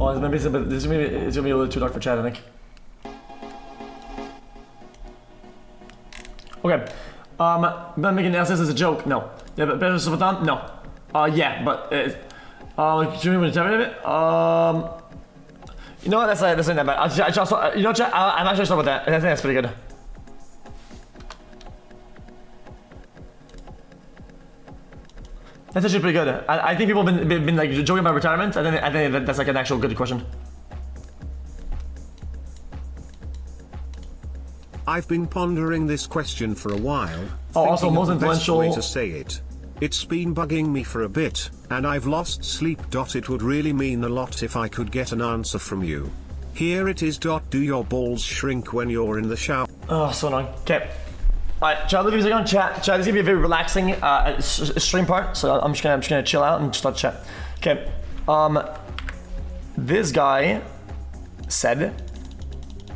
Oh, it's gonna be a little too dark for chat, I think. Okay. Ben making analysis as a joke. No. Yeah, but better stuff with them? No. Yeah, but do you remember the time of it? You know what? That's not that bad. You know, chat. I'm actually start with that. I think that's pretty good. That's actually pretty good. I think people have been like joking about retirement. I think that's like an actual good question. I've been pondering this question for a while. Oh, also most influential way to say it. It's been bugging me for a bit, and I've lost sleep. It would really mean a lot if I could get an answer from you. Here it is. Do your balls shrink when you're in the shower? Oh, so annoying. Okay. Alright, chat, leave music on chat. Chat, this is gonna be a very relaxing stream part, so I'm just gonna chill out and just let chat. Okay. This guy said,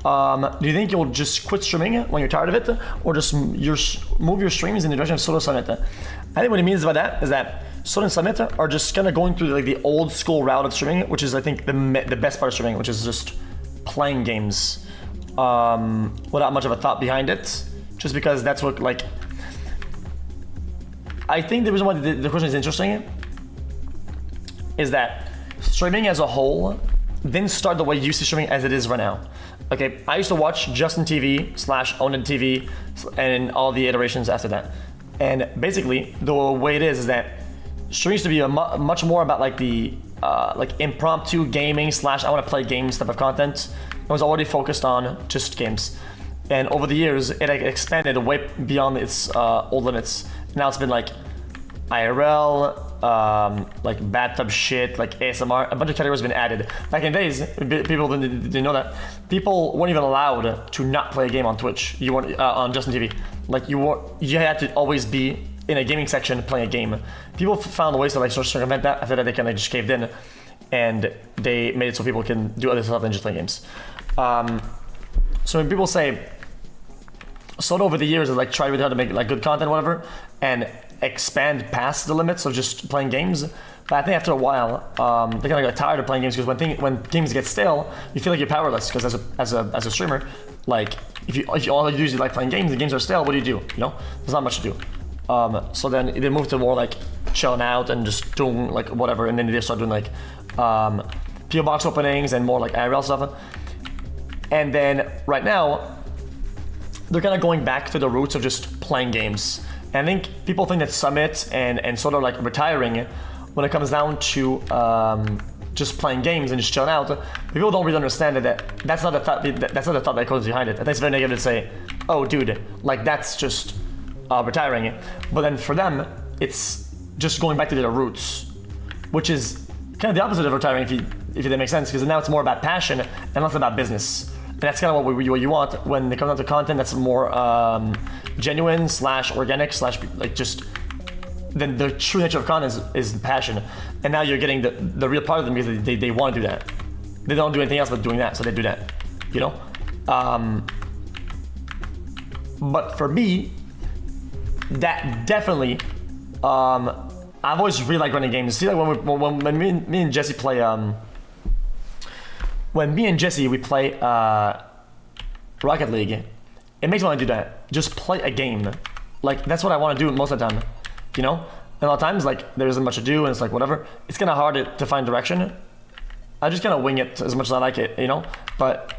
do you think you'll just quit streaming when you're tired of it, or just move your streams in the direction of Solo Summit? I think what he means by that is that Solo and Summit are just kind of going through like the old school route of streaming, which is I think the best part of streaming, which is just playing games without much of a thought behind it. Just because that's what, like, I think the reason why the question is interesting is that streaming as a whole didn't start the way you see streaming as it is right now. Okay, I used to watch Justin TV / Owned TV and all the iterations after that. And basically, the way it is that streaming used to be much more about like the like impromptu gaming / I want to play games type of content. It was already focused on just games. And over the years, it expanded way beyond its old limits. Now it's been like IRL, like bathtub shit, like ASMR, a bunch of categories have been added. Back in days, people didn't know that. People weren't even allowed to not play a game on Twitch. You weren't on Justin TV. Like you had to always be in a gaming section playing a game. People found ways to like sort of circumvent that. After that, they kind of just caved in, and they made it so people can do other stuff than just play games. So when people say, Soda over the years has like tried really hard to make like good content, whatever, and expand past the limits of just playing games. But I think after a while, they kind of got tired of playing games because when games get stale, you feel like you're powerless. Because as a streamer, like if you all you do is you like playing games, the games are stale. What do? You know, there's not much to do. So then they moved to more like chilling out and just doing like whatever, and then they start doing like PO box openings and more like IRL stuff. And then right now, they're kind of going back to the roots of just playing games. And I think people think that Summit and sort of like retiring when it comes down to just playing games and just chilling out. People don't really understand that that's not the thought that goes behind it. I think it's very negative to say, oh dude, like that's just retiring. But then for them, it's just going back to their roots, which is kind of the opposite of retiring if that makes sense, because now it's more about passion and less about business. And that's kind of what you want when it comes down to content that's more genuine / organic / like just then the true nature of content is passion. And now you're getting the real part of them because they want to do that. They don't do anything else but doing that, so they do that, you know? But for me, that definitely, I've always really liked running games. See, like when me and Jesse play, we play Rocket League, it makes me want to do that. Just play a game. Like, that's what I want to do most of the time, you know? And a lot of times, like, there isn't much to do, and it's like, whatever. It's kind of hard to find direction. I just kind of wing it as much as I like it, you know? But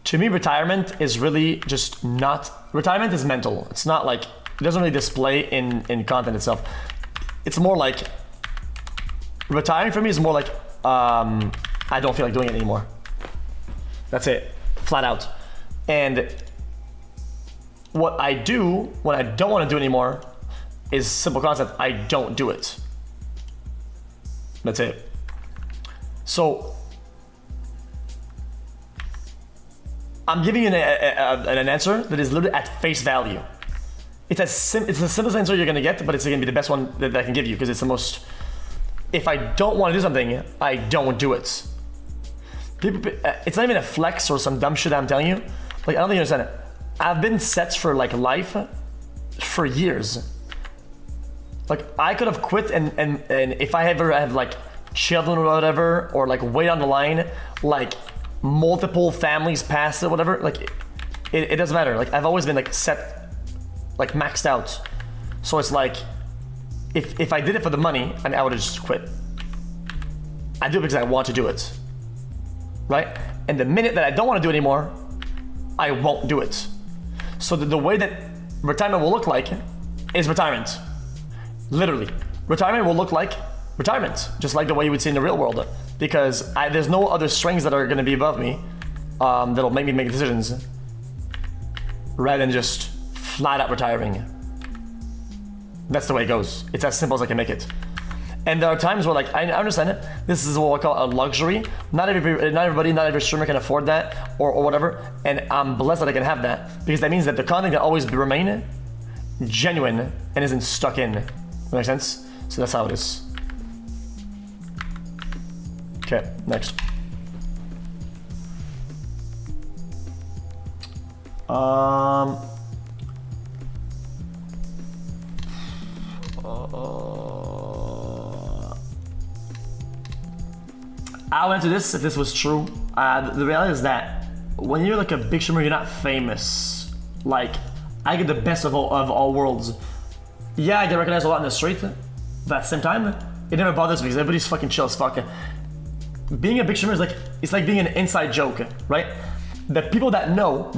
to me, retirement is really just not... Retirement is mental. It's not like... It doesn't really display in content itself. It's more like... Retiring for me is more like... I don't feel like doing it anymore. That's it. Flat out. And what I do when I don't want to do it anymore is simple concept. I don't do it. That's it. So I'm giving you an answer that is literally at face value. It's the simplest answer you're gonna get, but it's gonna be the best one that I can give you because it's the most... If I don't want to do something, I don't do it. People, it's not even a flex or some dumb shit I'm telling you. Like, I don't think you understand it. I've been sets for like life for years. Like, I could have quit and if I ever have like children or whatever, or like way down the line, like multiple families past it, whatever, like it doesn't matter. Like I've always been like set, like maxed out. So it's like, if I did it for the money, I mean, I would have just quit. I do it because I want to do it, right? And the minute that I don't want to do it anymore, I won't do it. So the way that retirement will look like is retirement. Literally. Retirement will look like retirement, just like the way you would see in the real world. Because there's no other strings that are going to be above me that'll make me make decisions rather than just flat out retiring. That's the way it goes. It's as simple as I can make it. And there are times where, like, I understand it. This is what I call a luxury. Not every streamer can afford that or whatever. And I'm blessed that I can have that, because that means that the content can always remain genuine and isn't stuck in. That makes sense? So that's how it is. Okay, next. I'll answer this if this was true. The reality is that when you're like a big streamer, you're not famous. Like, I get the best of all worlds. Yeah, I get recognized a lot in the street, but at the same time, it never bothers me because everybody's fucking chill as fuck. Being a big streamer is like, it's like being an inside joke, right? The people that know,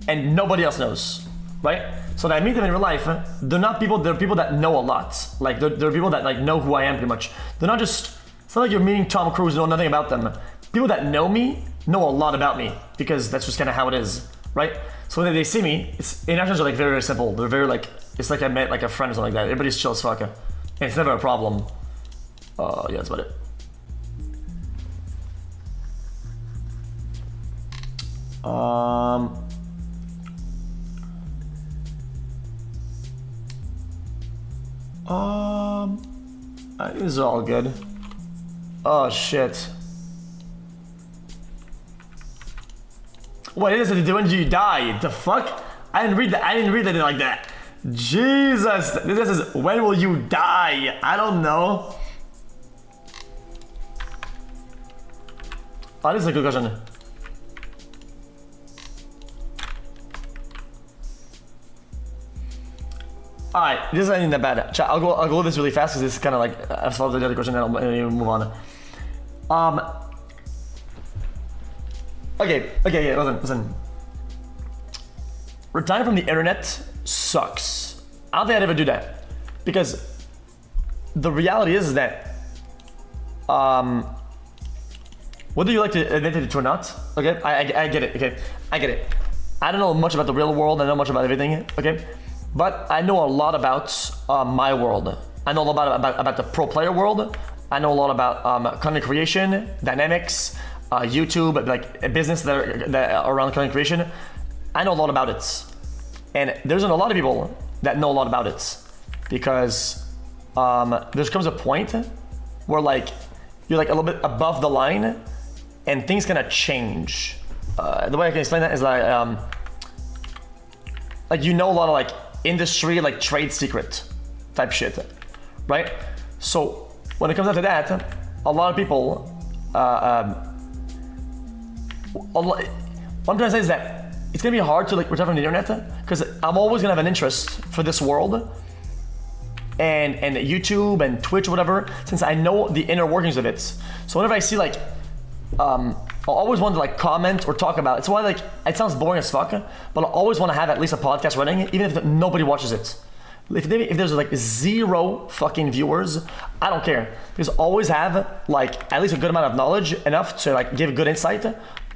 and nobody else knows, right? So that I meet them in real life, they're people that know a lot. Like, they're people that like know who I am pretty much. They're not just, it's not like you're meeting Tom Cruise and know nothing about them. People that know me know a lot about me, because that's just kind of how it is, right? So when they see me, interactions are like very, very simple. They're very like, it's like I met like a friend or something like that. Everybody's chill as fuck. And it's never a problem. Yeah, that's about it. This is all good. Oh shit. What is it doing? You die? The fuck? I didn't read that. I didn't read that like that. Jesus. This is when will you die? I don't know. Oh, this is a good question. Alright, this isn't that bad. Chat, I'll go this really fast because this is kind of like I've solved the other question, then I'll move on. Okay, yeah, listen. Retiring from the internet sucks. I don't think I'd ever do that, because the reality is that whether you like to admit it or not, okay, I get it. Okay, I get it. I don't know much about the real world. I know much about everything. Okay. But I know a lot about my world. I know a lot about the pro player world. I know a lot about content creation, dynamics, YouTube, like a business that are around content creation. I know a lot about it. And there's a lot of people that know a lot about it, because there comes a point where like you're like a little bit above the line and things gonna change. The way I can explain that is like you know a lot of like industry, like trade secret type shit, right? So when it comes down to that, a lot of people, what I'm trying to say is that it's gonna be hard to like retire from the internet, because I'm always gonna have an interest for this world and YouTube and Twitch or whatever, since I know the inner workings of it. So whenever I see like I'll always want to like comment or talk about it. It's why like it sounds boring as fuck, but I'll always want to have at least a podcast running, even if nobody watches it. If there's like 0 fucking viewers, I don't care, because I always have like at least a good amount of knowledge, enough to like give good insight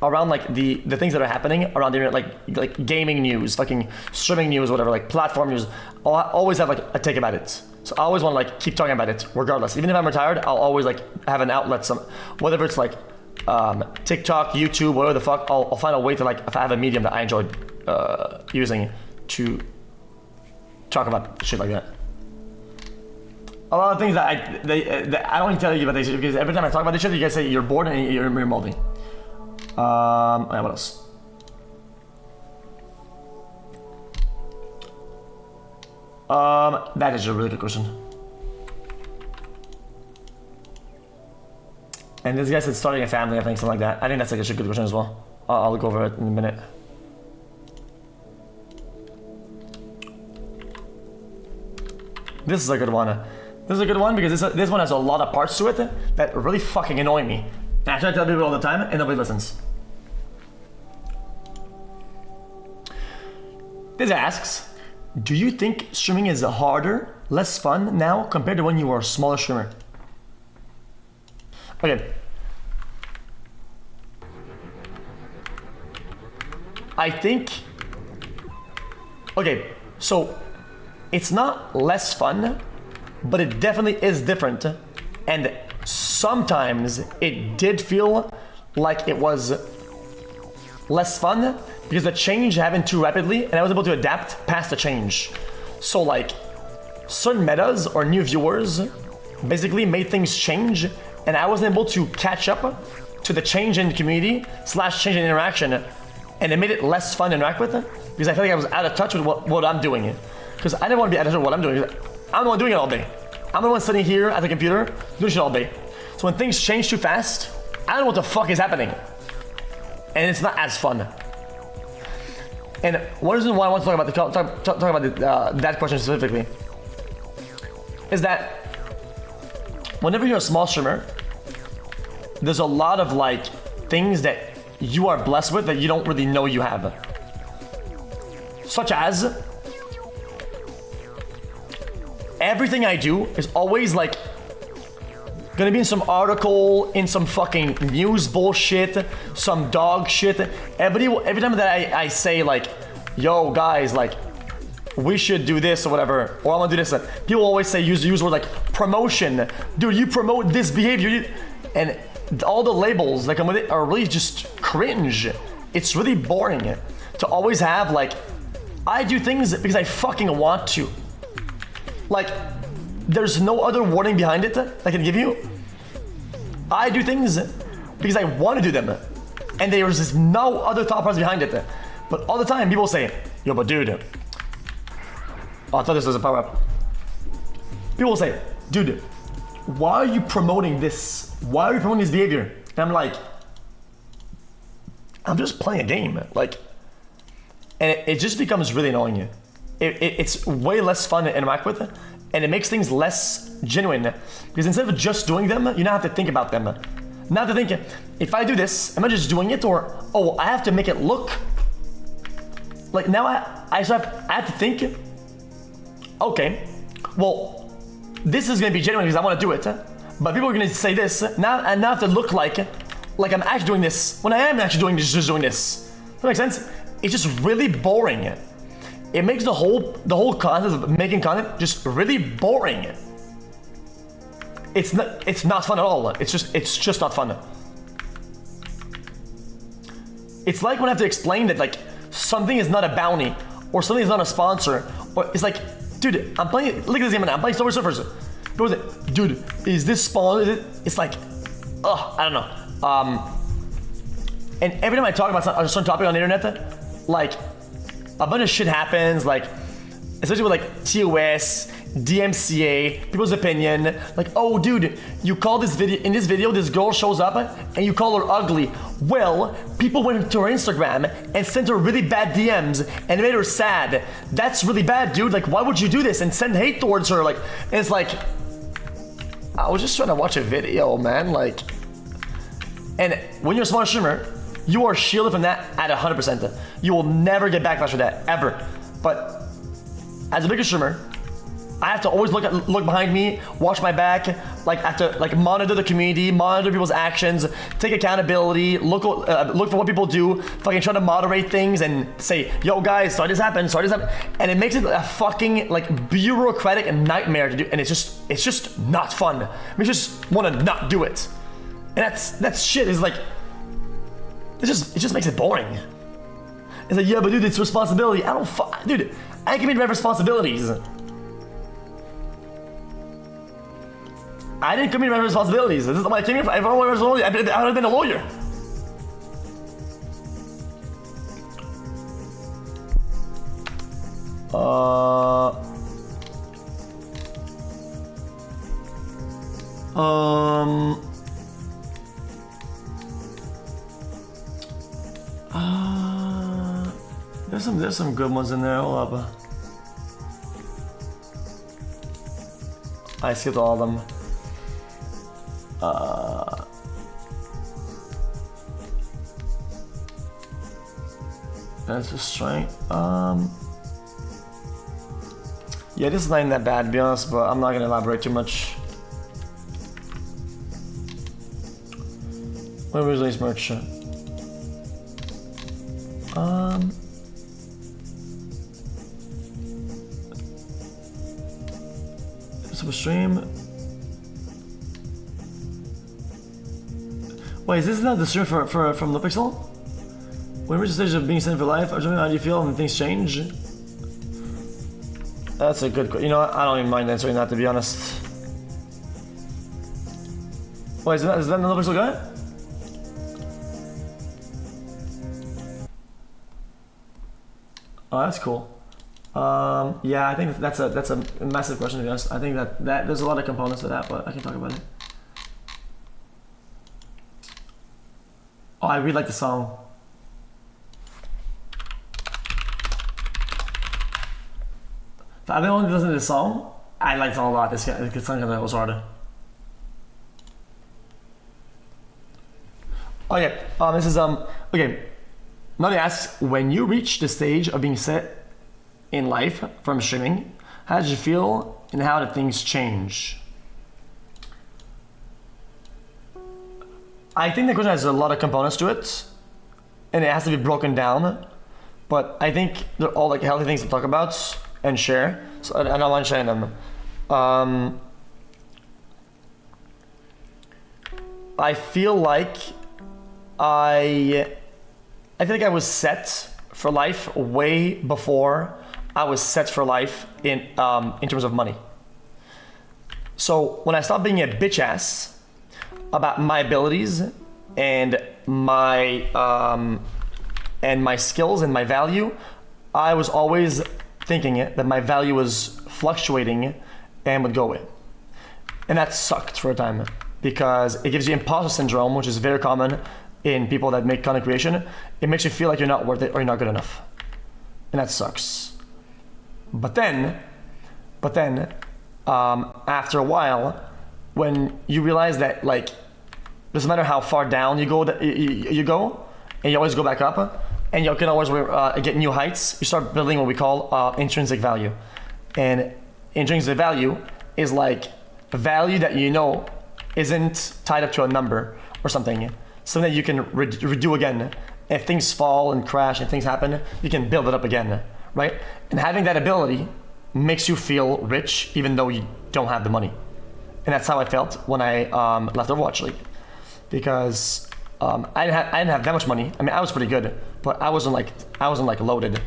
around like the things that are happening around the internet, like gaming news, fucking streaming news, whatever, like platform news. I'll always have like a take about it. So I always want to like keep talking about it regardless. Even if I'm retired, I'll always like have an outlet, whether it's like TikTok, YouTube, whatever the fuck. I'll find a way to like, if I have a medium that I enjoy using, to talk about shit like that. A lot of things that I don't even tell you about this shit, because every time I talk about this shit, you guys say you're bored and you're moldy. Yeah, what else? That is a really good question. And this guy said starting a family, I think, something like that. I think that's like a good question as well. I'll go over it in a minute. This is a good one. This is a good one because this one has a lot of parts to it that really fucking annoy me. And I try to tell people all the time and nobody listens. This asks, do you think streaming is harder, less fun now compared to when you were a smaller streamer? Okay. I think, okay, so it's not less fun, but it definitely is different. And sometimes it did feel like it was less fun because the change happened too rapidly and I was able to adapt past the change. So like certain metas or new viewers basically made things change and I wasn't able to catch up to the change in the community / change in interaction, and it made it less fun to interact with because I felt like I was out of touch with what I'm doing. Because I didn't want to be out of touch with what I'm doing. I'm the one doing it all day. I'm the one sitting here at the computer doing shit all day. So when things change too fast, I don't know what the fuck is happening. And it's not as fun. And one reason why I want to talk about that question specifically is that whenever you're a small streamer, there's a lot of like things that you are blessed with that you don't really know you have. Such as everything I do is always like gonna be in some article, in some fucking news bullshit, some dog shit. Every time that I say like, yo guys, like we should do this or whatever, or I'm gonna do this, people always say use words like promotion. Dude, you promote this behavior, and all the labels that come with it are really just cringe. It's really boring to always have like, I do things because I fucking want to. Like, there's no other warning behind it I can give you. I do things because I want to do them. And there's just no other thought process behind it. But all the time, people say, yo, but dude. Oh, I thought this was a power-up. People say, dude, why are you promoting this? Why are you promoting this behavior? And I'm like, I'm just playing a game. Like, and it just becomes really annoying. It's way less fun to interact with, and it makes things less genuine. Because instead of just doing them, you now have to think about them. Now to think, if I do this, am I just doing it, or oh, I have to make it look like now I have to think. Okay, well, this is gonna be genuine because I want to do it, but people are gonna say this now, and now I have to look like I'm actually doing this when I am actually doing just doing this. Does that make sense? It's just really boring. It makes the whole concept of making content just really boring. It's not fun at all. It's just not fun. It's like when I have to explain that like something is not a bounty or something is not a sponsor, or it's like, dude, I'm playing. Look at this game now. I'm playing Silver Surfers. Dude, is this spawn? It's like, I don't know. And every time I talk about a certain topic on the internet, like a bunch of shit happens, like especially with like TOS, DMCA, people's opinion, like, oh dude, you call this video, in this video this girl shows up and you call her ugly. Well, people went to her Instagram and sent her really bad DMs and it made her sad. That's really bad, dude. Like, why would you do this and send hate towards her? Like, and it's like, I was just trying to watch a video, man. Like, and when you're a small streamer, you are shielded from that at 100%. You will never get backlash for that, ever. But as a bigger streamer, I have to always look behind me, watch my back, like I have to like monitor the community, monitor people's actions, take accountability, look for what people do, fucking try to moderate things and say, yo guys, sorry this happened, and it makes it a fucking like bureaucratic nightmare to do, and it's just not fun. We just want to not do it, and that's shit. It's like it just makes it boring. It's like, yeah, but dude, it's responsibility. Dude, I can meet my responsibilities. I didn't commit my responsibilities. This is what I came here for. If I don't want my responsibility, I would have been a lawyer. There's some good ones in there. Hold up. I skipped all of them. That's Restraint. Yeah, this is not even that bad, to be honest, but I'm not gonna elaborate too much. When was release merch? It's a stream. Wait, is this not the stream from the Pixel? When reach the stage of being sent for life, how do you feel when things change? That's a good question. You know what? I don't even mind answering that, to be honest. Wait, is that another Pixel guy? Oh, that's cool. Yeah, I think that's a massive question, to be honest. I think that there's a lot of components to that, but I can talk about it. Oh, I really like the song. I've been only listening to this song. I like the song a lot. This song kind of was harder. Oh yeah. This is okay. Nadi asks, when you reach the stage of being set in life from streaming, how did you feel and how did things change? I think the question has a lot of components to it, and it has to be broken down. But I think they're all like healthy things to talk about and share. So I don't mind sharing them. I feel like I feel like I was set for life way before I was set for life in terms of money. So when I stopped being a bitch ass about my abilities and my skills and my value, I was always thinking that my value was fluctuating and would go away. And that sucked for a time because it gives you imposter syndrome, which is very common in people that make content creation. It makes you feel like you're not worth it or you're not good enough. And that sucks. But then, after a while, when you realize that like, doesn't matter how far down you go, and you always go back up, and you can always get new heights, you start building what we call intrinsic value. And intrinsic value is like a value that you know isn't tied up to a number or something that you can redo again. If things fall and crash and things happen, you can build it up again, right? And having that ability makes you feel rich even though you don't have the money. And that's how I felt when I left Overwatch League. Because I didn't have that much money. I mean, I was pretty good, but I wasn't like loaded.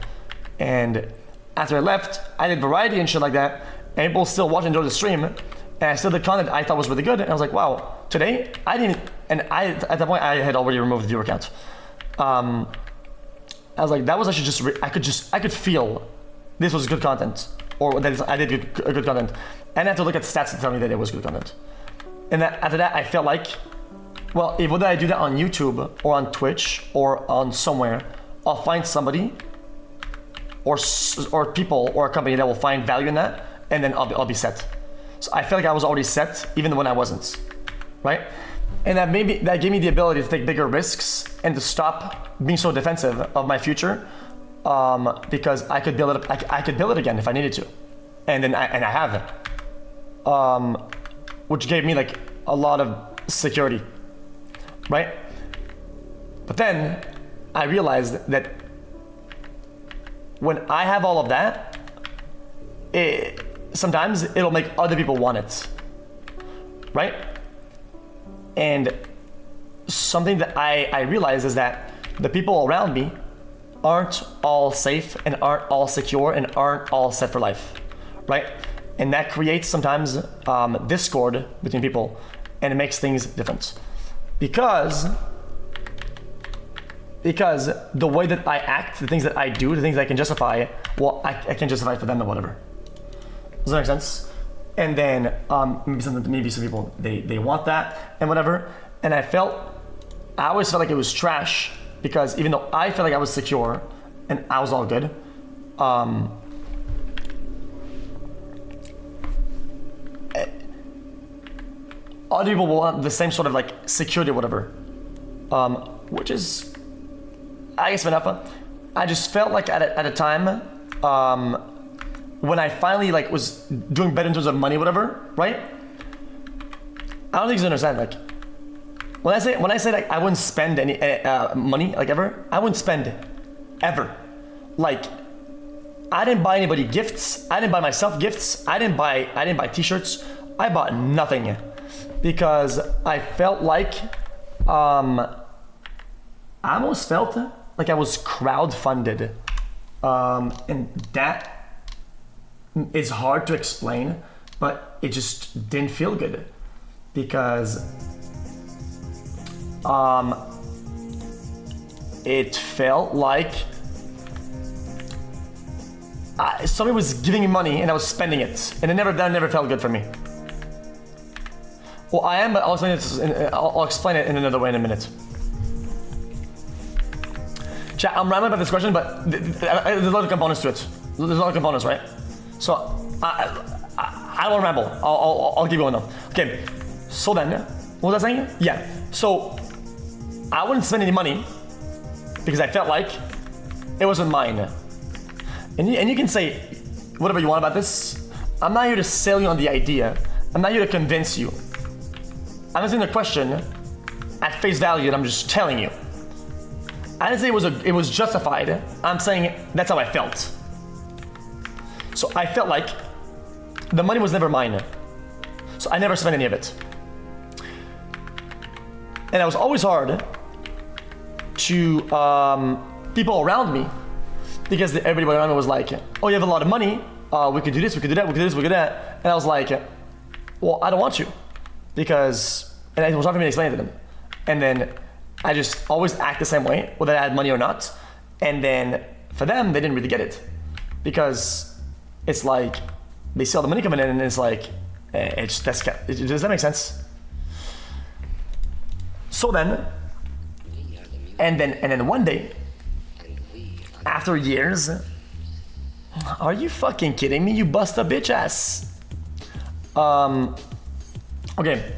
And after I left, I did variety and shit like that, and people still watch and enjoy the stream, and I still did content I thought was really good. And I was like, wow, today I didn't. And at that point I had already removed the viewer count. I was like, that was actually I could feel this was good content, or that I did good content, and I had to look at stats to tell me that it was good content. And after that, I felt like, well, if whether I do that on YouTube or on Twitch or on somewhere, I'll find somebody or people or a company that will find value in that, and then I'll be set. So I felt like I was already set even when I wasn't, right? And that gave me the ability to take bigger risks and to stop being so defensive of my future, because I could build it up. I could build it again if I needed to, and I have it, which gave me like a lot of security. Right? But then I realized that when I have all of that, sometimes it'll make other people want it. Right? And something that I realized is that the people around me aren't all safe and aren't all secure and aren't all set for life. Right? And that creates sometimes discord between people, and it makes things different. Because the way that I act, the things that I do, the things that I can justify, well, I can justify for them or whatever. Does that make sense? And then maybe some people, they want that and whatever. And I always felt like it was trash because even though I felt like I was secure and I was all good, other people will want the same sort of like security or whatever, which is, I guess, enough. I just felt like at a time when I finally like was doing better in terms of money, whatever, right? I don't think you understand. Like when I say like I wouldn't spend any money like ever, I wouldn't spend ever. Like I didn't buy anybody gifts. I didn't buy myself gifts. I didn't buy t-shirts. I bought nothing because I felt like I almost felt like I was crowdfunded, and that is hard to explain, but it just didn't feel good because it felt like somebody was giving me money and I was spending it, and that never felt good for me. Well, I am, but I'll explain it in another way in a minute. Chat, I'm rambling about this question, but there's a lot of components to it. There's a lot of components, right? So I won't ramble. I'll keep going though. Okay. So then, what was I saying? Yeah. So I wouldn't spend any money because I felt like it wasn't mine. And you can say whatever you want about this. I'm not here to sell you on the idea. I'm not here to convince you. I'm answering the question at face value, and I'm just telling you. I didn't say it was justified. I'm saying that's how I felt. So I felt like the money was never mine. So I never spent any of it. And it was always hard to people around me, because everybody around me was like, oh, you have a lot of money. We could do this, we could do that, we could do this, we could do that. And I was like, well, I don't want you. And it was hard for me to explain it to them. And then I just always act the same way, whether I had money or not. And then for them, they didn't really get it. Because it's like, they see all the money coming in and it's like, does that make sense? So then, and then one day, after years, are you fucking kidding me? You bust a bitch ass. Okay.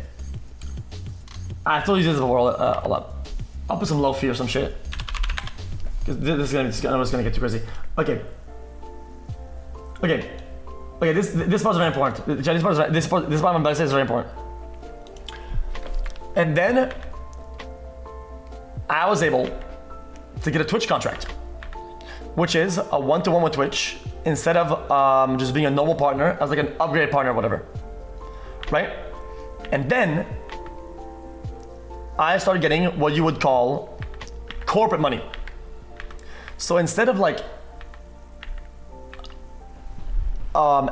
I told you this before a lot. I'll put some low fee or some shit. This is gonna get too crazy. Okay. This part is very important. This part I'm about to say is very important. And then I was able to get a Twitch contract, which is a one-to-one with Twitch instead of just being a normal partner. I was like an upgrade partner or whatever, right? And then I started getting what you would call corporate money. So instead of like,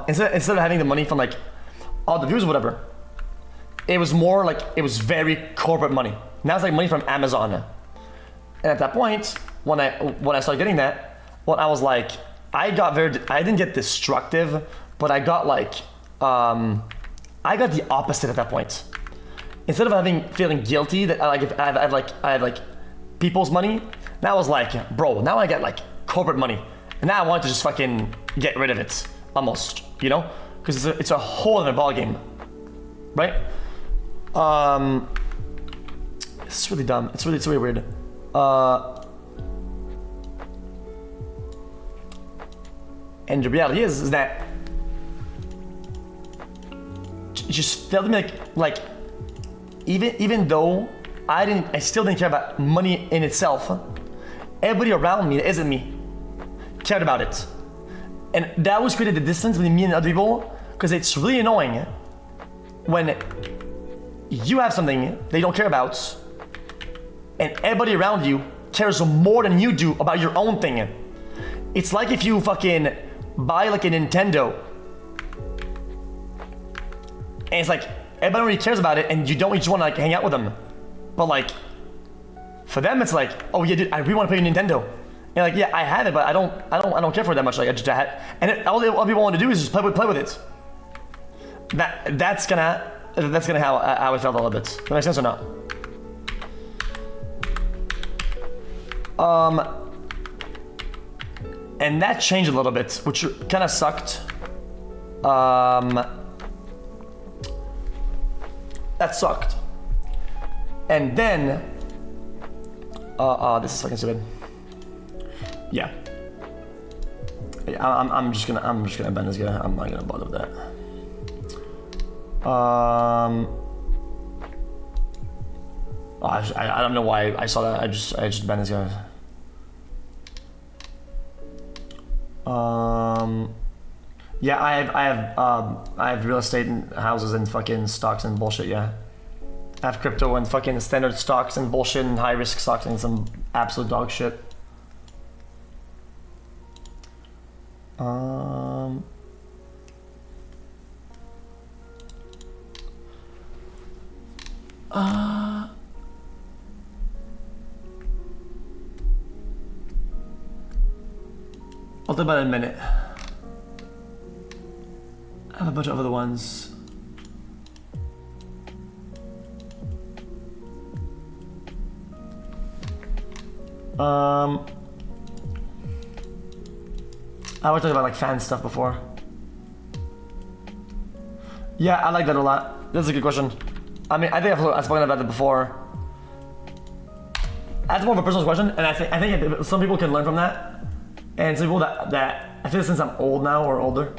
instead of having the money from like all the views or whatever, it was more like, it was very corporate money. Now it's like money from Amazon. And at that point, when I started getting that, well, I was like, I didn't get destructive, but I got like, I got the opposite at that point. Instead of feeling guilty that I have like people's money, now I was like, bro, now I get like corporate money, and now I want to just fucking get rid of it, almost, you know, because it's a whole other ball game, right? It's really dumb. It's really weird. And the reality is that it just felt to me like even though I still didn't care about money in itself, everybody around me that isn't me cared about it. And that always created the distance between me and other people, because it's really annoying when you have something they don't care about and everybody around you cares more than you do about your own thing. It's like if you fucking buy like a Nintendo and it's like everybody really cares about it and you just want to like hang out with them, but like for them it's like, oh yeah dude, I really want to play Nintendo, and like yeah I have it, but I don't care for it that much. Like I just had, and all people want to do is just play with it. That's gonna how I felt a little bit. Does that make sense or not? And that changed a little bit, which kind of sucked. That sucked. And then, this is fucking stupid. Yeah. I'm just gonna ban this guy. I'm not gonna bother with that. I don't know why I saw that. I just banned this guy. Yeah, I have real estate and houses and fucking stocks and bullshit. Yeah, I have crypto and fucking standard stocks and bullshit and high risk stocks and some absolute dog shit. I'll do about a minute. I have a bunch of other ones. I was talking about like fan stuff before. Yeah, I like that a lot. That's a good question. I mean, I think I've spoken about it before. That's more of a personal question, and I think some people can learn from that, and some people that I feel since I'm old now or older,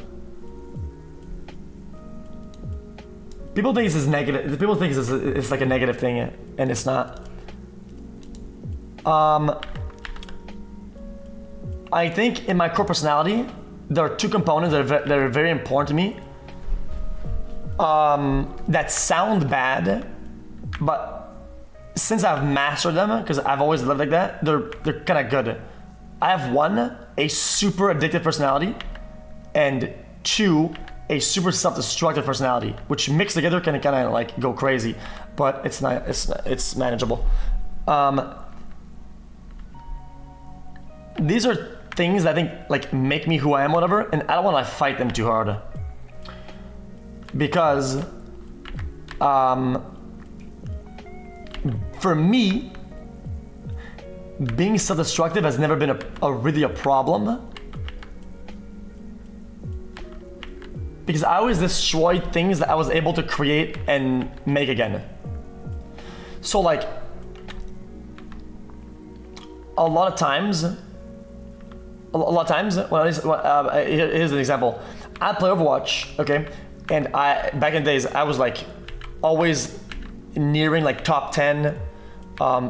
people think this is negative. People think it's like a negative thing, and it's not. I think in my core personality, there are two components that are very important to me. That sound bad, but since I've mastered them, because I've always lived like that, they're kind of good. I have one, a super addictive personality, and two, a super self-destructive personality, which mixed together can kind of like go crazy, but it's manageable. These are things that I think like make me who I am, whatever, and I don't want to like, fight them too hard, because for me, being self-destructive has never been really a problem, because I always destroyed things that I was able to create and make again. So like a lot of times here's an example. I play Overwatch, okay, and back in the days I was like always nearing like top 10,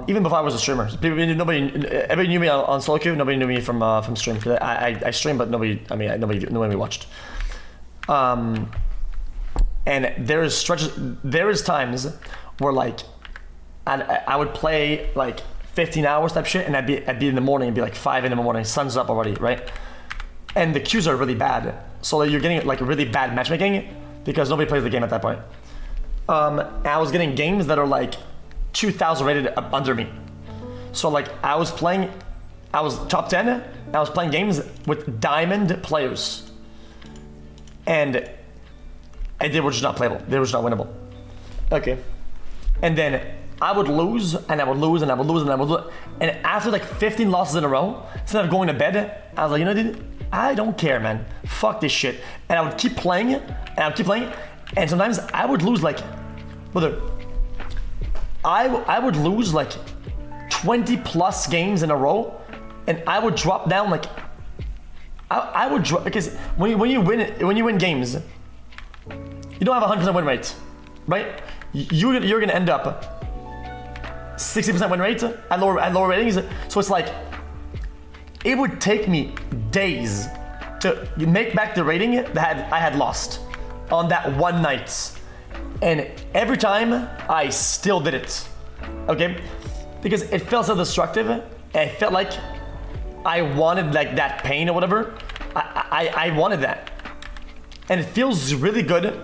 even before I was a streamer. Everybody knew me on solo queue. Nobody knew me from stream. I streamed, but nobody watched. And there is times where like I would play like 15 hours type shit, and I'd be in the morning, it'd be like 5 in the morning, sun's up already, right? And the queues are really bad, so you're getting like really bad matchmaking because nobody plays the game at that point. I was getting games that are like 2,000 rated under me. So like I was top 10, and I was playing games with diamond players, and they were just not playable. They were just not winnable. Okay, and then I would lose, and I would lose, and I would lose, and I would lose. And after like 15 losses in a row, instead of going to bed, I was like, you know, dude, I don't care, man. Fuck this shit. And I would keep playing it, and I would keep playing it. And sometimes I would lose like, I would lose like 20 plus games in a row, and I would drop down like, I would drop, because when you win games, you don't have a 100% win rate, right? You're gonna end up 60% win rate at lower ratings. So it's like, it would take me days to make back the rating that I had lost on that one night. And every time I still did it, okay? Because it felt so destructive, and it felt like I wanted like that pain or whatever. I wanted that. And it feels really good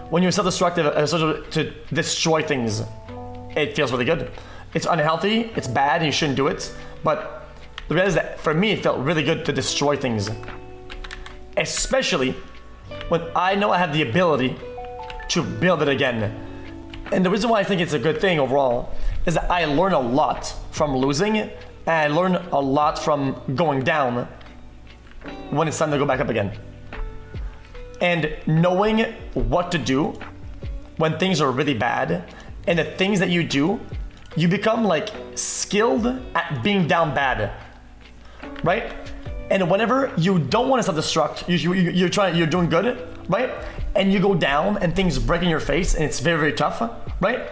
when you're self-destructive to destroy things. It feels really good. It's unhealthy, it's bad, and you shouldn't do it. But the reality is that for me, it felt really good to destroy things. Especially when I know I have the ability to build it again. And the reason why I think it's a good thing overall is that I learn a lot from losing And I learn a lot from going down when it's time to go back up again. And knowing what to do when things are really bad, and the things that you do, you become like skilled at being down bad, right? And whenever you don't want to self-destruct, you're doing good, right? And you go down and things break in your face and it's very, very tough, right?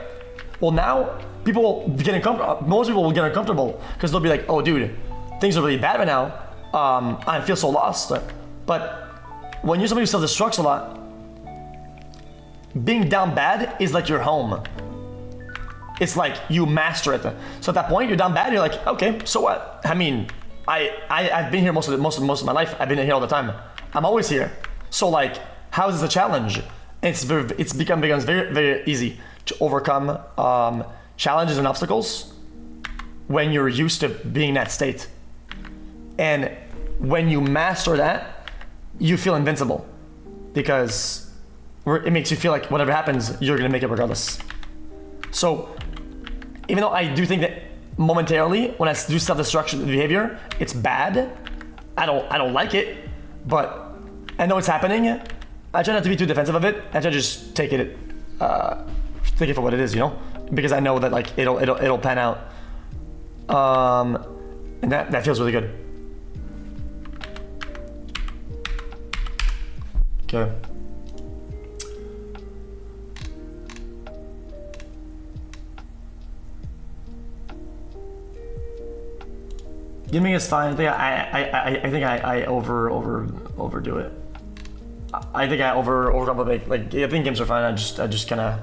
Well, now people will get uncomfortable. Most people will get uncomfortable because they'll be like, oh dude, things are really bad right now. I feel so lost. But when you're somebody who self-destructs a lot, being down bad is like your home. It's like you master it. So at that point, you're down bad. You're like, okay, so what? I mean, I've been here most of my life. I've been here all the time. I'm always here. So like, how is this a challenge? It's becomes very, very easy to overcome challenges and obstacles when you're used to being in that state. And when you master that, you feel invincible because it makes you feel like whatever happens, you're gonna make it regardless. So even though I do think that momentarily when I do self-destruction behavior, it's bad. I don't like it, but I know it's happening. I try not to be too defensive of it. I try to just take it for what it is, you know, because I know that like it'll pan out, and that feels really good. Okay. Gaming is fine. I think I overdo it. I think I overcomplicate. Like I think games are fine. I just kind of.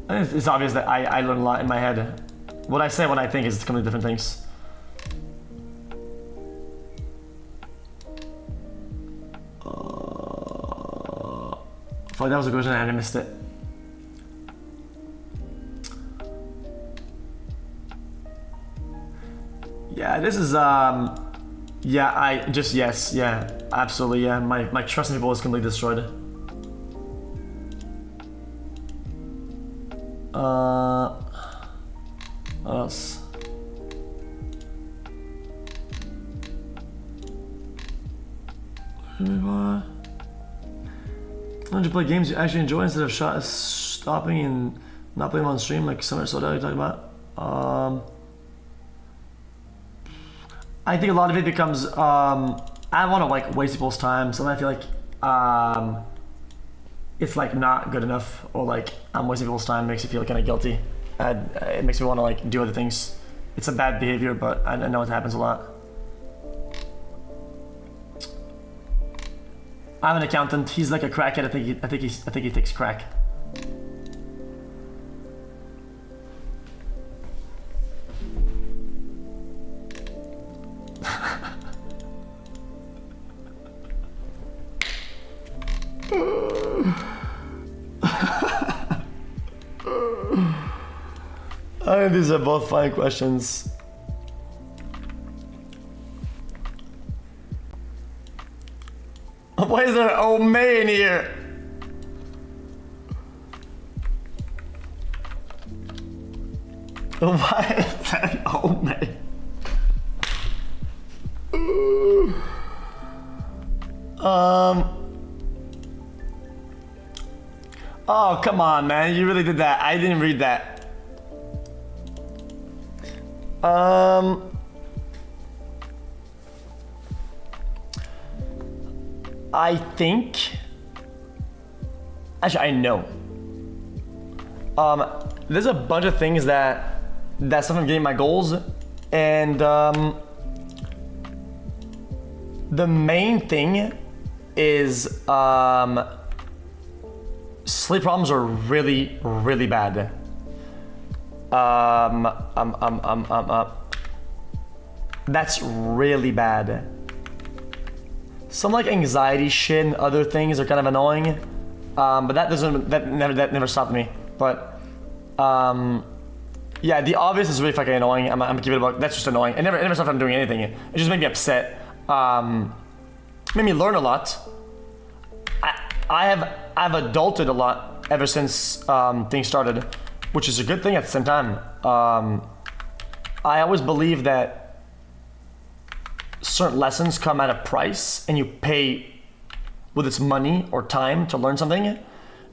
I think it's obvious that I learn a lot in my head. What I say, what I think is completely different things. Fuck, that was a question and I missed it. Yeah, this is yeah, yes, yeah, absolutely, yeah. My trust in people is completely destroyed. What else? Why don't you play games you actually enjoy instead of stopping and not playing them on stream like Summer Soda you're talking about? I think a lot of it becomes I don't want to like waste people's time, so I feel like it's like not good enough, or like I'm wasting people's time. Makes you feel kind of guilty. It makes me want to like do other things. It's a bad behavior, but I know it happens a lot. I'm an accountant. He's like a crackhead. I think he takes crack. I think these are both fine questions. Why is there an old man here? Why is that an old man? Oh, come on, man. You really did that. I didn't read that. I think, actually I know. There's a bunch of things that stop from getting my goals, and the main thing is sleep problems are really, really bad. That's really bad. Some like anxiety shit and other things are kind of annoying, but that never stopped me. But yeah, the obvious is really fucking annoying. I'm gonna keep it about. That's just annoying. It never stopped from doing anything. It just made me upset. Made me learn a lot. I've adulted a lot ever since things started, which is a good thing at the same time. I always believe that certain lessons come at a price, and you pay with its money or time to learn something.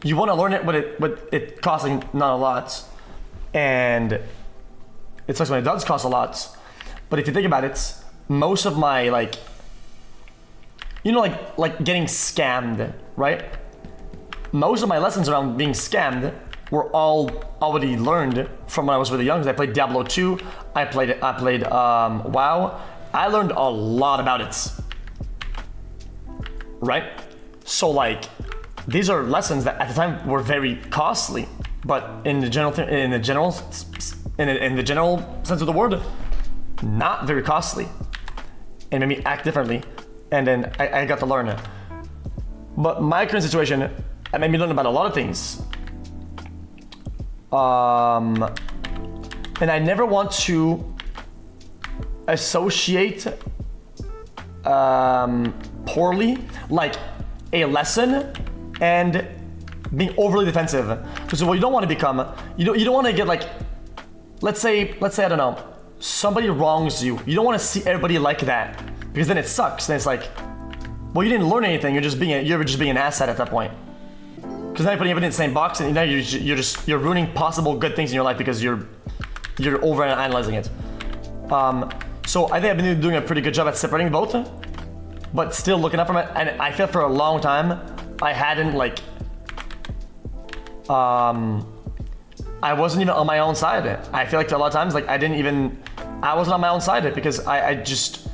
You want to learn it with it costing not a lot, and it sucks when it does cost a lot. But if you think about it, most of my like getting scammed, right? Most of my lessons around being scammed were all already learned from when I was really young. I played Diablo 2, I played WoW. I learned a lot about it, right? So like, these are lessons that at the time were very costly, but in the general sense of the word, not very costly, and made me act differently. And then I got to learn it. But my current situation, it made me learn about a lot of things. And I never want to associate poorly like a lesson and being overly defensive. Because what you don't want to become, you don't want to get like, let's say I don't know, somebody wrongs you. You don't want to see everybody like that, because then it sucks. Then it's like, well, you didn't learn anything. You're just being an asset at that point. Because now you're putting everything in the same box, and now you're ruining possible good things in your life because you're over analyzing it. So I think I've been doing a pretty good job at separating both, but still looking up from it. And I feel for a long time I hadn't like, I wasn't even on my own side. I feel like a lot of times like I wasn't on my own side because I just,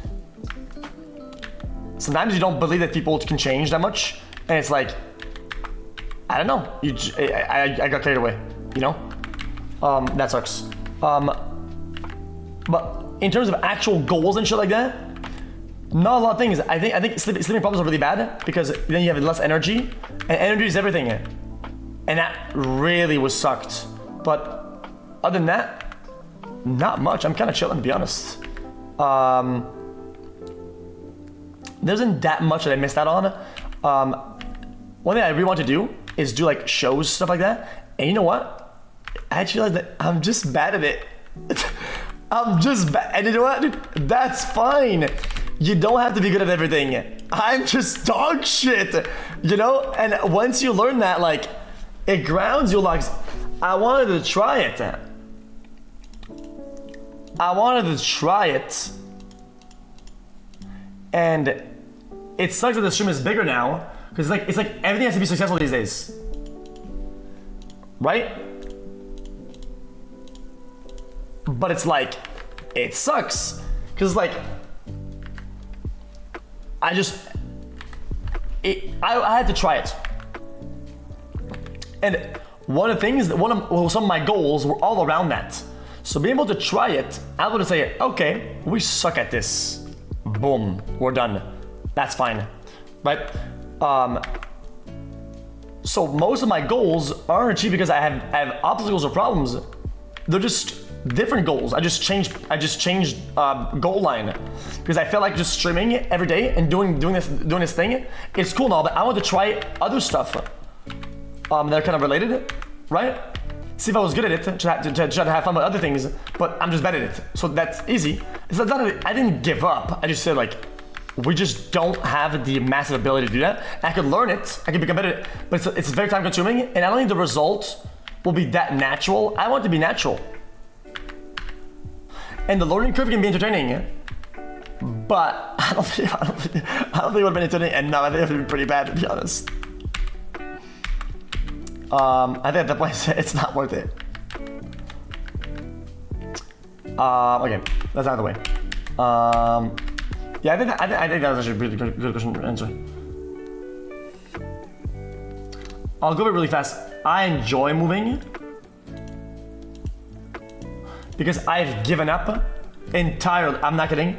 sometimes you don't believe that people can change that much, and it's like, I don't know, I got carried away, you know? That sucks. But in terms of actual goals and shit like that, not a lot of things. I think sleeping problems are really bad because then you have less energy, and energy is everything. And that really was sucked. But other than that, not much. I'm kind of chilling, to be honest. There isn't that much that I missed out on. One thing I really want to do is do like shows, stuff like that. And you know what? I actually realized that I'm just bad at it. I'm just bad. And you know what, dude? That's fine. You don't have to be good at everything. I'm just dog shit, you know? And once you learn that, like, it grounds you. Like, I wanted to try it. And it sucks that the stream is bigger now, because it's like everything has to be successful these days, right? But it's like, it sucks, because like, I had to try it. And one of the things, some of my goals were all around that. So being able to try it, I was able to say, okay, we suck at this. Boom, we're done. That's fine, right? So most of my goals aren't achieved because I have obstacles or problems. They're just different goals. I just changed goal line because I felt like just streaming every day and doing this thing. It's cool and all, but I want to try other stuff that are kind of related, right? See if I was good at it, to try to have fun with other things, but I'm just bad at it. So that's easy. It's not that I didn't give up. I just said like, we just don't have the massive ability to do that. I could learn it, I could become better at it, but it's very time consuming, and I don't think the result will be that natural. I want it to be natural. And the learning curve can be entertaining, but I don't think it would have been entertaining, and no, I think it would have been pretty bad, to be honest. I think at that point it's not worth it. Okay, that's out of the way. Yeah, I think that was actually a really good question to answer. I'll go really fast. I enjoy moving because I've given up entirely. I'm not kidding.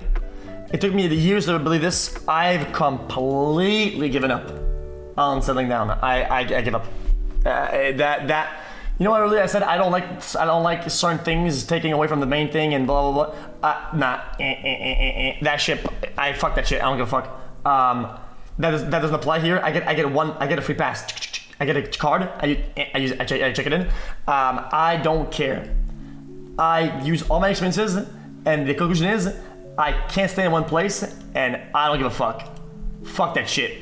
It took me the years to believe this. I've completely given up on settling down. I give up. You know what earlier I said I don't like certain things taking away from the main thing and blah blah blah. Nah, that shit. I fuck that shit. I don't give a fuck. that doesn't apply here. I get a free pass. I get a card. I check it in. I don't care. I use all my experiences, and the conclusion is I can't stay in one place, and I don't give a fuck. Fuck that shit.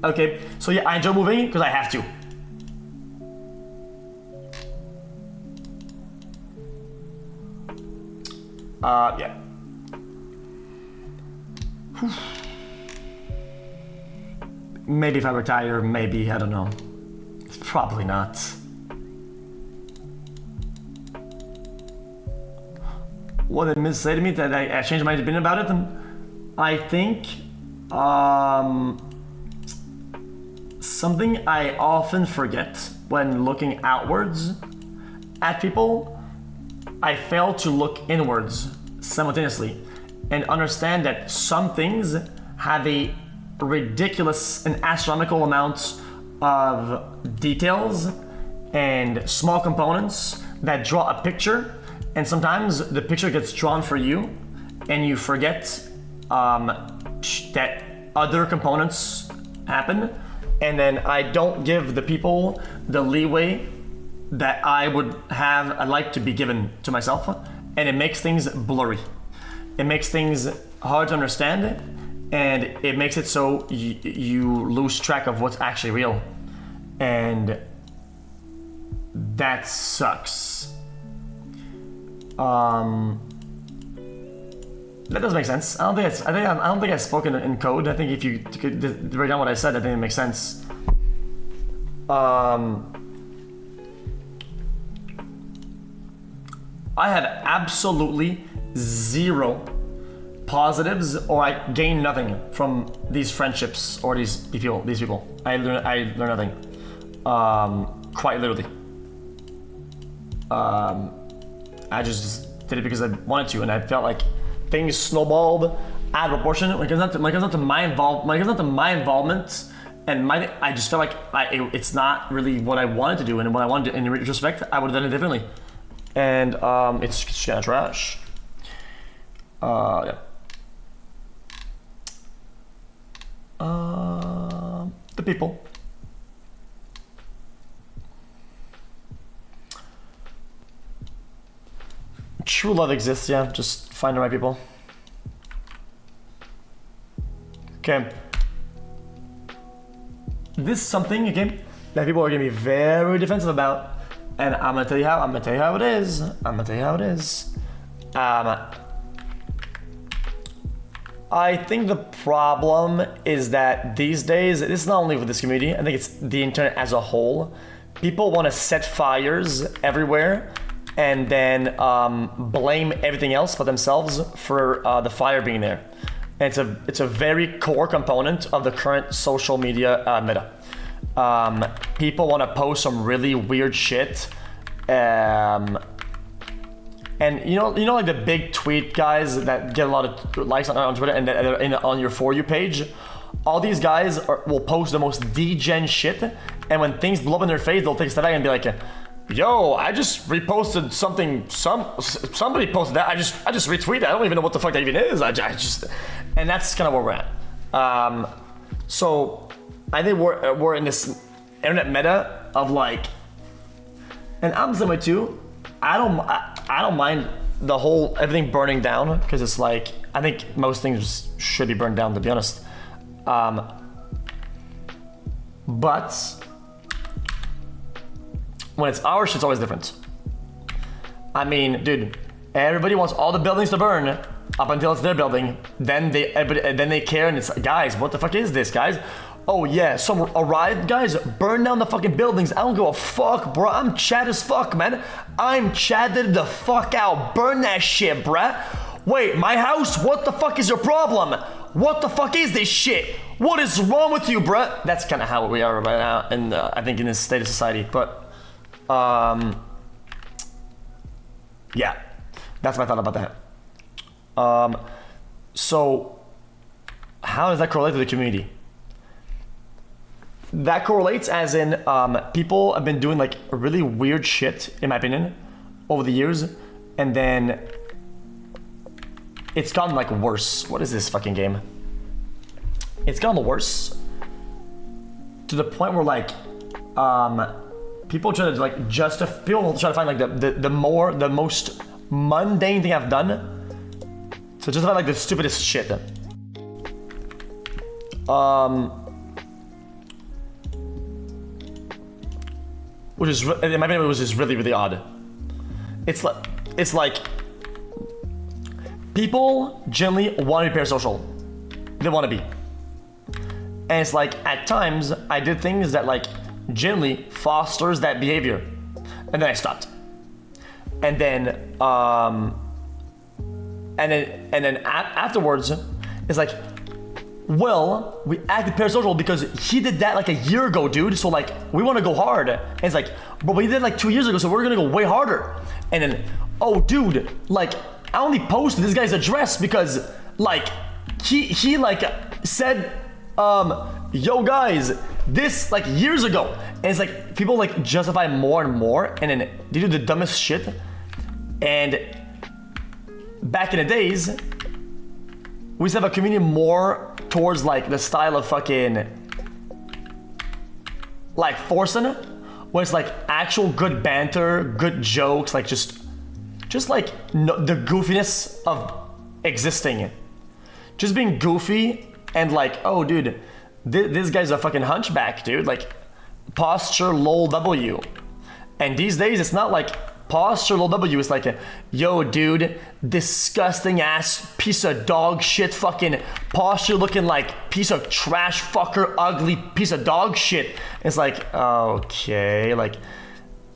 Okay, so yeah, I enjoy moving because I have to. Yeah. Whew. Maybe if I retire, maybe, I don't know. Probably not. What did Miss say to me that I changed my opinion about it? And I think something I often forget when looking outwards at people, I fail to look inwards simultaneously and understand that some things have a ridiculous and astronomical amount of details and small components that draw a picture, and sometimes the picture gets drawn for you and you forget that other components happen, and then I don't give the people the leeway that I'd like to be given to myself, and it makes things blurry. It makes things hard to understand, and it makes it so you lose track of what's actually real, and that sucks. That doesn't make sense. I don't think I've spoken in code. I think if you could write down what I said, I think it makes sense. I have absolutely zero positives, or I gain nothing from these friendships or these people. I learn nothing. Quite literally. I just did it because I wanted to, and I felt like things snowballed out of proportion when it comes down to my involvement, and I just felt like it's not really what I wanted to do, and what I wanted to, in retrospect, I would have done it differently. And it's kind of trash. Yeah. The people. True love exists, yeah. Just find the right people. Okay. This is something, again, that people are gonna be very defensive about. And I'm gonna tell you how it is. I think the problem is that these days, this is not only with this community, I think it's the internet as a whole. People want to set fires everywhere and then blame everything else but themselves for the fire being there. And it's a very core component of the current social media meta. People want to post some really weird shit, and you know like the big tweet guys that get a lot of likes on Twitter and that are on your For You page. All these guys will post the most degen shit, and when things blow up in their face, they'll take a step back and be like, "Yo, I just reposted something. Somebody posted that. I just retweeted. I don't even know what the fuck that even is. And that's kind of where we're at. So I think we're in this internet meta of like, and I'm the same way too. I don't mind the whole everything burning down, because it's like I think most things should be burned down, to be honest. But when it's our shit, it's always different. I mean, dude, everybody wants all the buildings to burn up until it's their building. Then they care, and it's, guys, what the fuck is this, guys? Oh yeah, a riot, guys, burn down the fucking buildings. I don't give a fuck, bro. I'm Chad as fuck, man. I'm Chaded the fuck out. Burn that shit, bruh. Wait, my house? What the fuck is your problem? What the fuck is this shit? What is wrong with you, bruh? That's kind of how we are right now, and I think in this state of society. But yeah, that's my thought about that. So how does that correlate to the community? That correlates as in people have been doing like really weird shit, in my opinion, over the years, and then it's gotten like worse. What is this fucking game? It's gotten worse, to the point where like, people try to like people try to find like the most mundane thing I've done to justify like the stupidest shit. Which is, in my opinion, it was just really odd. It's like people generally want to be parasocial. They want to be. And it's like, at times, I did things that like generally fosters that behavior. And then I stopped. And then afterwards, it's like, well, we acted parasocial because he did that like a year ago, dude. So like, we want to go hard. And it's like, but we did it like 2 years ago, so we're gonna go way harder. And then, oh, dude, like, I only posted this guy's address because like, he like said, yo guys, this like years ago. And it's like, people like justify more and more, and then they do the dumbest shit. And back in the days, we used to have a community more towards like the style of fucking like Forsen, where it's like actual good banter, good jokes, like just like the goofiness of existing, just being goofy and like, oh dude, this guy's a fucking hunchback, dude, like posture lol W. And these days it's not like posture lol W, is like a, yo dude, disgusting ass piece of dog shit fucking posture looking like piece of trash fucker ugly piece of dog shit. It's like, okay, like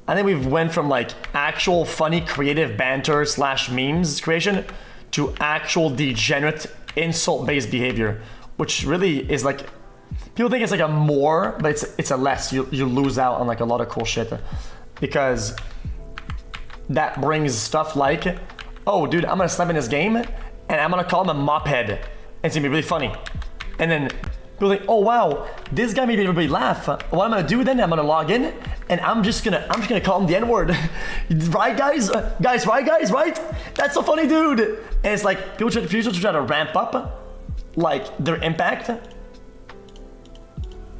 I think we've went from like actual funny creative banter / memes creation to actual degenerate insult based behavior, which really is like, people think it's like a more, but it's a less. You lose out on like a lot of cool shit because that brings stuff like, oh dude, I'm gonna slap in this game and I'm gonna call him a mop head. And it's gonna be really funny. And then people think, oh wow, this guy made everybody laugh. What I'm gonna do then, I'm gonna log in and I'm just gonna call him the N-word. Right guys? Right? That's so funny, dude. And it's like, people try to ramp up like their impact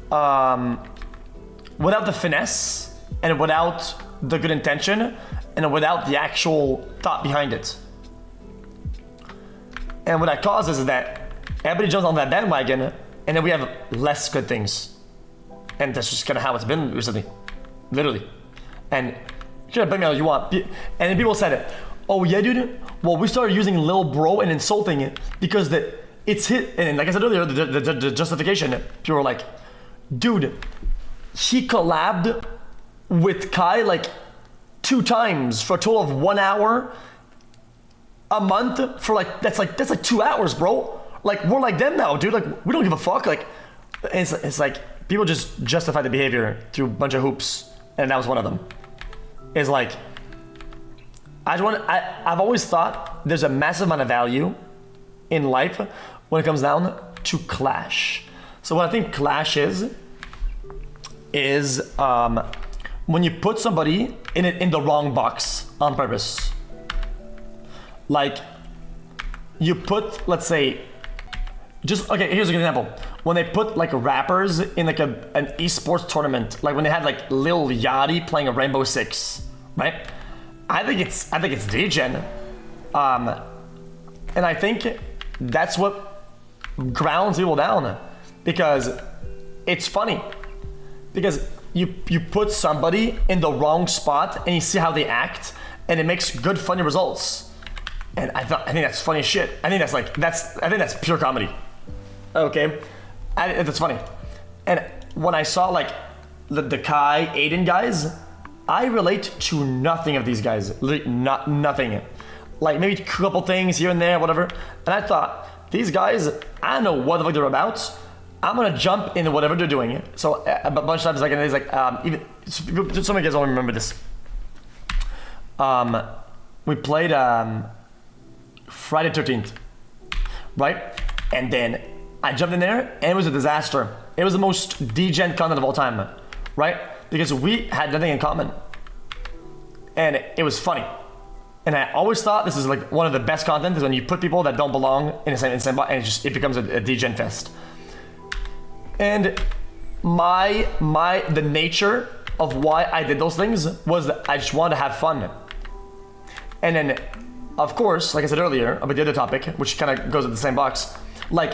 without the finesse and without the good intention and without the actual thought behind it. And what that causes is that everybody jumps on that bandwagon and then we have less good things. And that's just kind of how it's been recently. Literally. And you can blame me all you want. And then people said, oh yeah dude, well we started using lil bro and insulting it because it's hit. And like I said earlier, the justification, people were like, dude, he collabed with Kai like 2 times for a total of 1 hour a month for like, that's like 2 hours, bro. Like we're like them now, dude. Like we don't give a fuck. Like it's like people just justify the behavior through a bunch of hoops, and that was one of them. Is like, I've always thought there's a massive amount of value in life when it comes down to clash. So what I think clash is when you put somebody in the wrong box on purpose. Like you put, let's say, okay, here's a good example. When they put like rappers in like an esports tournament, like when they had like Lil Yachty playing a Rainbow Six, right? I think it's degen. And I think that's what grounds people down, because it's funny. Because you put somebody in the wrong spot and you see how they act, and it makes good funny results. And I think that's funny as shit. I think that's pure comedy. Okay, that's funny. And when I saw like the Kai Aiden guys, I relate to nothing of these guys. Literally nothing. Like maybe a couple things here and there, whatever. And I thought, these guys, I don't know what the fuck they're about. I'm gonna jump into whatever they're doing. So a bunch of times, like, and it's like, even some of you guys don't remember this. We played Friday 13th, right? And then I jumped in there, and it was a disaster. It was the most degen content of all time, right? Because we had nothing in common, and it was funny. And I always thought this is like one of the best content is when you put people that don't belong in the same box, and it becomes a degen fest. And the nature of why I did those things was that I just wanted to have fun. And then, of course, like I said earlier about the other topic, which kind of goes in the same box, like,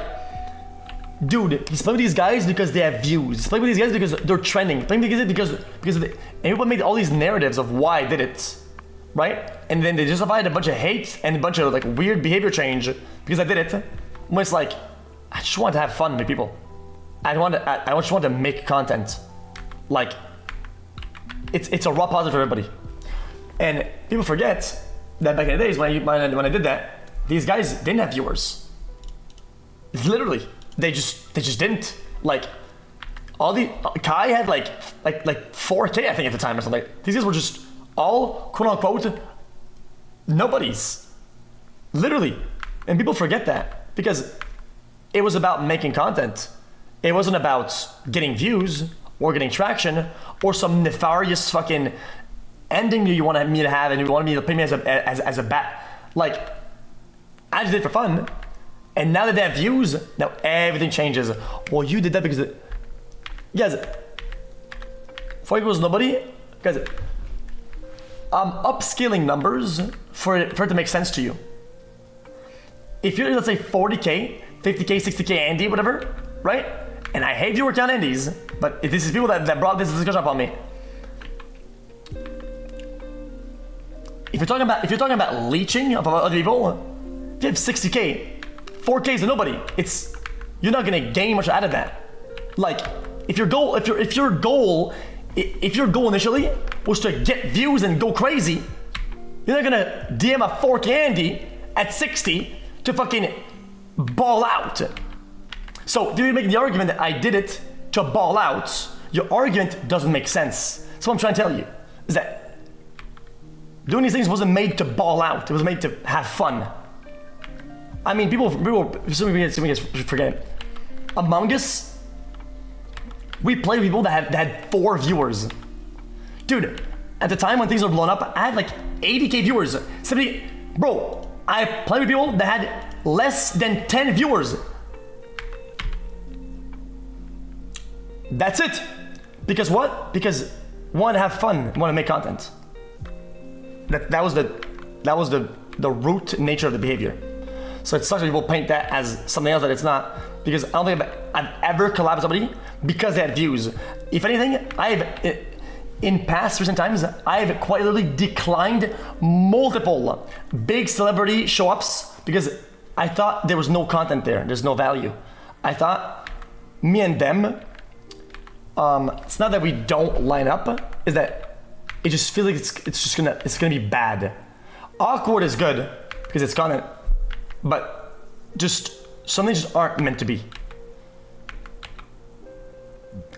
dude, he's playing with these guys because they have views. He's playing with these guys because they're trending. Playing with these guys because and people made all these narratives of why I did it, right? And then they justified a bunch of hate and a bunch of like weird behavior change because I did it. When it's like, I just want to have fun with people. I just want to make content. Like, it's a raw positive for everybody. And people forget that back in the days when I did that, these guys didn't have viewers. Literally, they just didn't. Like, all the Kai had like 4K I think at the time or something. These guys were just all quote unquote nobodies. Literally, and people forget that because it was about making content. It wasn't about getting views or getting traction or some nefarious fucking ending you wanted me to have and you wanted me to pay me as a bat. Like, I just did it for fun. And now that they have views, now everything changes. Well, you did that because guys, 4 equals nobody. Guys, I'm upscaling numbers for it to make sense to you. If you're, let's say, 40K, 50K, 60K Andy, whatever, right? And I hate viewer count Andes, but this is people that brought this discussion up on me. If you're talking about leeching of other people, if you have 60K, 4K is a nobody. You're not gonna gain much out of that. Like, if your goal initially was to get views and go crazy, you're not gonna DM a 4K Andy at 60 to fucking ball out. So if you make the argument that I did it to ball out, your argument doesn't make sense. So what I'm trying to tell you is that doing these things wasn't made to ball out. It was made to have fun. I mean, people forget. Among Us, we played with people that had 4 viewers. Dude, at the time when things were blown up, I had like 80K viewers. 70, bro, I played with people that had less than 10 viewers. That's it. Because what? Because want to have fun, want to make content. That was the root nature of the behavior. So it sucks when people paint that as something else that it's not. Because I don't think I've ever collabed with somebody because they had views. If anything, in past recent times, I've quite literally declined multiple big celebrity show-ups because I thought there was no content there. There's no value. I thought me and them, it's not that we don't line up, is that it just feels like it's gonna be bad. Awkward is good because it's content, but just some things just aren't meant to be.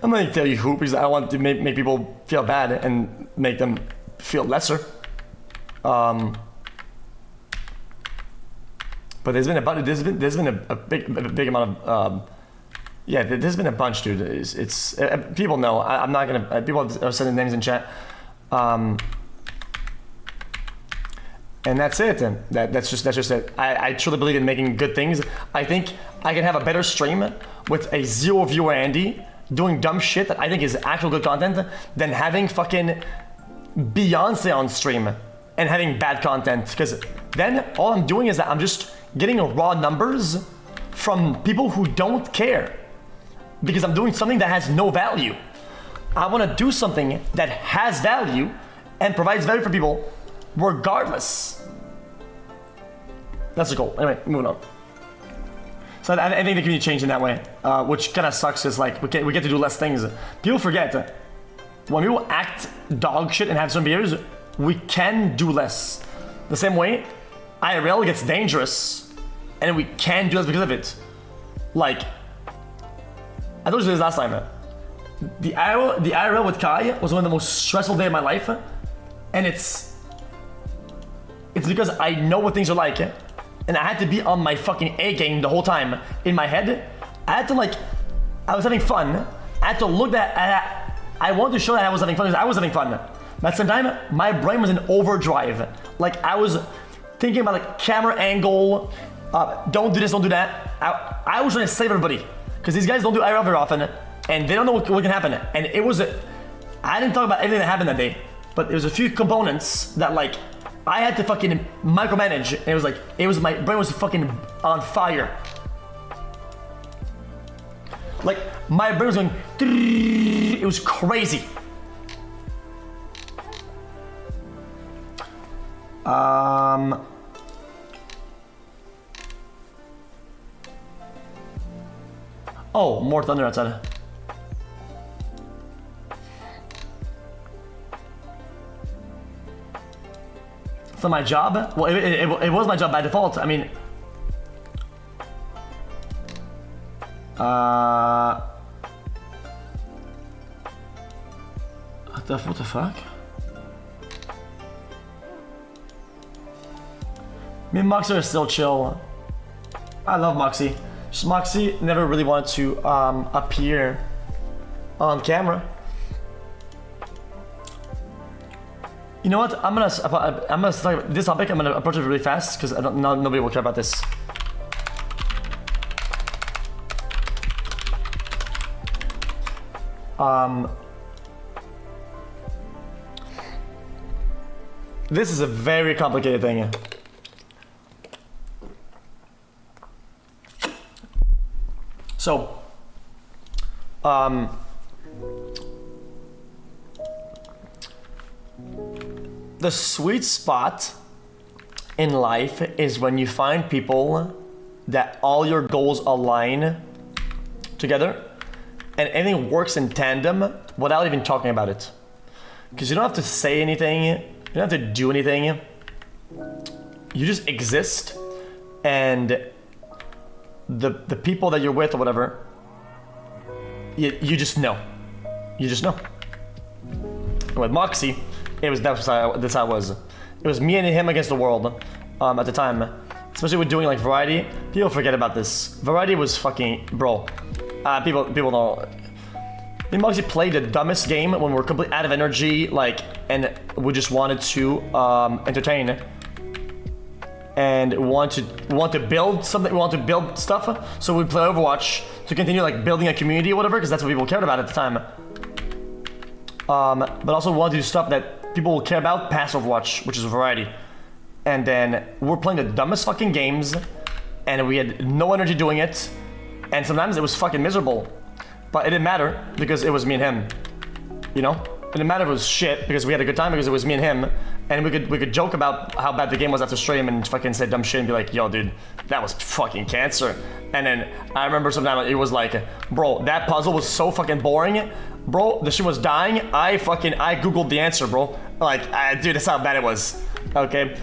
I'm not gonna tell you who because I don't want to make people feel bad and make them feel lesser. But there's been a big amount of yeah, there's been a bunch, dude. It's people know. I'm not gonna. People are sending names in chat, and that's it. And that's just it. I truly believe in making good things. I think I can have a better stream with a 0 viewer Andy doing dumb shit that I think is actual good content than having fucking Beyonce on stream and having bad content. Because then all I'm doing is that I'm just getting raw numbers from people who don't care. Because I'm doing something that has no value. I want to do something that has value and provides value for people regardless. That's the goal. Anyway, moving on. So I think they can be changed in that way, which kind of sucks. Is like we get to do less things. People forget that when people act dog shit and have some behaviors, we can do less. The same way, IRL gets dangerous, and we can do less because of it. Like, I told you this last time. The IRL with Kai was one of the most stressful days of my life, and it's because I know what things are like, and I had to be on my fucking A game the whole time. In my head, I was having fun. I had to look at. I wanted to show that I was having fun because I was having fun. But at the same time, my brain was in overdrive. Like I was thinking about like camera angle. Don't do this, don't do that. I was trying to save everybody. Because these guys don't do IRL very often. and they don't know what can happen. And it was I didn't talk about everything that happened that day, but there was a few components that like I had to fucking micromanage, and it was my brain was fucking on fire. Like my brain was going, it was crazy. Oh, more thunder outside. For my job? Well, it was my job by default. I mean, what the fuck? Me and Moxie are still chill. I love Moxie. Just Moxie never really wanted to appear on camera. You know what? I'm gonna start this topic. I'm gonna approach it really fast because nobody will care about this. This is a very complicated thing. So, the sweet spot in life is when you find people that all your goals align together and everything works in tandem without even talking about it. Because you don't have to say anything, you don't have to do anything. You just exist, and the people that you're with or whatever, you just know. You just know. And with Moxie, that's how it was. It was me and him against the world at the time. Especially with doing like variety. People forget about this. Variety was fucking, bro. People don't. Me and Moxie played the dumbest game when we're completely out of energy, like, and we just wanted to entertain. And we want to build something. We want to build stuff. So we play Overwatch to continue like building a community or whatever, because that's what people cared about at the time. But also we want to do stuff that people will care about past Overwatch, which is variety. And then we're playing the dumbest fucking games, and we had no energy doing it. And sometimes it was fucking miserable, but it didn't matter because it was me and him. You know, it didn't matter if it was shit because we had a good time because it was me and him. And we could joke about how bad the game was after stream and fucking say dumb shit and be like, yo, dude, that was fucking cancer. And then I remember sometime it was like, bro, that puzzle was so fucking boring. Bro, the shit was dying. I Googled the answer, bro. Like, dude, that's how bad it was. Okay.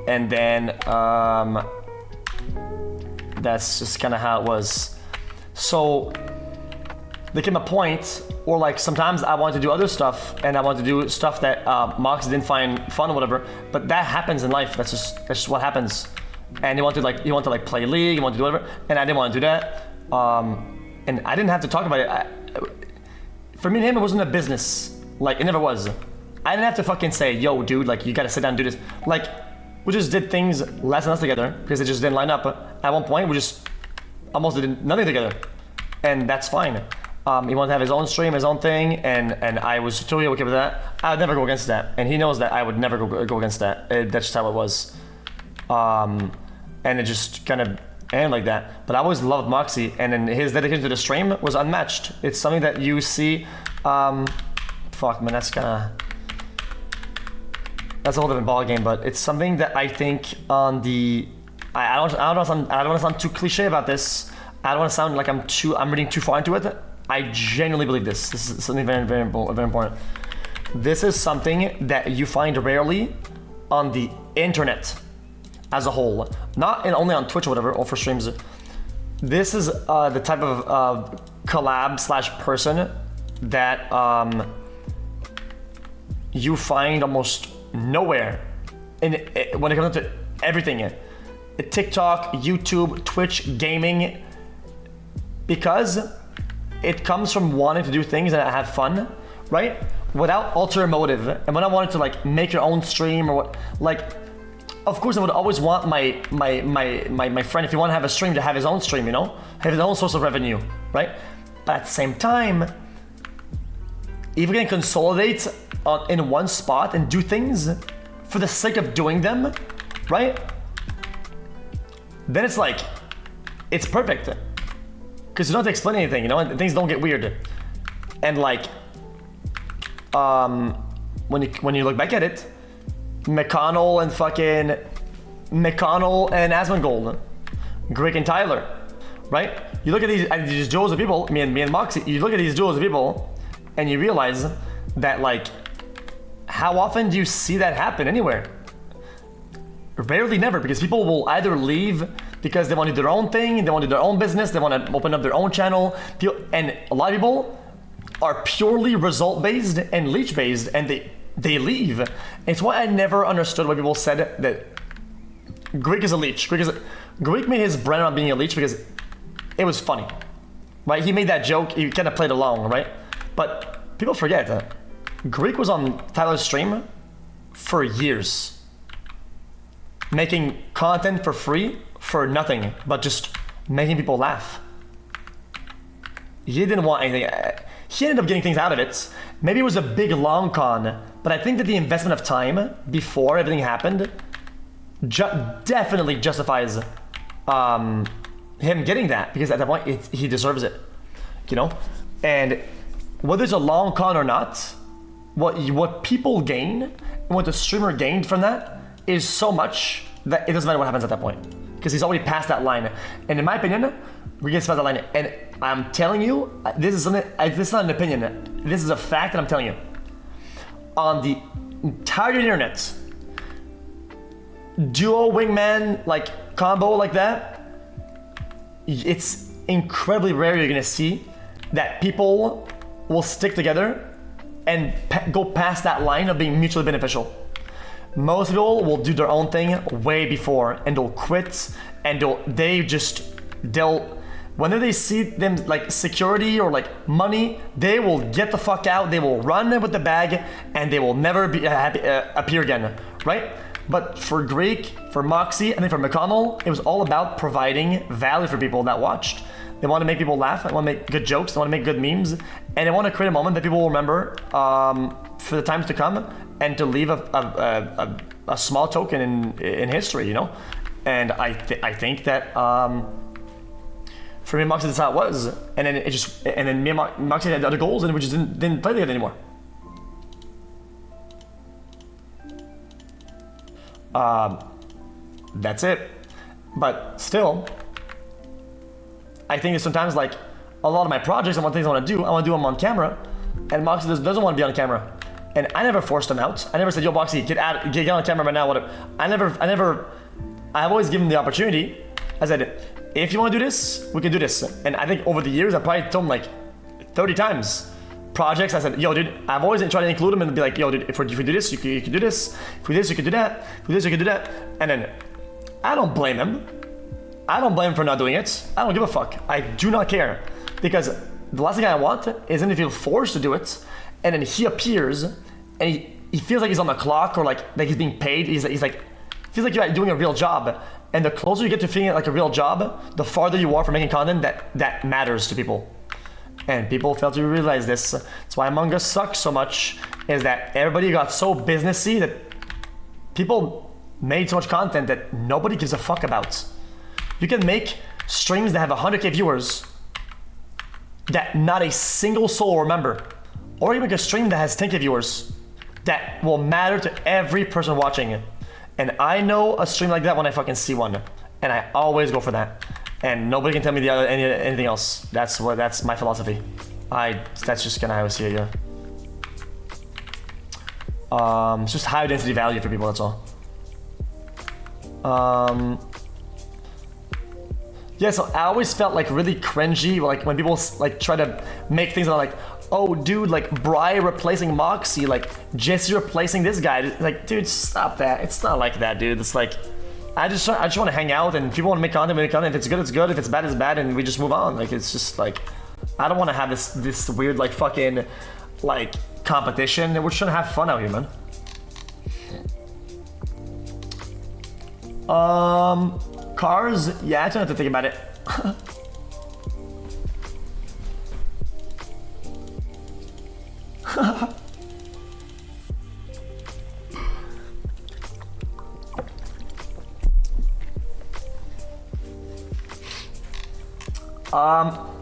And then, that's just kind of how it was. So there came a point where like sometimes I wanted to do other stuff and I wanted to do stuff that Mox didn't find fun or whatever, but that happens in life. That's just what happens. And you want to like play League, you want to do whatever, and I didn't want to do that. And I didn't have to talk about it. For me and him, it wasn't a business. Like, it never was. I didn't have to fucking say, yo, dude, like, you gotta sit down and do this. Like, we just did things less and less together because it just didn't line up. At one point, we just almost did nothing together. And that's fine. He wanted to have his own stream, his own thing, and I was totally okay with that. I would never go against that. And he knows that I would never go against that. That's just how it was. And it just kind of ended like that. But I always loved Moxie, and then his dedication to the stream was unmatched. It's something that you see. Fuck, man, that's a whole different ball game. But it's something that I think on the. I don't want to sound too cliche about this. I don't want to sound like I'm reading too far into it. I genuinely believe this. This is something very, very, very important. This is something that you find rarely on the internet as a whole, not only on Twitch or whatever, or for streams. This is the type of collab / person that you find almost nowhere when it comes to everything. TikTok, YouTube, Twitch, gaming, because it comes from wanting to do things that have fun, right? Without ulterior motive. And when I wanted to like make your own stream or what, like, of course I would always want my friend, if you want to have a stream, to have his own stream, you know, have his own source of revenue, right? But at the same time, if we can consolidate in one spot and do things for the sake of doing them, right? Then it's like, it's perfect. Because you don't have to explain anything, you know, and things don't get weird. And like, when you look back at it, McConnell and Asmongold, Greg and Tyler, right? You look at these duos of people, me and Moxie, you look at these duos of people and you realize that, like, how often do you see that happen anywhere? Rarely, never, because people will either leave because they want to do their own thing, they want to do their own business, they want to open up their own channel, and a lot of people are purely result-based and leech-based, and they leave. It's why I never understood why people said that Greek is a leech. Greek made his brand on being a leech because it was funny, right? He made that joke, he kind of played along, right? But people forget that Greek was on Tyler's stream for years, making content for free for nothing, but just making people laugh. He didn't want anything. He ended up getting things out of it. Maybe it was a big long con, but I think that the investment of time before everything happened definitely justifies him getting that, because at that point he deserves it, you know? And whether it's a long con or not, what people gain and what the streamer gained from that is so much that it doesn't matter what happens at that point, because he's already passed that line. And in my opinion, we get past that line. And I'm telling you, this is not an opinion. This is a fact that I'm telling you. On the entire internet, duo wingman like combo like that, it's incredibly rare you're gonna see that people will stick together and go past that line of being mutually beneficial. Most people will do their own thing way before, and they'll quit, and they'll whenever they see them like security or like money, they will get the fuck out, they will run with the bag, and they will never be appear again, right? But for Greek, for Moxie, and then for McConnell, it was all about providing value for people that watched. They want to make people laugh, they want to make good jokes, they want to make good memes, and they want to create a moment that people will remember for the times to come, and to leave a small token in history, you know? And I think that for me, Moxie, that's how it was. And then me and Moxie had other goals, and we just didn't play together anymore. That's it. But still, I think that sometimes, like, a lot of my projects and what things I want to do them on camera, and Moxie doesn't want to be on camera. And I never forced him out. I never said, yo, Moxie, get on camera right now, whatever. I've always given him the opportunity. I said, if you want to do this, we can do this. And I think over the years, I probably told him like 30 times. Projects, I said, yo, dude, I've always tried to include him and be like, yo, dude, if we do this, you can do this. If we do this, you can do that. If we do this, you can do that. And then I don't blame him. I don't blame him for not doing it. I don't give a fuck. I do not care. Because the last thing I want is him to feel forced to do it. And then he appears and he feels like he's on the clock, or like he's being paid. He's like, feels like you're doing a real job. And the closer you get to feeling like a real job, the farther you are from making content that matters to people. And people fail to realize this. That's why Among Us sucks so much, is that everybody got so businessy that people made so much content that nobody gives a fuck about. You can make streams that have 100K viewers that not a single soul will remember. Or you make a stream that has 10K viewers that will matter to every person watching. And I know a stream like that when I fucking see one. And I always go for that. And nobody can tell me anything else. That's my philosophy. That's just kind of how I see it, yeah. It's just high density value for people, that's all. Yeah, so I always felt like really cringy, like when people like try to make things that are like, oh dude, like Bri replacing Moxie, like Jesse replacing this guy. Like, dude, stop that. It's not like that, dude. It's like, I just want to hang out, and if people want to make content, make content. If it's good, it's good. If it's bad, it's bad, and we just move on. Like, it's just like, I don't want to have this weird like fucking like competition. We're just trying to have fun out here, man. Cars? Yeah, I don't have to think about it.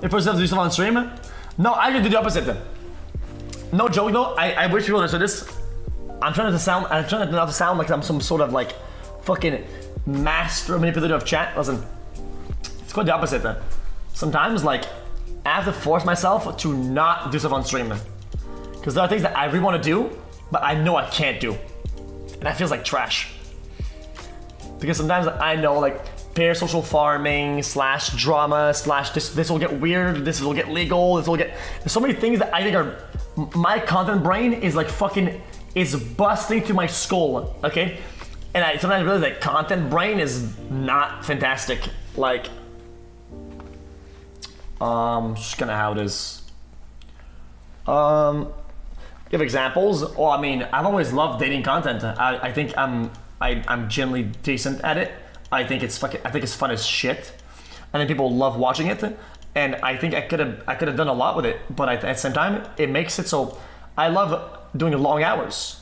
If we're supposed to do stuff on stream? No, I can do the opposite. No joke though, I wish people understood this. I'm trying not to sound like I'm some sort of like fucking master manipulator of chat. Listen, it's quite the opposite. Sometimes like I have to force myself to not do stuff on stream. Because there are things that I really want to do, but I know I can't do. And that feels like trash. Because sometimes I know like parasocial farming / drama / this will get weird, this will get legal, this will get, there's so many things that I think are, my content brain is like fucking, is busting through my skull, okay? And I sometimes realize that content brain is not fantastic. Like, just gonna how it is. Give examples. Well, I mean, I've always loved dating content. I think I'm generally decent at it. I think it's fun as shit. I think people love watching it, and I think I could have done a lot with it. But at the same time, it makes it so I love doing long hours.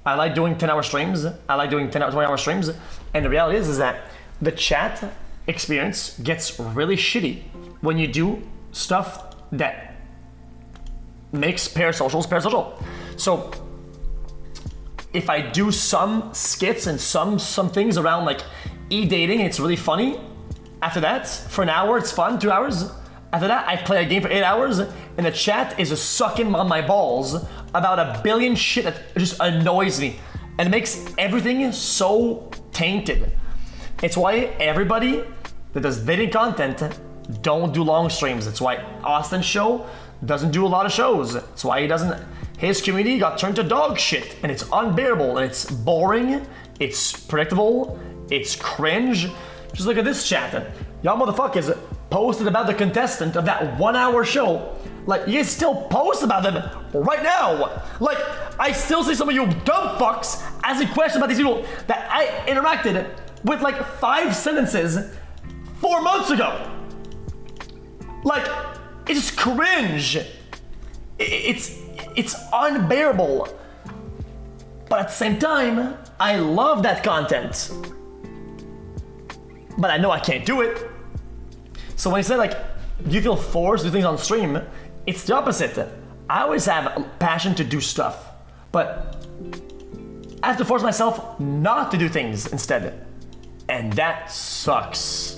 I like doing 10-hour streams. I like doing 20-hour streams. And the reality is that the chat experience gets really shitty when you do stuff that makes parasocial. So if I do some skits and some things around like e-dating, it's really funny. After that, for an hour, it's fun, 2 hours. After that, I play a game for 8 hours, and the chat is just sucking on my balls about a billion shit that just annoys me. And it makes everything so tainted. It's why everybody that does dating content don't do long streams. It's why Austin's show doesn't do a lot of shows. It's why he doesn't, his community got turned to dog shit, and it's unbearable, and it's boring, it's predictable, it's cringe. Just look at this chat. Y'all motherfuckers posted about the contestant of that 1 hour show. Like, you still post about them right now. Like, I still see some of you dumb fucks asking questions about these people that I interacted with like 5 sentences 4 months ago. Like, it's just cringe. It's unbearable. But at the same time, I love that content. But I know I can't do it. So when you say like, do you feel forced to do things on stream? It's the opposite. I always have a passion to do stuff, but I have to force myself not to do things instead. And that sucks.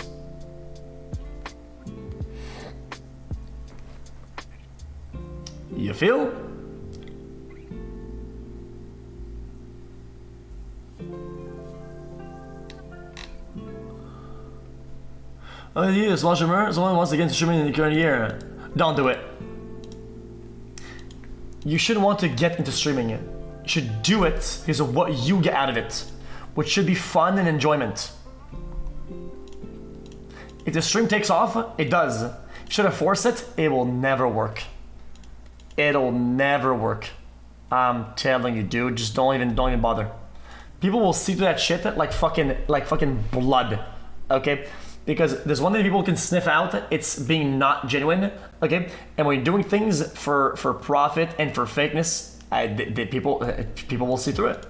You feel? Oh, yeah, small streamer. Someone wants to get into streaming in the current year. Don't do it. You shouldn't want to get into streaming. You should do it because of what you get out of it, which should be fun and enjoyment. If the stream takes off, it does. Should I force it? It will never work. It'll never work. I'm telling you, dude. Just don't even bother. People will see through that shit like fucking blood. Okay. Because there's one thing people can sniff out, it's being not genuine, okay? And when you're doing things for profit and for fakeness, people will see through it.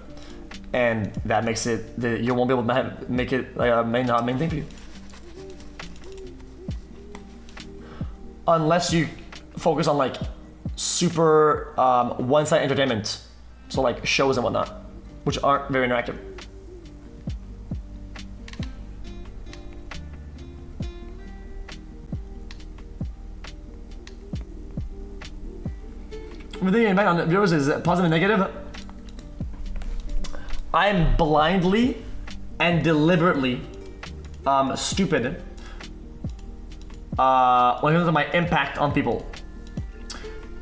And that makes it, you won't be able to make it like a main thing for you. Unless you focus on like super one-side entertainment. So like shows and whatnot, which aren't very interactive. Everything back on viewers is positive and negative. I'm blindly and deliberately stupid when it comes to my impact on people.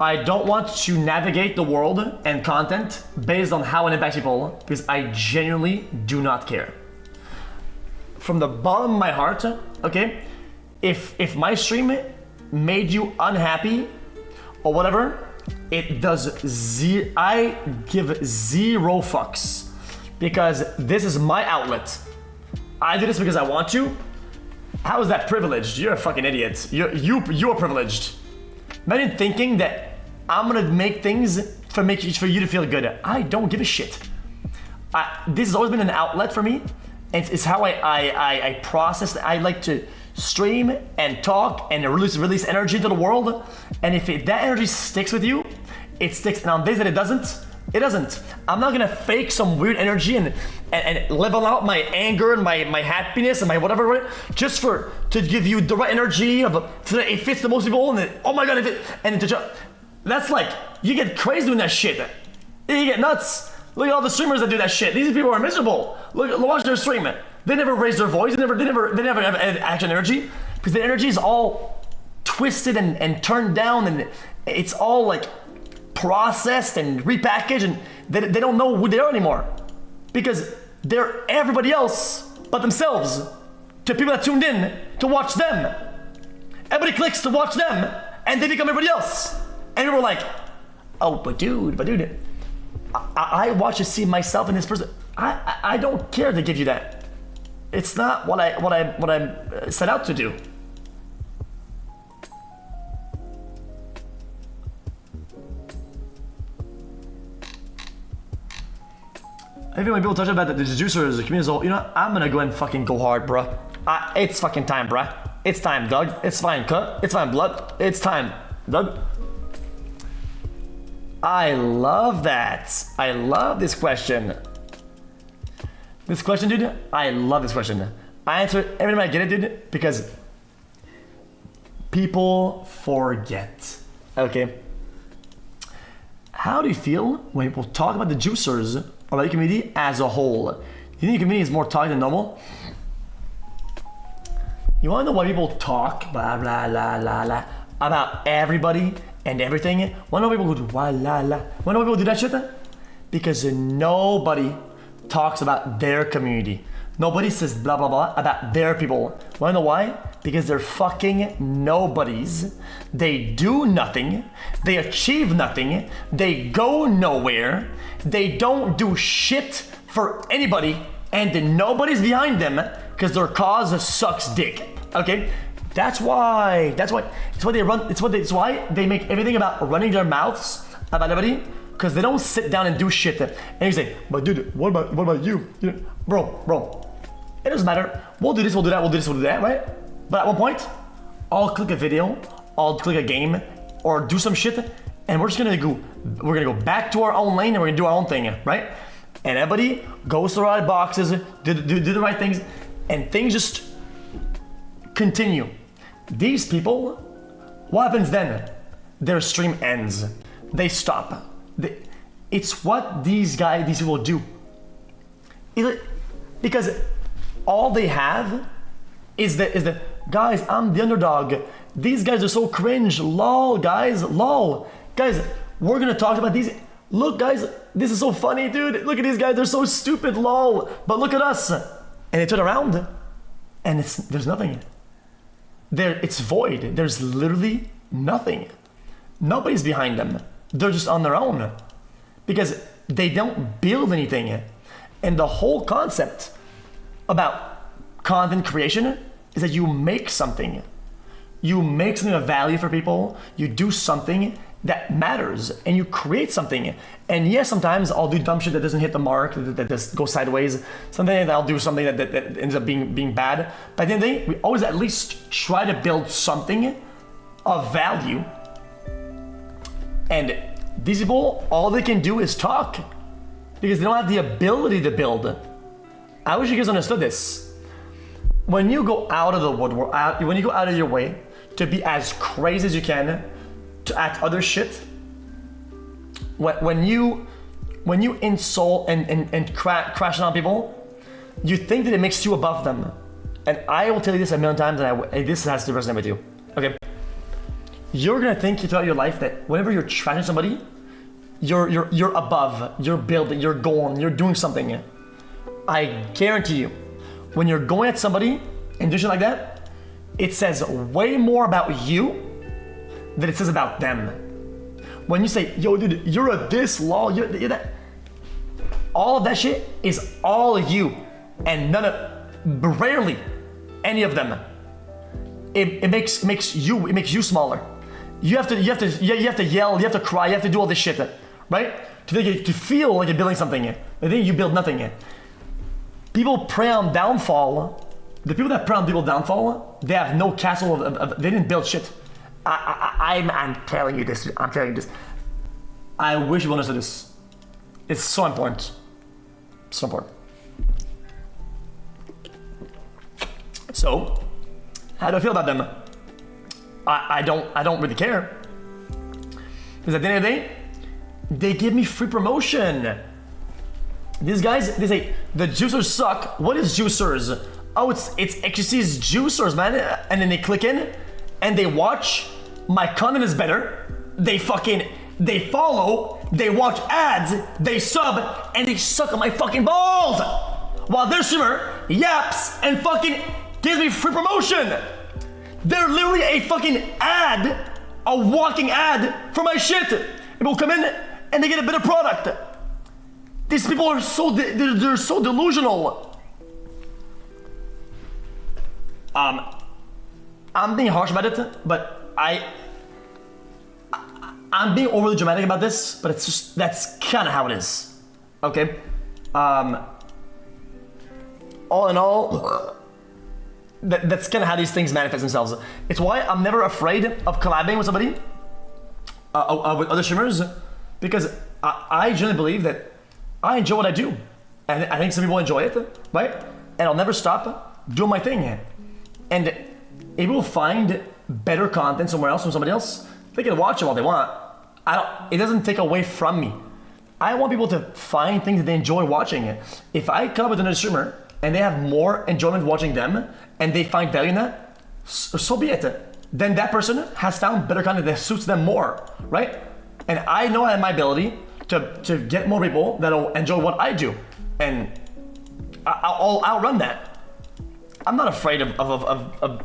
I don't want to navigate the world and content based on how it impacts people because I genuinely do not care. From the bottom of my heart, okay, if my stream made you unhappy or whatever, it does I give zero fucks because this is my outlet. I do this because I want to. How is that privileged? You're a fucking idiot. You're privileged. Imagine thinking that I'm gonna make things for you to feel good. I don't give a shit. This has always been an outlet for me. It's how I process. I like to stream and talk and release energy to the world. And if that energy sticks with you, it sticks. And on days that it doesn't. I'm not gonna fake some weird energy and level out my anger and my happiness and my whatever just to give you the right energy so that it fits the most people. And then, oh my god, that's like, you get crazy doing that shit. You get nuts. Look at all the streamers that do that shit. These people are miserable. Watch their stream. They never raise their voice. They never have action energy because the energy is all twisted and turned down, and it's all like processed and repackaged, and they don't know who they are anymore because they're everybody else but themselves to people that tuned in to watch them. Everybody clicks to watch them and they become everybody else. And people are like, oh, but dude, I watch to see myself in this person. I don't care to give you that. It's not what I set out to do. Even when people talk about the juicers, the community, you know, I'm gonna go and fucking go hard, bruh. It's fucking time, bruh. It's time, Doug. It's fine, cut. It's fine, blood. It's time, Doug. I love that. I love this question. This question, dude, I love this question. I answer it every time I get it, dude, because people forget. Okay. How do you feel when people talk about the juicers or about the community as a whole? Do you think the community is more toxic than normal? You wanna know why people talk blah blah blah blah blah about everybody and everything? Wanna know why people go blah blah blah? Wanna know why people do that shit? Because nobody talks about their community. Nobody says blah blah blah about their people. Wanna know why? Because they're fucking nobodies. They do nothing. They achieve nothing. They go nowhere. They don't do shit for anybody, and nobody's behind them because their cause sucks dick. Okay? That's why they run. It's why they make everything about running their mouths about everybody, because they don't sit down and do shit. And you say, but dude, what about you? Bro, it doesn't matter. We'll do this, we'll do that, we'll do this, we'll do that, right? But at one point, I'll click a video, I'll click a game, or do some shit, and we're gonna go back to our own lane and we're gonna do our own thing, right? And everybody goes to the right boxes, do the right things, and things just continue. These people, what happens then? Their stream ends. They stop. It's what these people do. Because all they have is the guys, I'm the underdog. These guys are so cringe. Lol, guys, lol. Guys, we're gonna talk about these. Look, guys, this is so funny, dude. Look at these guys, they're so stupid, lol. But look at us. And they turn around, and there's nothing. It's void. There's literally nothing. Nobody's behind them. They're just on their own. Because they don't build anything. And the whole concept about content creation is that you make something. You make something of value for people. You do something that matters, and you create something. And yes, sometimes I'll do dumb shit that doesn't hit the mark, that just goes sideways. Sometimes I'll do something that ends up being bad. But at the end of the day, we always at least try to build something of value. And these people, all they can do is talk because they don't have the ability to build. I wish you guys understood this. When you go out of the woodwork, when you go out of your way to be as crazy as you can, to act other shit, when you insult and crash on people, you think that it makes you above them. And I will tell you this a million times, and this has to resonate with you. Okay, you're gonna think throughout your life that whenever you're trashing somebody, you're above, you're building, you're going, you're doing something. I guarantee you, when you're going at somebody and doing shit like that, it says way more about you than it says about them. When you say, yo dude, you're a this law, you're that, all of that shit is all you and none of rarely any of them. It makes you smaller. You have to yell, you have to cry, you have to do all this shit, right? To feel like you're building something. I think you build nothing. People prey on downfall. The people that prey on people's downfall, they have no castle they didn't build shit. I'm telling you this. I'm telling you this. I wish you understood this. It's so important. So important. So, how do I feel about them? I don't really care. Because at the end of the day, they give me free promotion. These guys, they say, the juicers suck. What is juicers? Oh, it's xQc's juicers, man. And then they click in and they watch. My content is better. They follow, they watch ads, they sub, and they suck on my fucking balls. While their streamer yaps and fucking gives me free promotion. They're literally a fucking ad, a walking ad for my shit. People come in and they get a better product. These people are they're so delusional. I'm being harsh about it, but I'm being overly dramatic about this, but it's just, that's kind of how it is. Okay? All in all, that's kind of how these things manifest themselves. It's why I'm never afraid of collabing with somebody, with other streamers, because I genuinely believe that I enjoy what I do. And I think some people enjoy it, right? And I'll never stop doing my thing. And if people find better content somewhere else from somebody else, they can watch it all they want. It doesn't take away from me. I want people to find things that they enjoy watching. If I come up with another streamer and they have more enjoyment watching them and they find value in that, so be it. Then that person has found better content that suits them more, right? And I know I have my ability to get more people that'll enjoy what I do. And I'll outrun that. I'm not afraid of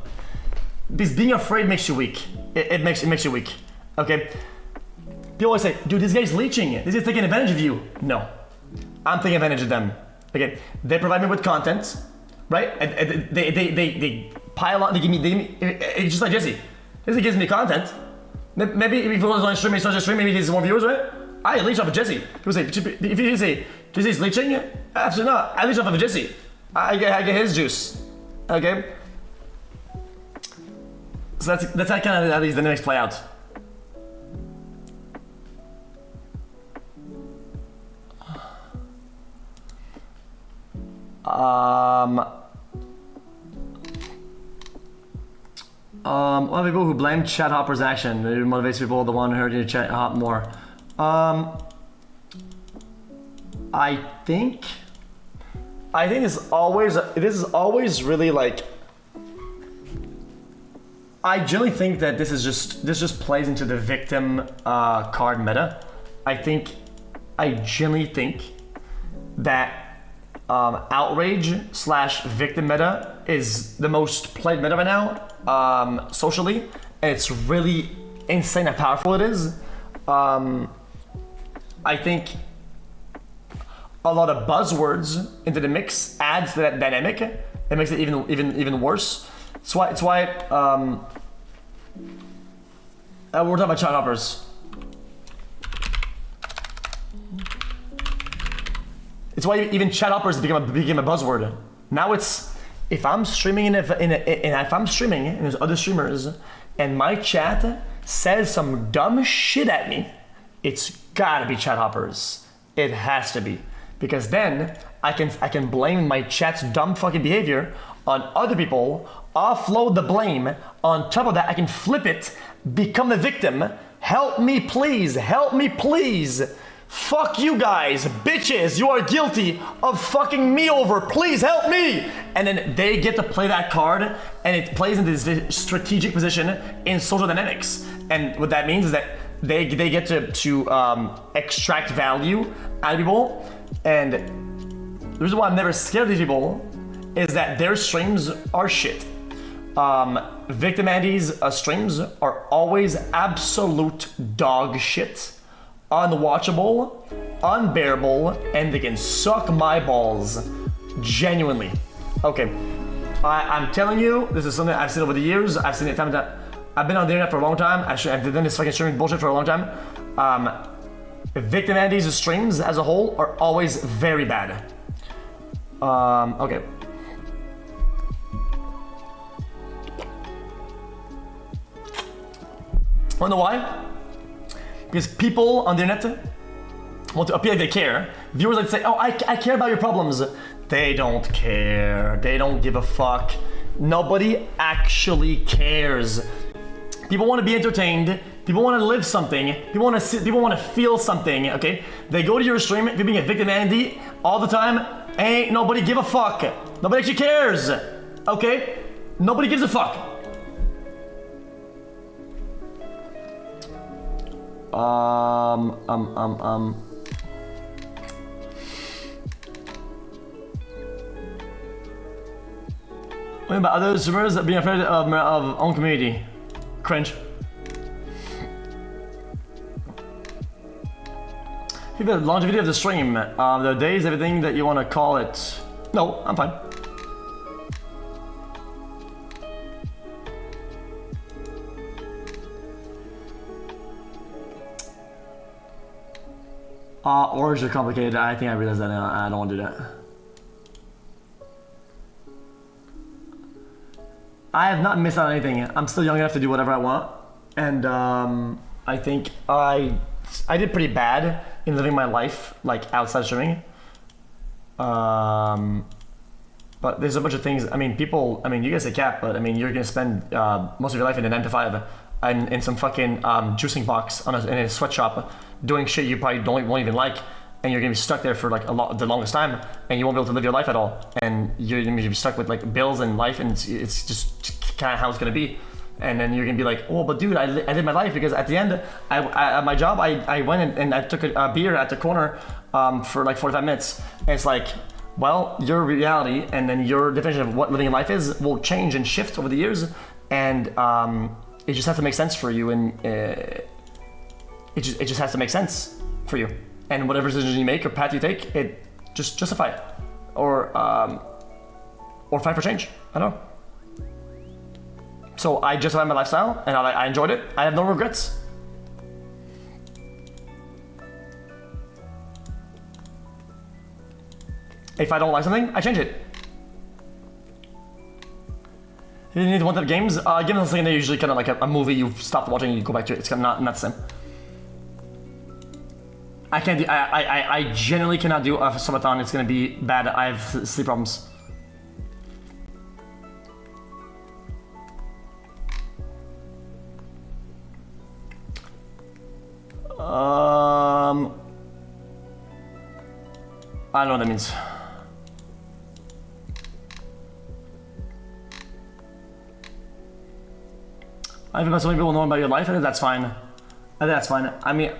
because being afraid makes you weak. It makes you weak. Okay? People always say, dude, this guy's leeching. This guy's taking advantage of you. No. I'm taking advantage of them. Okay? They provide me with content, right? And they pile on, they give me, it's just like Jesse. Jesse gives me content. Maybe if he was on stream, he starts to stream, maybe he gets more viewers, right? I leech off of Jesse. People say, if you say, Jesse's leeching? Absolutely not. I leech off of Jesse. I get his juice. Okay? So that's how kind of how these dynamics play out. A lot of people who blame chat hopper's action. It motivates people to want to hear you chat hop more. I think this is always really like. I generally think that this just plays into the victim card meta. I genuinely think that outrage / victim meta is the most played meta right now socially, and it's really insane how powerful it is. I think a lot of buzzwords into the mix adds to that dynamic. It makes it even worse. It's why we're talking about chat hoppers. It's why even chat hoppers became a buzzword. Now it's, if I'm streaming and if I'm streaming and there's other streamers and my chat says some dumb shit at me, it's gotta be chat hoppers. It has to be, because then I can blame my chat's dumb fucking behavior on other people, offload the blame. On top of that, I can flip it, become the victim. Help me please, help me please. Fuck you guys, bitches, you are guilty of fucking me over, please help me. And then they get to play that card, and it plays into this strategic position in social dynamics. And what that means is that they get to extract value out of people. And the reason why I'm never scared of these people is that their streams are shit. Victim Andy's streams are always absolute dog shit. Unwatchable, unbearable, and they can suck my balls. Genuinely. Okay. I'm telling you, this is something I've seen over the years. I've seen it time that I've been on the internet for a long time. I've done this fucking streaming bullshit for a long time. Victim Andy's streams as a whole are always very bad. Okay. Wanna know why? Because people on the internet want to appear like they care. Viewers like say, oh, I care about your problems. They don't care. They don't give a fuck. Nobody actually cares. People want to be entertained. People want to live something. People want to feel something, okay? They go to your stream, if you're being a victim Andy all the time, ain't nobody give a fuck. Nobody actually cares, okay? Nobody gives a fuck. What about other streamers being afraid of own community? Cringe. The longevity of the stream, the days, everything that you want to call it. No, I'm fine. Orange are complicated. I think I realized that now. I don't want to do that. I have not missed out on anything. I'm still young enough to do whatever I want. And I think I did pretty bad in living my life, like outside streaming. But there's a bunch of things. I mean, people, I mean, you guys say cap, but I mean, you're gonna spend most of your life in a 9 to 5 and in some fucking juicing box in a sweatshop doing shit you probably won't even like, and you're gonna be stuck there for like the longest time, and you won't be able to live your life at all, and you're gonna be stuck with like bills and life, and it's just kind of how it's gonna be. And then you're gonna be like, oh, but dude, I lived my life, because at the end, at my job, I went and I took a beer at the corner for like 45 minutes. And it's like, well, your reality and then your definition of what living a life is will change and shift over the years, and it just has to make sense for you, and it just has to make sense for you. And whatever decision you make or path you take, it just justify it, or fight for change. I don't know. So I justified my lifestyle, and I enjoyed it. I have no regrets. If I don't like something, I change it. You need one type of games. Games on second are usually kind of like a movie you've stopped watching and you go back to it. It's kind of not the same. I can't do. I genuinely cannot do a subathon. It's gonna be bad. I have sleep problems. I don't know what that means. I think so many people know about your life. I think that's fine. I think that's fine. I mean,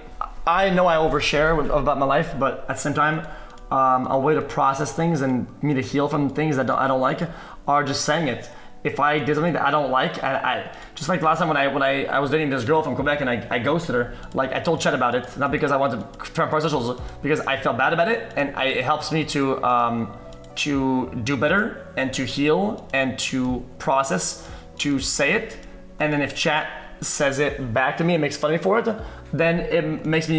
I know I overshare about my life, but at the same time, a way to process things and me to heal from things that I don't like are just saying it. If I did something that I don't like, I just like last time when I was dating this girl from Quebec and I ghosted her, like I told Chet about it, not because I wanted to turn parasocials, because I felt bad about it, and it helps me to do better and to heal and to process, to say it, and then if chat says it back to me and makes fun of me for it, then it makes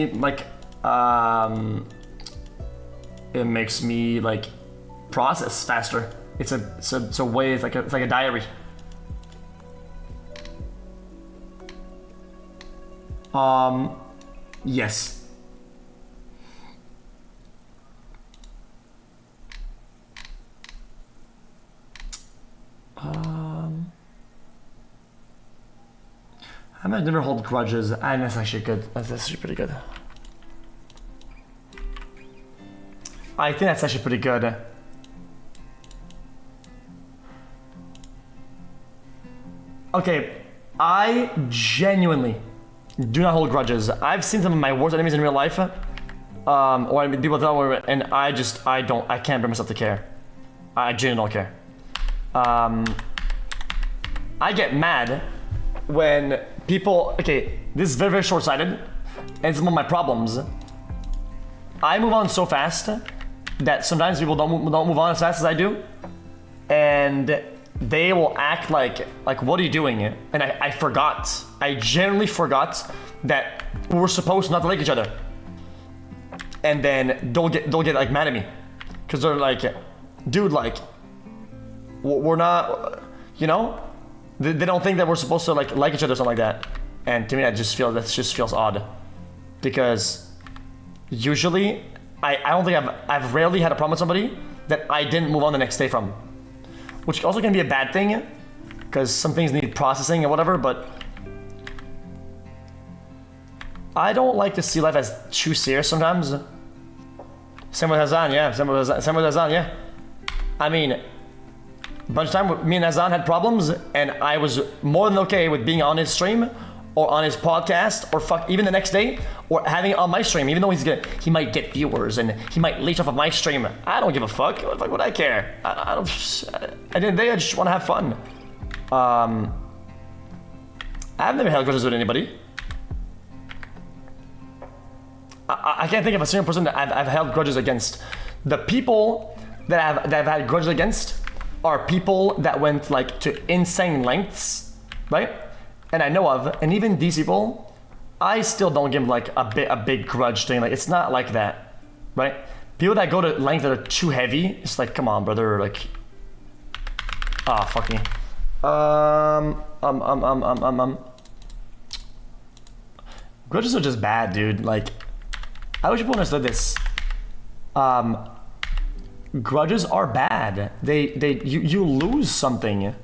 me like process faster. It's a way. It's like a diary. Yes. I might never hold grudges. And that's actually good. That's actually pretty good. I think that's actually pretty good. Okay, I genuinely do not hold grudges. I've seen some of my worst enemies in real life, or people tell me, and I can't bring myself to care. I genuinely don't care. I get mad when people, okay, this is very, very short-sighted, and some of my problems. I move on so fast that sometimes people don't move on as fast as I do. and they will act like what are you doing? And I forgot. I genuinely forgot that we're supposed not to like each other. And then they'll get like mad at me, because they're like, dude, like we're not, you know, they don't think that we're supposed to like each other or something like that. And to me, that just feels odd, because usually I don't think I've rarely had a problem with somebody that I didn't move on the next day from, which also can be a bad thing, because some things need processing or whatever. But I don't like to see life as too serious sometimes. Same with Hazan, yeah. Same with Hazan, yeah. I mean, a bunch of time me and Hazan had problems, and I was more than okay with being on his stream or on his podcast, or even the next day, or having it on my stream, even though he might get viewers and he might leech off of my stream. I don't give a fuck. What the fuck would I care? I don't. At the end of the day, I just want to have fun. I've never held grudges with anybody. I can't think of a single person that I've held grudges against. The people that I've had grudges against are people that went like to insane lengths, right? And I know of, and even these people, I still don't give them like a big grudge thing. Like, it's not like that, right? People that go to lengths that are too heavy, it's like, come on, brother, like, fuck me. Grudges are just bad, dude. Like, I wish people understood this. Grudges are bad. You lose something.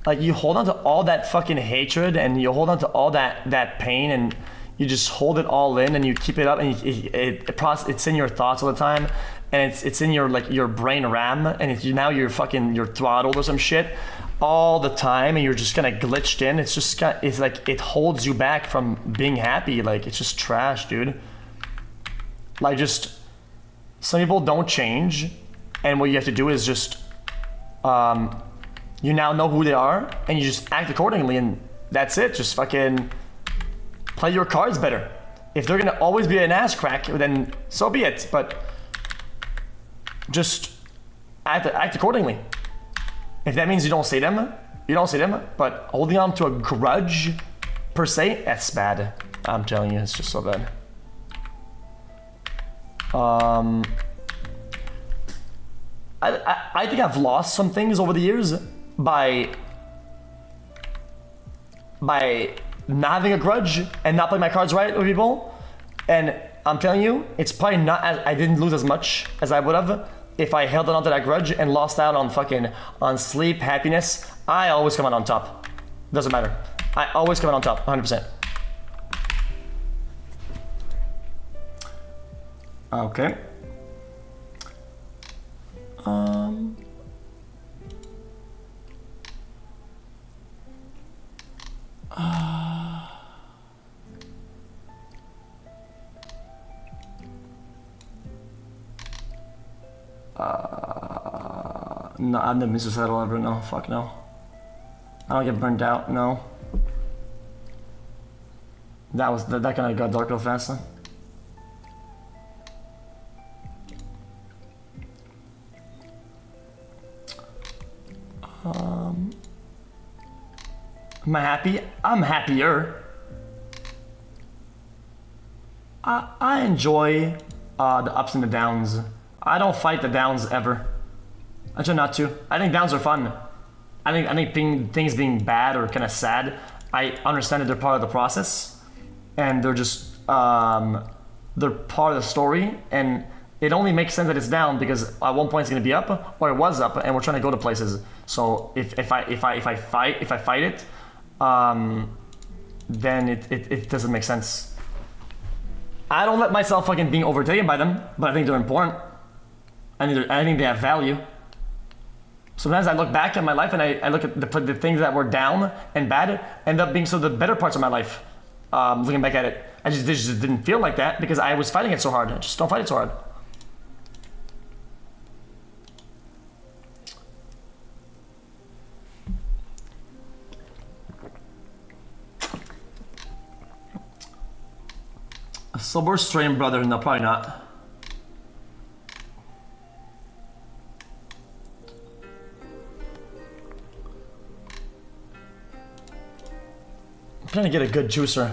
Like, you hold on to all that fucking hatred, and you hold on to all that pain, and you just hold it all in, and you keep it up, and it's in your thoughts all the time, and it's in your brain RAM, and now you're throttled or some shit all the time, and you're just kind of glitched in. It's like it holds you back from being happy. Like, it's just trash, dude. Like, just some people don't change, and what you have to do is just you now know who they are, and you just act accordingly, and that's it. Just fucking play your cards better. If they're gonna always be an ass crack, then so be it. But just act accordingly. If that means you don't see them, you don't see them. But holding on to a grudge per se, that's bad. I'm telling you, it's just so bad. I think I've lost some things over the years by not having a grudge and not playing my cards right with people. And I'm telling you, it's probably not I didn't lose as much as I would have if I held on to that grudge and lost out on sleep, happiness. I always come out on top. Doesn't matter. I always come out on top, 100%. Okay. No, I've never been suicidal ever. No, fuck no. I don't get burnt out. No. That kind of got dark real fast. Huh? Am I happy? I'm happier. I enjoy the ups and the downs. I don't fight the downs ever. I try not to. I think downs are fun. I think things being bad or kind of sad, I understand that they're part of the process, and they're just they're part of the story, and it only makes sense that it's down because at one point it's gonna be up, or it was up, and we're trying to go to places. So if I fight it, then it doesn't make sense. I don't let myself fucking being overtaken by them, but I think they're important. I think they have value. Sometimes I look back at my life and I look at the things that were down and bad end up being some of the better parts of my life. Looking back at it, I just didn't feel like that because I was fighting it so hard. I just don't fight it so hard. A sober stream brother? No, probably not. trying to get a good juicer.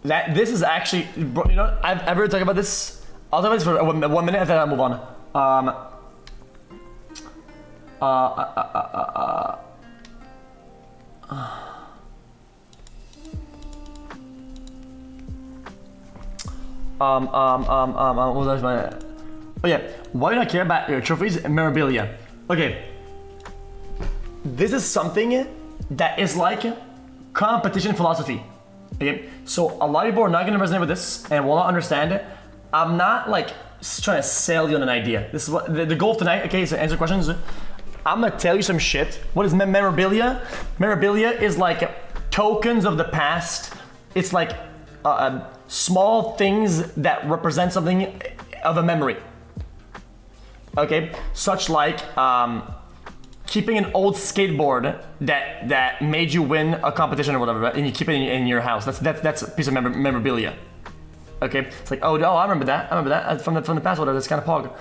This is actually, you know, I've ever talked about this. I'll talk about this for 1 minute and then I'll move on. What was my? Oh yeah, why do you not care about your trophies and memorabilia? Okay, this is something that is like competition philosophy. Okay, so a lot of people are not gonna resonate with this and will not understand it. I'm not like trying to sell you on an idea. This is what the goal of tonight. Okay, so answer questions. I'm gonna tell you some shit. What is memorabilia? Memorabilia is like tokens of the past. It's like small things that represent something of a memory. Okay, such like keeping an old skateboard that made you win a competition or whatever, and you keep it in your house. That's a piece of memorabilia. Okay, it's like oh I remember that from the past. Whatever, that's kind of pog.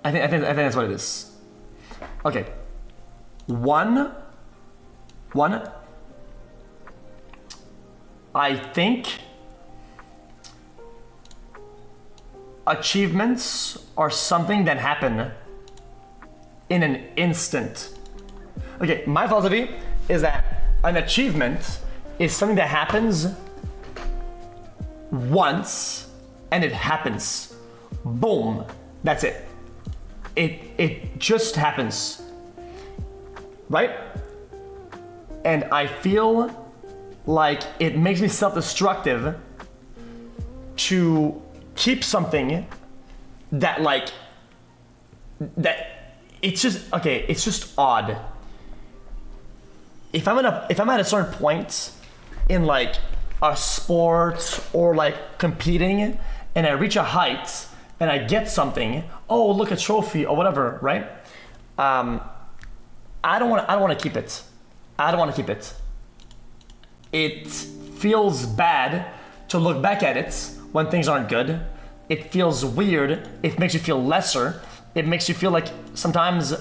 I think that's what it is. Okay, one. I think achievements are something that happen in an instant. Okay, my philosophy is that an achievement is something that happens once and it happens. Boom, that's it. It just happens, right? And I feel like it makes me self-destructive to keep something that like that it's just odd. If I'm at a certain point in like a sport or like competing and I reach a height and I get something, oh look, a trophy or whatever, right? I don't want to keep it. I don't want to keep it. It feels bad to look back at it when things aren't good. It feels weird. It makes you feel lesser. It makes you feel like sometimes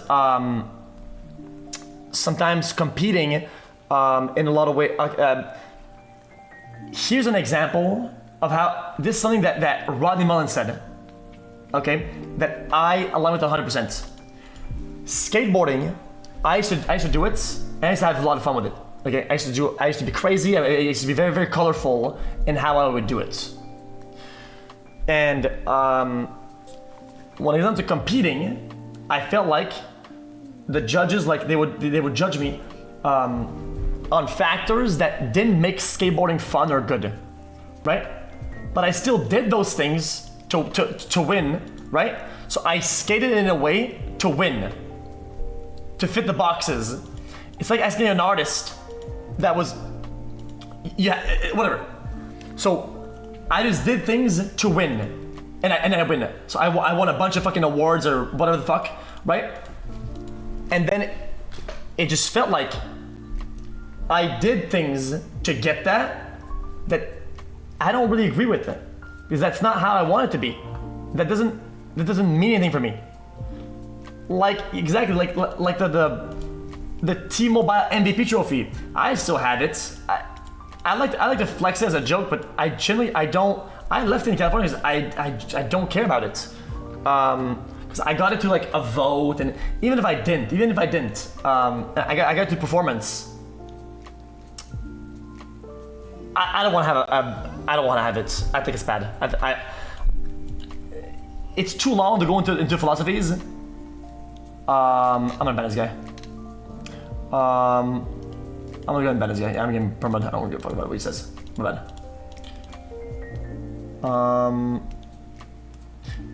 competing in a lot of ways. Here's an example of how this is something that Rodney Mullen said. Okay, that I align with 100%. Skateboarding, I used to do it, and I used to have a lot of fun with it. Okay, I used to be crazy. I used to be very, very colorful in how I would do it. And when it comes to competing, I felt like the judges, like they would judge me on factors that didn't make skateboarding fun or good, right? But I still did those things to win, right? So I skated in a way to win, to fit the boxes. It's like asking an artist that was, yeah, whatever. So I just did things to win, and I win. So I won a bunch of fucking awards or whatever the fuck, right? And then it just felt like I did things to get that I don't really agree with it, because that's not how I want it to be. That doesn't mean anything for me. Like exactly like the T-Mobile MVP trophy. I still have it. I like to flex it as a joke, but I left it in California because I don't care about it. Because I got it to like a vote, and even if I didn't, I got to performance. I don't want to have it. I think it's bad. It's too long to go into philosophies. I'm gonna ban this guy. I'm gonna go ahead and ban this guy. I'm getting permanent. I don't give a fuck about what he says. My bad.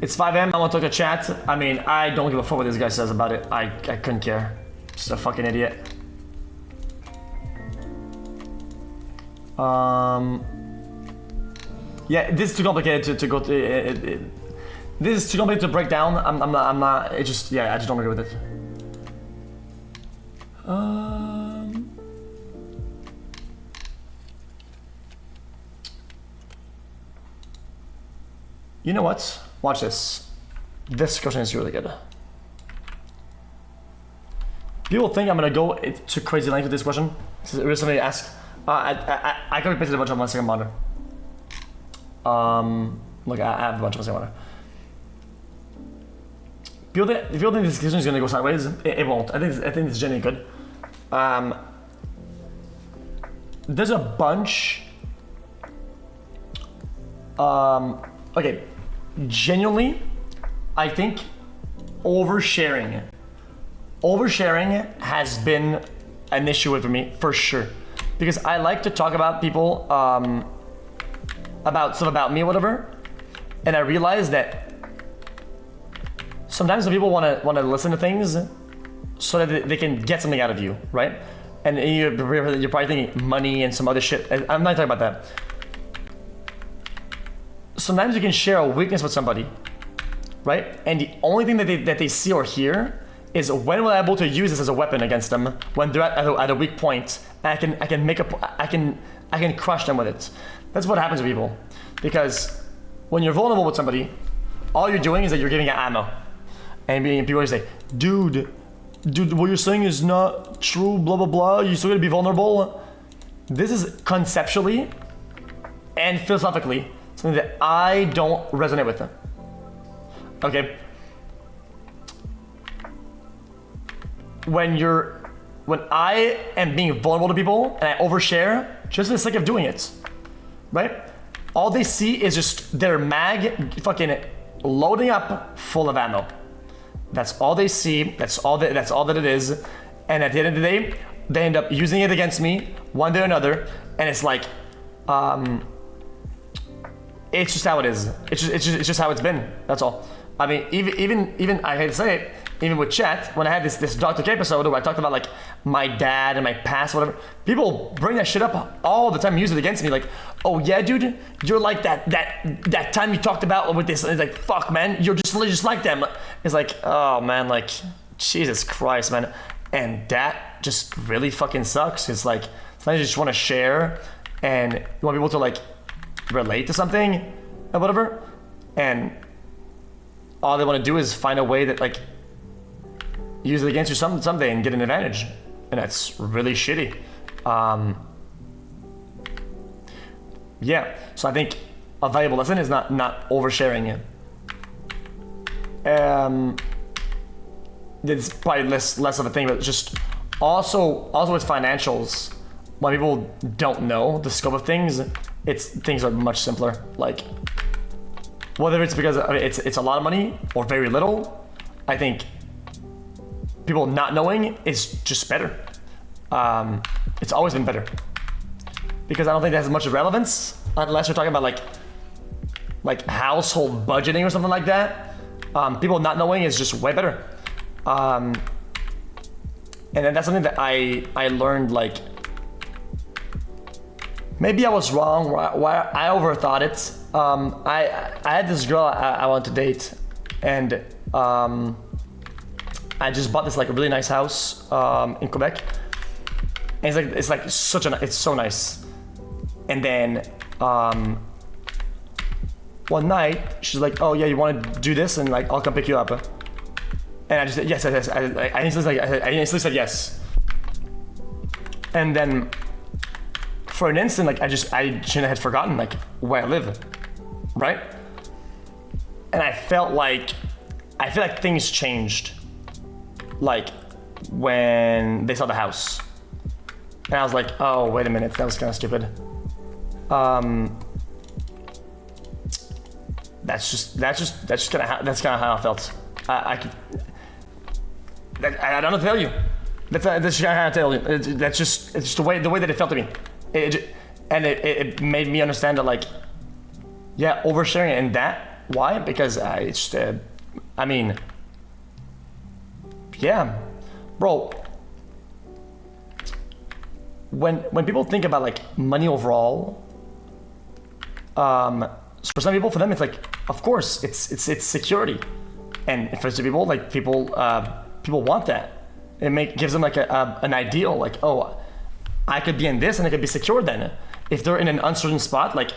It's 5 a.m. I want to talk to chat. I mean, I don't give a fuck what this guy says about it. I couldn't care. Just a fucking idiot. Yeah, this is too complicated to go to. This is too complicated to break down. I'm not. It just, yeah, I just don't agree with it. You know what? Watch this. This question is really good. People think I'm gonna go to crazy length with this question. Somebody asked. I could replace it a bunch on 1 second monitor. Look, I have a bunch of 1 second monitor. People think this question is gonna go sideways. It won't. I think it's genuinely good. There's a bunch. Okay, genuinely, I think oversharing has been an issue with me for sure, because I like to talk about people, about stuff about me, or whatever, and I realize that sometimes the people want to listen to things so that they can get something out of you, right? And you're probably thinking money and some other shit. I'm not talking about that. Sometimes you can share a weakness with somebody, right? And the only thing that they see or hear is when will I be able to use this as a weapon against them when they're at a weak point, and I can crush them with it. That's what happens to people, because when you're vulnerable with somebody, all you're doing is that you're giving it ammo, and people always say, dude, what you're saying is not true, blah blah blah. You're still gonna be vulnerable. This is conceptually and philosophically something that I don't resonate with them. Okay. When I am being vulnerable to people and I overshare just for the sake of doing it, right? All they see is just their mag fucking loading up full of ammo. That's all they see. That's all that it is. And at the end of the day, they end up using it against me one day or another. And it's like, it's just how it is. It's just how it's been. That's all. I mean, even I hate to say it, even with chat, when I had this Dr. K episode where I talked about like my dad and my past, whatever, people bring that shit up all the time, use it against me. Like, oh yeah, dude, you're like that time you talked about with this. And it's like, fuck, man, you're just like them. It's like, oh man, like, Jesus Christ, man. And that just really fucking sucks. It's like, sometimes you just want to share and you want people to like relate to something and whatever. And all they want to do is find a way that like use it against you someday and get an advantage, and that's really shitty. Yeah, so I think a valuable lesson is not oversharing it. It's probably less of a thing, but just also with financials, when people don't know the scope of things, things are much simpler. Like, whether it's because it's a lot of money or very little, I think people not knowing is just better. It's always been better, because I don't think that has much relevance unless you're talking about like household budgeting or something like that. People not knowing is just way better. And then that's something that I learned, like, maybe I was wrong, why I overthought it. I had this girl I wanted to date, and I just bought this like a really nice house in Quebec, and it's so nice. And then one night she's like, oh yeah, you want to do this, and like I'll come pick you up. And I just said yes. I instantly said yes. And then for an instant, like I shouldn't have forgotten like where I live, right? And I feel like things changed, like when they saw the house, and I was like, oh wait a minute, that was kind of stupid. That's kind of how I felt. I don't know what to tell you. That's kind of how I tell you. It's just the way that it felt to me. It made me understand that, like, yeah, oversharing and that. Why? Because I mean, yeah, bro. When people think about like money overall, for some people, for them, it's like, of course, it's security, and for some people, like people want that. It gives them like an ideal, like, oh, I could be in this and I could be secure then. If they're in an uncertain spot, like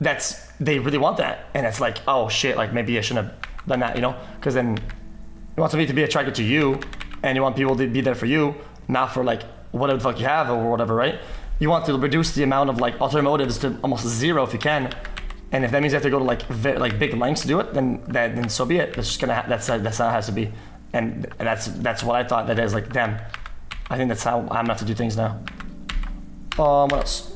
they really want that, and it's like, oh shit, like maybe I shouldn't have than that, you know? Because then you want somebody to be attracted to you, and you want people to be there for you, not for like whatever the fuck you have or whatever, right? You want to reduce the amount of like automotives to almost zero if you can, and if that means you have to go to like big lengths to do it, then so be it. That's just gonna that's how it has to be, and that's what I thought. That is like, damn, I think that's how I'm gonna have to do things now. What else?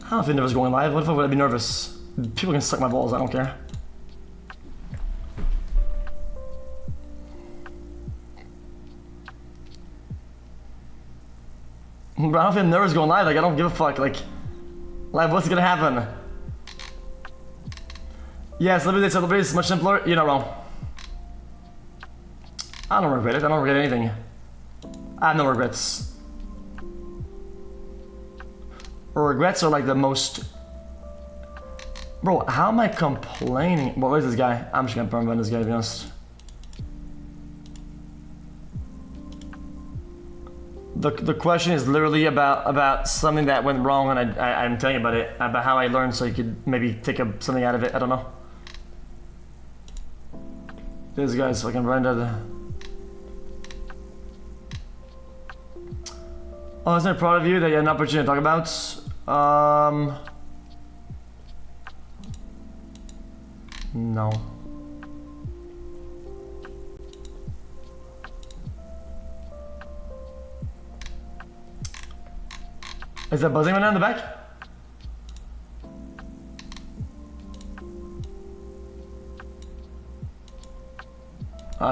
I don't think nervous going live. What if I would be nervous? People can suck my balls, I don't care. Bro, I don't feel nervous going live, like I don't give a fuck, like what's gonna happen? Yeah, celebrate is much simpler, you're not wrong. I don't regret it, I don't regret anything. I have no regrets. Regrets are like the most... Bro, how am I complaining? What is this guy? I'm just gonna burn this guy, to be honest. The question is literally about something that went wrong, and I'm telling you about it, about how I learned, so you could maybe take something out of it. I don't know. This guy's fucking rendered. Oh, isn't it proud of you that you had an opportunity to talk about? No. Is that buzzing right now in the back?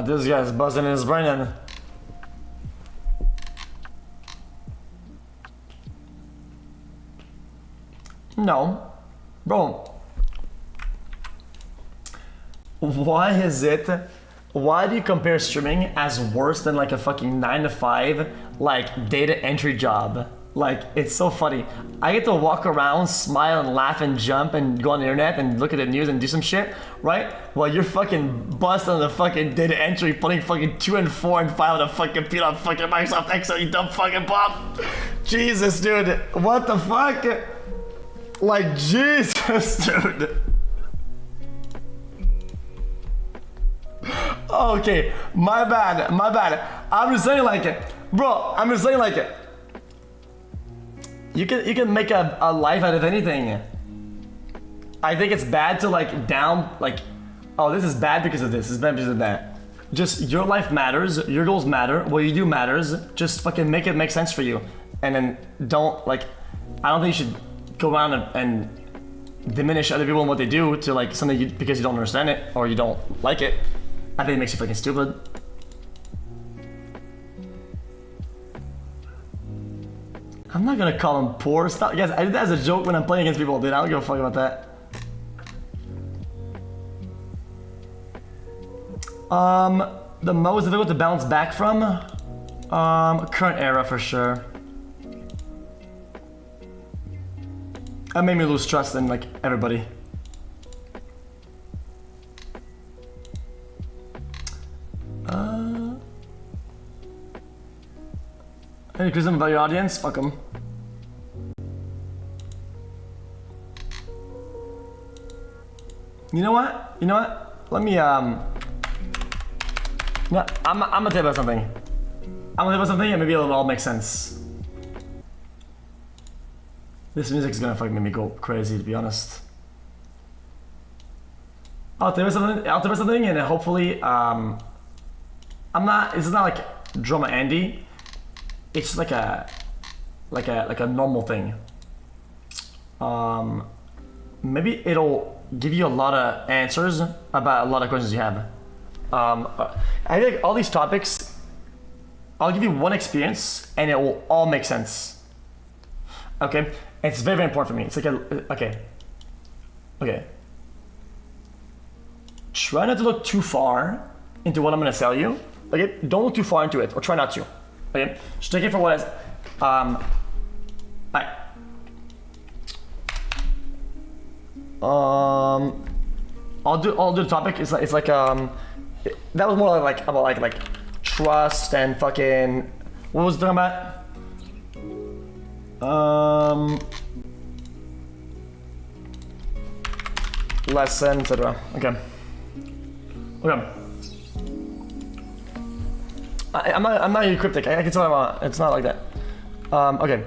This guy's buzzing in his brain then. No. Bro. Why do you compare streaming as worse than like a fucking 9 to 5 like data entry job? Like, it's so funny. I get to walk around, smile and laugh and jump and go on the internet and look at the news and do some shit, right? While you're fucking busting on the fucking data entry, putting fucking 2 and 4 and 5 on a fucking P on fucking Microsoft Excel, you dumb fucking pop. Jesus, dude. What the fuck? Like, Jesus, dude. Okay, my bad. I'm just saying like it. Bro, I'm just saying like it. You can make a life out of anything. I think it's bad to like oh, this is bad because of this is bad because of that. Just your life matters, your goals matter, what you do matters. Just fucking make it make sense for you. And then don't like, I don't think you should go around and diminish other people and what they do to like something because you don't understand it or you don't like it. I think it makes you fucking stupid. I'm not gonna call him poor. Stop, guys. I did that as a joke when I'm playing against people, dude. I don't give a fuck about that. The most difficult to bounce back from? Current era for sure. That made me lose trust in like everybody. Any criticism about your audience? Fuck them. You know what? Let me, no, I'm gonna tell you about something. And maybe it'll all make sense. This music is gonna fucking make me go crazy, to be honest. I'll tell you about something, and hopefully, it's not like Drama Andy. It's just like a normal thing. Maybe it'll give you a lot of answers about a lot of questions you have. I think all these topics, I'll give you one experience and it will all make sense. Okay? It's very, very important for me. It's like okay. Try not to look too far into what I'm gonna sell you. Okay? Don't look too far into it, or try not to. Okay? Just take it for what it is. I'll do the topic. It's like that was more like about like trust and fucking, what was it talking about? Lesson, etc. Okay. Okay. I'm not cryptic. I can tell what I want. It's not like that. Okay.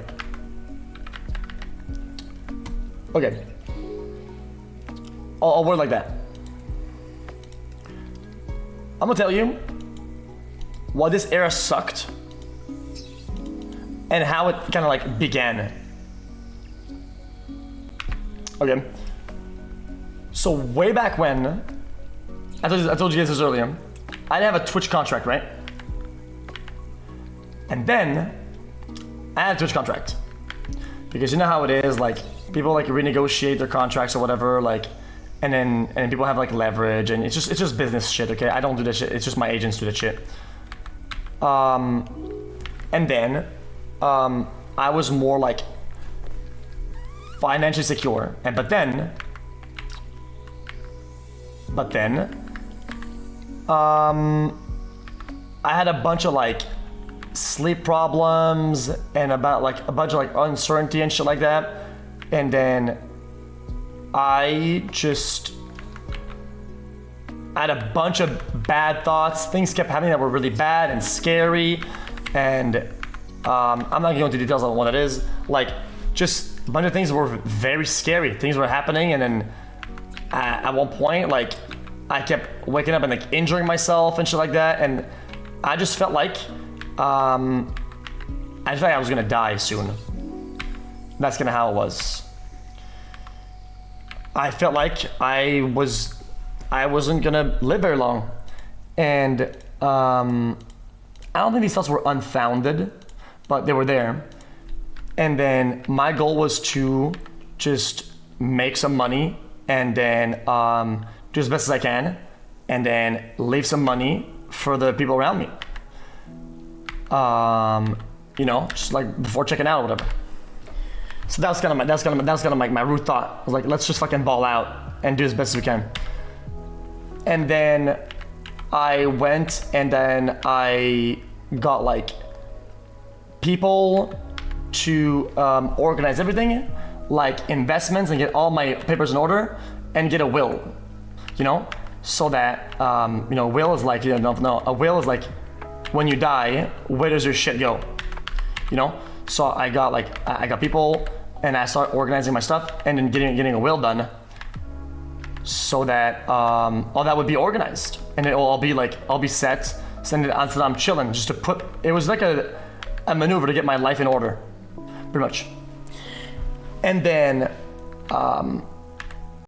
Okay. I'll word like that. I'm gonna tell you why this era sucked and how it kind of like began. Okay. So way back when, I told you guys this earlier, I didn't have a Twitch contract, right? And then I had a Twitch contract because you know how it is, like people like renegotiate their contracts or whatever, like, and people have like leverage, and it's just business shit. Okay, I don't do this shit. It's just my agents do that shit. And then I was more like financially secure, but then I had a bunch of like sleep problems and about like a bunch of like uncertainty and shit like that, and then I had a bunch of bad thoughts. Things kept happening that were really bad and scary, and I'm not gonna go into details on what it is. Like, just a bunch of things were very scary. Things were happening, and then at one point, like, I kept waking up and like injuring myself and shit like that, and I just felt like I just felt like I was gonna die soon. That's kind of how it was. I felt like I wasn't gonna live very long, and I don't think these thoughts were unfounded, but they were there. And then my goal was to just make some money, and then do as best as I can, and then leave some money for the people around me. You know, just like before checking out or whatever. So that was kind of my root thought. I was like, let's just fucking ball out and do as best as we can. And then I went and then I got like people to organize everything, like investments, and get all my papers in order and get a will, you know, so that you know, will is like, you know, no, a will is like when you die, where does your shit go, you know? So I got people, and I started organizing my stuff and then getting a will done, so that all that would be organized, and it'll all be like, I'll be set, send it until I'm chilling, just to put, it was like a maneuver to get my life in order, pretty much. And then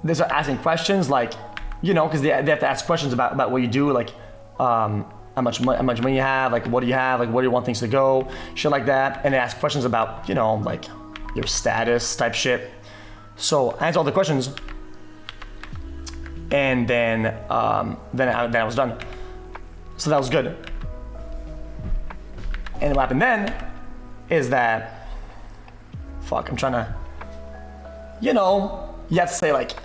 they start asking questions, like, you know, because they have to ask questions about what you do, like how much money you have, like what do you have, like where do you want things to go, shit like that. And they ask questions about, you know, like your status type shit. So I answered all the questions, and then I was done. So that was good. And what happened then is that, fuck, I'm trying to, you know, you have to say like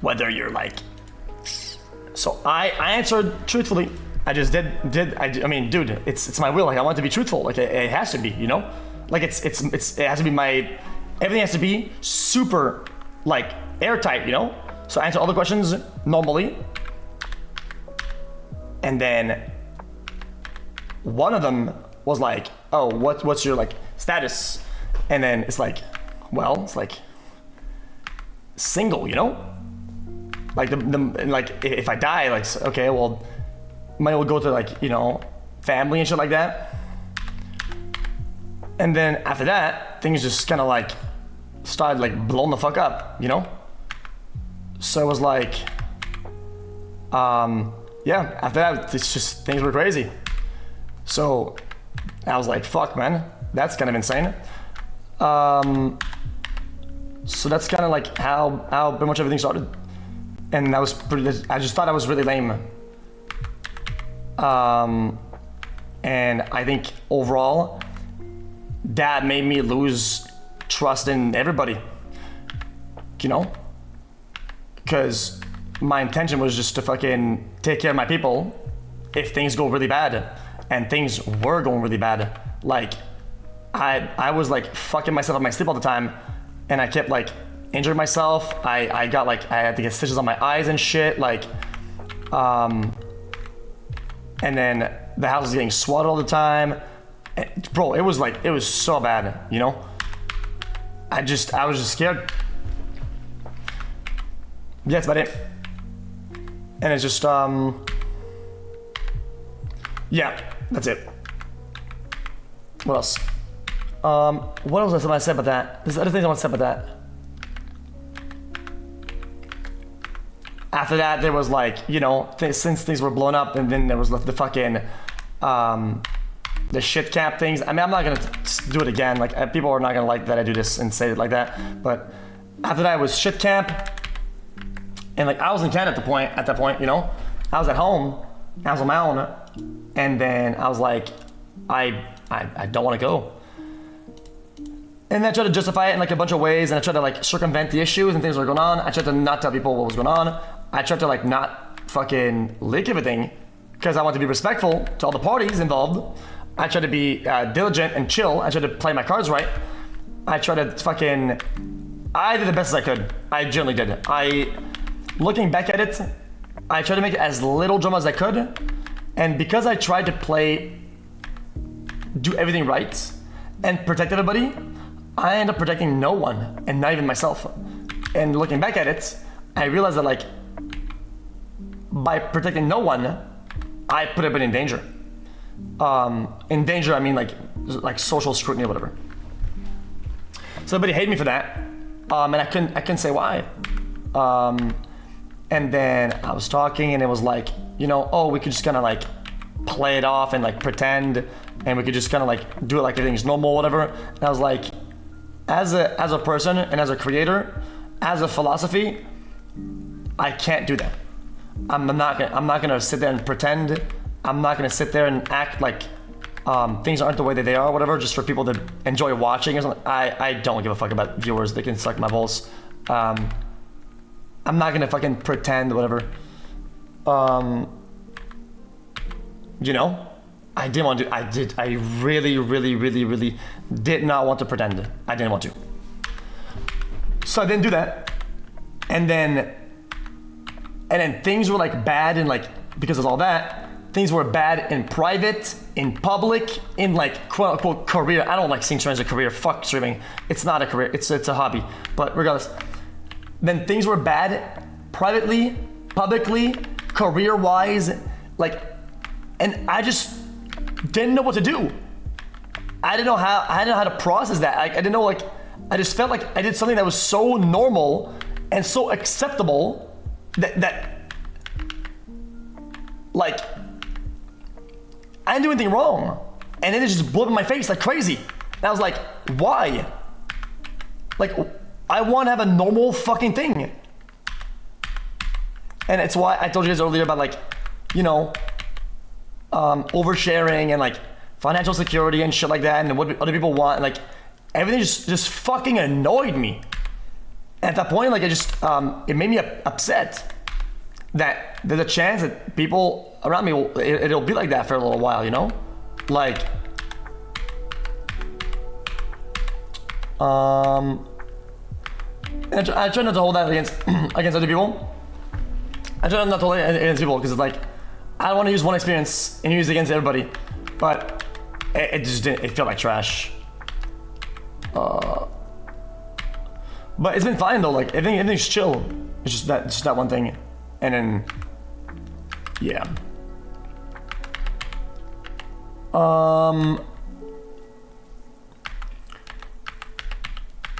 whether you're like. So I answered truthfully. I just I mean, dude, it's my will. Like, I want to be truthful. Like, it has to be, you know? Like, it has to be everything has to be super, like, airtight, you know? So I answered all the questions normally. And then one of them was like, oh, what's your, like, status? And then it's like, well, it's like single, you know? Like like if I die, like, okay, well, money will go to, like, you know, family and shit like that. And then after that, things just kind of like started like blowing the fuck up, you know? So it was like, yeah, after that, it's just, things were crazy. So I was like, fuck, man, that's kind of insane. So that's kind of like how pretty much everything started. And that was I just thought I was really lame. And I think overall, that made me lose trust in everybody, you know? Because my intention was just to fucking take care of my people if things go really bad. and things were going really bad. Like, I was like fucking myself in my sleep all the time, and I kept like injuring myself. I got like, I had to get stitches on my eyes and shit, like, and then the house was getting swatted all the time. Bro, it was so bad, you know? I was just scared. Yeah, that's about it. And it's just, yeah, that's it. What else? What else was I want to say about that? There's other things I want to say about that. After that, there was like, you know, since things were blown up, and then there was the fucking, the shit cap things. I mean, I'm not gonna do it again. Like, people are not gonna like that I do this and say it like that. But after that, it was shit cap. And like, I was in Canada at that point, you know? I was at home, I was on my own, and then I was like, I don't wanna go. And I tried to justify it in like a bunch of ways, and I tried to like circumvent the issues and things that were going on. I tried to not tell people what was going on. I tried to like not fucking leak everything, because I want to be respectful to all the parties involved. I tried to be diligent and chill. I tried to play my cards right. I tried to fucking, I did the best as I could. I generally did. Looking back at it, I tried to make as little drama as I could. And because I tried to do everything right and protect everybody, I ended up protecting no one, and not even myself. And looking back at it, I realized that like, by protecting no one, I put everybody in danger. In danger, I mean like social scrutiny or whatever. So everybody hated me for that, and I couldn't say why. And then I was talking, and it was like, you know, oh, we could just kind of like play it off and like pretend, and we could just kind of like do it like everything's normal, whatever. And I was like, as a person and as a creator, as a philosophy, I can't do that. I'm not gonna sit there and pretend. I'm not gonna sit there and act like things aren't the way that they are, or whatever, just for people to enjoy watching or something. I don't give a fuck about viewers. They can suck my balls. I'm not gonna fucking pretend, whatever. You know, I didn't want to. I really did not want to pretend. I didn't want to. So I didn't do that. And then things were like bad, and like, because of all that, things were bad in private, in public, in like quote unquote career. I don't like seeing streaming as a career. Fuck streaming. It's not a career. It's a hobby. But regardless, then things were bad privately, publicly, career-wise, like, and I just didn't know what to do. I didn't know how to process that. I didn't know, like, I just felt like I did something that was so normal and so acceptable that like, I didn't do anything wrong. And then it just blew up in my face like crazy. And I was like, why? Like, I want to have a normal fucking thing. And it's why I told you guys earlier about like, you know, oversharing and like financial security and shit like that, and what other people want. And like, everything just fucking annoyed me. And at that point, like, it made me upset that there's a chance that people around me, it'll be like that for a little while, you know? Like, and I try not to hold that against other people. I try not to hold it against people, because it's like, I don't want to use one experience and use it against everybody. But it just didn't, it felt like trash. But it's been fine though, like, everything's chill. It's just that one thing. And then, yeah.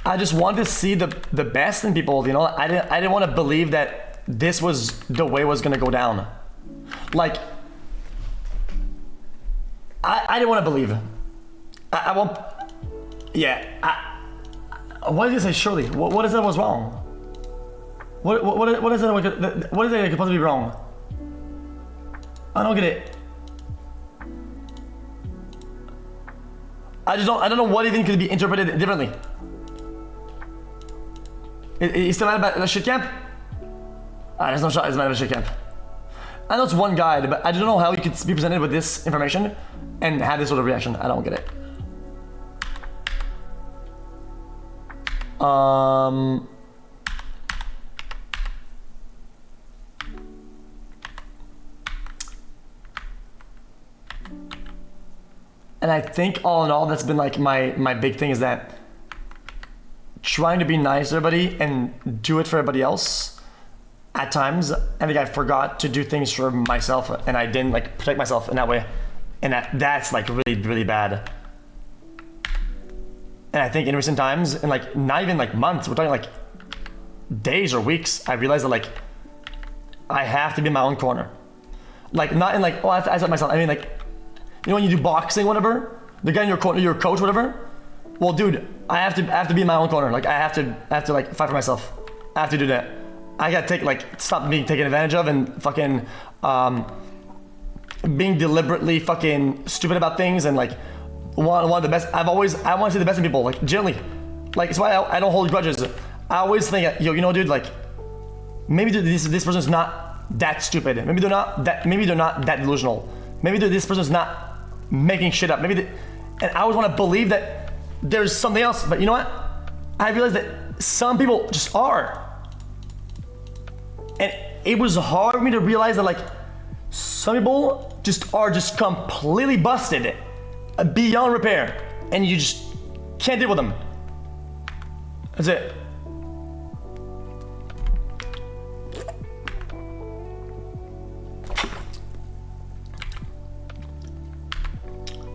I just want to see the best in people, you know? I didn't want to believe that this was the way it was gonna go down. Like, I didn't want to believe. I won't, yeah, what did you say, Shirley? What is that was wrong? What is that that could possibly be wrong? I don't get it. I don't know what even could be interpreted differently. He's still mad about the shit camp? There's no shot he's mad about shit camp. I know it's one guy, but I don't know how he could be presented with this information and had this sort of reaction. I don't get it. And I think all in all, that's been like my big thing is that trying to be nice to everybody and do it for everybody else. At times, I think I forgot to do things for myself, and I didn't like protect myself in that way, and that's like really, really bad. And I think in recent times, and like not even like months, we're talking like days or weeks, I realized that like I have to be in my own corner. Like not in like, oh, I have to myself. I mean like, you know when you do boxing, whatever, the guy in your corner, your coach, whatever. Well, dude, I have to be in my own corner. Like I have to like fight for myself. I have to do that. I gotta stop being taken advantage of and fucking being deliberately fucking stupid about things and like one of the best. I want to see the best in people. Like generally, like it's why I don't hold grudges. I always think, yo, you know, dude, like maybe this person's not that stupid. Maybe they're not that delusional. Maybe this person's not making shit up. And I always want to believe that there's something else. But you know what? I realized that some people just are. And it was hard for me to realize that like some people are just completely busted beyond repair, and you just can't deal with them. That's it.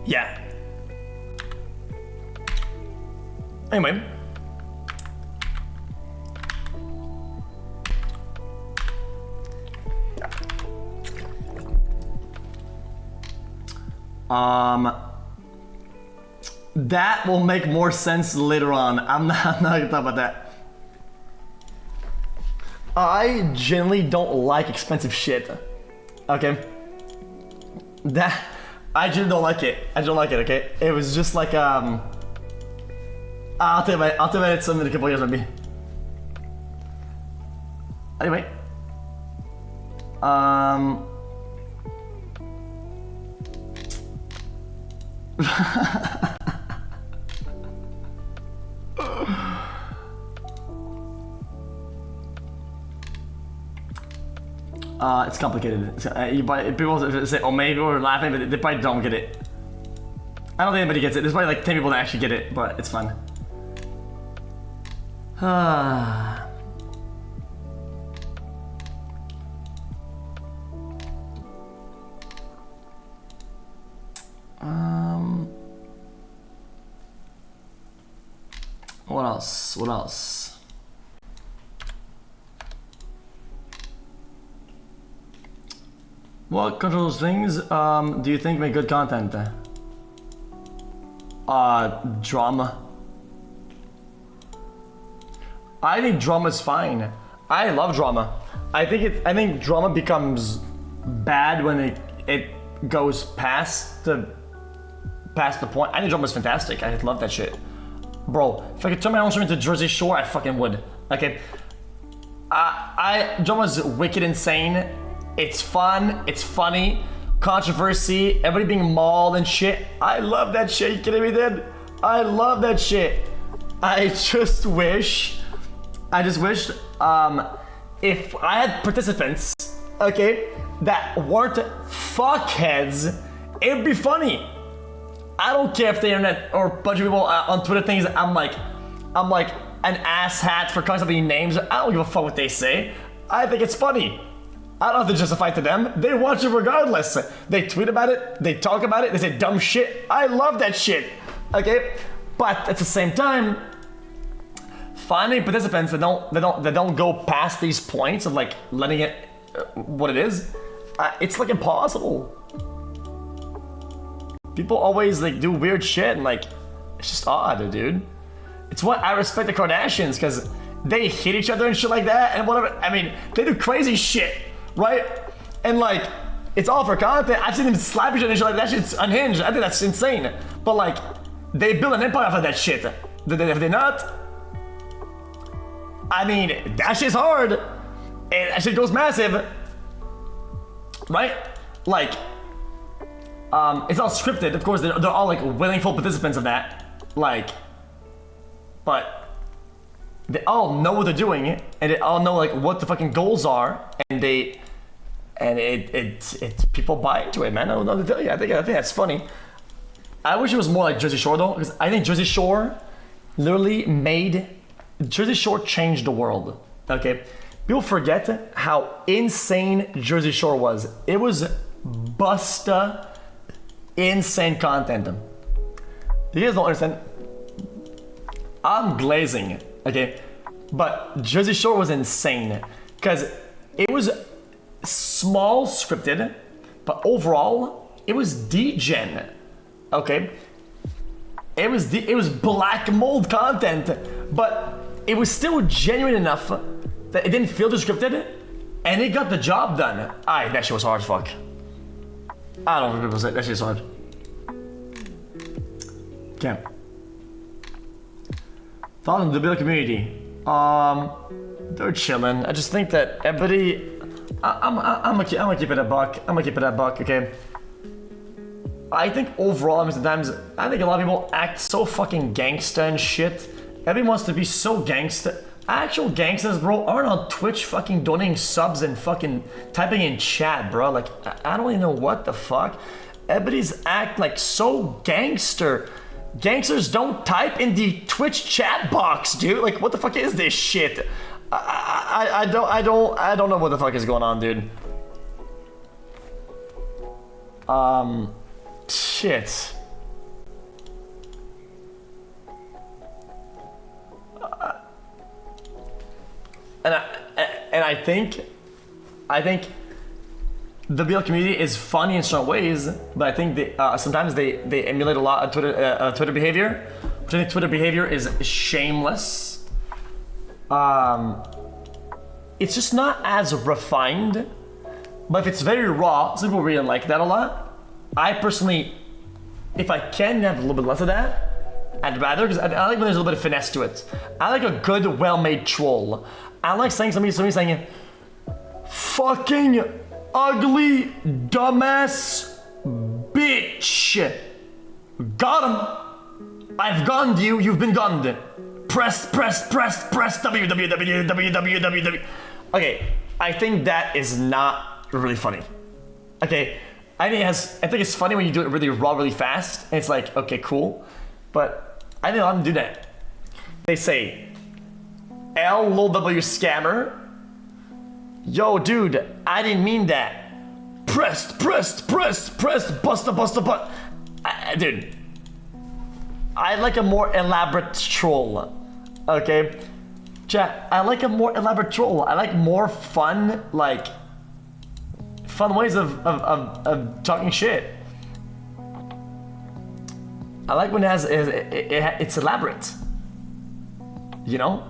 Yeah. Anyway. That will make more sense later on. I'm not gonna talk about that. I generally don't like expensive shit. Okay? I generally don't like it. I don't like it, okay? It was just like, I'll tell you about it some in a couple years maybe. Anyway. It's complicated. People say, oh, maybe we're laughing, but they probably don't get it. I don't think anybody gets it. There's probably like 10 people that actually get it, but it's fun. What else? What else? What controls things do you think make good content? Drama. I think drama is fine. I love drama. I think drama becomes bad when it goes past the point. I think drama is fantastic. I love that shit. Bro, if I could turn my own stream into Jersey Shore, I fucking would. Okay. Drama's wicked insane. It's fun, it's funny, controversy, everybody being mauled and shit. I love that shit. You kidding me, dude? I love that shit. I just wish, if I had participants, okay, that weren't fuckheads, it'd be funny. I don't care if the internet or a bunch of people on Twitter things I'm like an asshat for constantly names. I don't give a fuck what they say. I think it's funny. I don't have to justify it to them. They watch it regardless. They tweet about it. They talk about it. They say dumb shit. I love that shit. Okay, but at the same time, finding participants that don't go past these points of like letting it what it is, it's like impossible. People always like do weird shit and like it's just odd, dude. It's why I respect the Kardashians, because they hit each other and shit like that and whatever. I mean, they do crazy shit, right? And like, it's all for content. I've seen them slap each other and shit like that. Shit's unhinged. I think that's insane. But like, they build an empire off of that shit. If they're not, I mean, that shit's hard. And that shit goes massive, right? Like, It's all scripted, of course. They're all like willingful participants of that, like, but they all know what they're doing, and they all know like what the fucking goals are, and people buy into it, man. I don't know what to tell you. I think that's funny. I wish it was more like Jersey Shore though, because I think Jersey Shore literally Jersey Shore changed the world. Okay, people forget how insane Jersey Shore was. It was busta insane content. You guys don't understand. I'm glazing, okay, but Jersey Shore was insane because it was small scripted, but overall it was degen. Okay, it was black mold content, but it was still genuine enough that it didn't feel too scripted, and it got the job done. Aye, that shit was hard as fuck. I don't know what people say, that shit's hard. Okay. Thought on the build community. They're chilling. I just think that everybody. I'm gonna keep it a buck. I'm gonna keep it a buck. Okay. I think overall, I mean, sometimes I think a lot of people act so fucking gangsta and shit. Everyone wants to be so gangsta. Actual gangsters, bro, aren't on Twitch fucking donating subs and fucking typing in chat, bro. Like, I don't even know what the fuck. Everybody's act like so gangster. Gangsters don't type in the Twitch chat box, dude. Like, what the fuck is this shit? I don't know what the fuck is going on, dude. Shit. And I think the BL community is funny in certain ways, but I think sometimes they emulate a lot of Twitter behavior. Which I think Twitter behavior is shameless. It's just not as refined, but if it's very raw, some people really like that a lot. I personally, if I can have a little bit less of that, I'd rather, because I like when there's a little bit of finesse to it. I like a good, well-made troll. I like saying somebody saying, fucking ugly, dumbass bitch. Got him. I've gunned you, you've been gunned. Press, www. Okay, I think that is not really funny. Okay, I think it's funny when you do it really raw, really fast, and it's like, okay, cool. But I think a lot of them do that. They say, LOW scammer. Yo, dude, I didn't mean that. Pressed, busta, but. Dude, I like a more elaborate troll. Okay? Chat, I like a more elaborate troll. I like more fun, like, fun ways of talking shit. I like when it's elaborate. You know?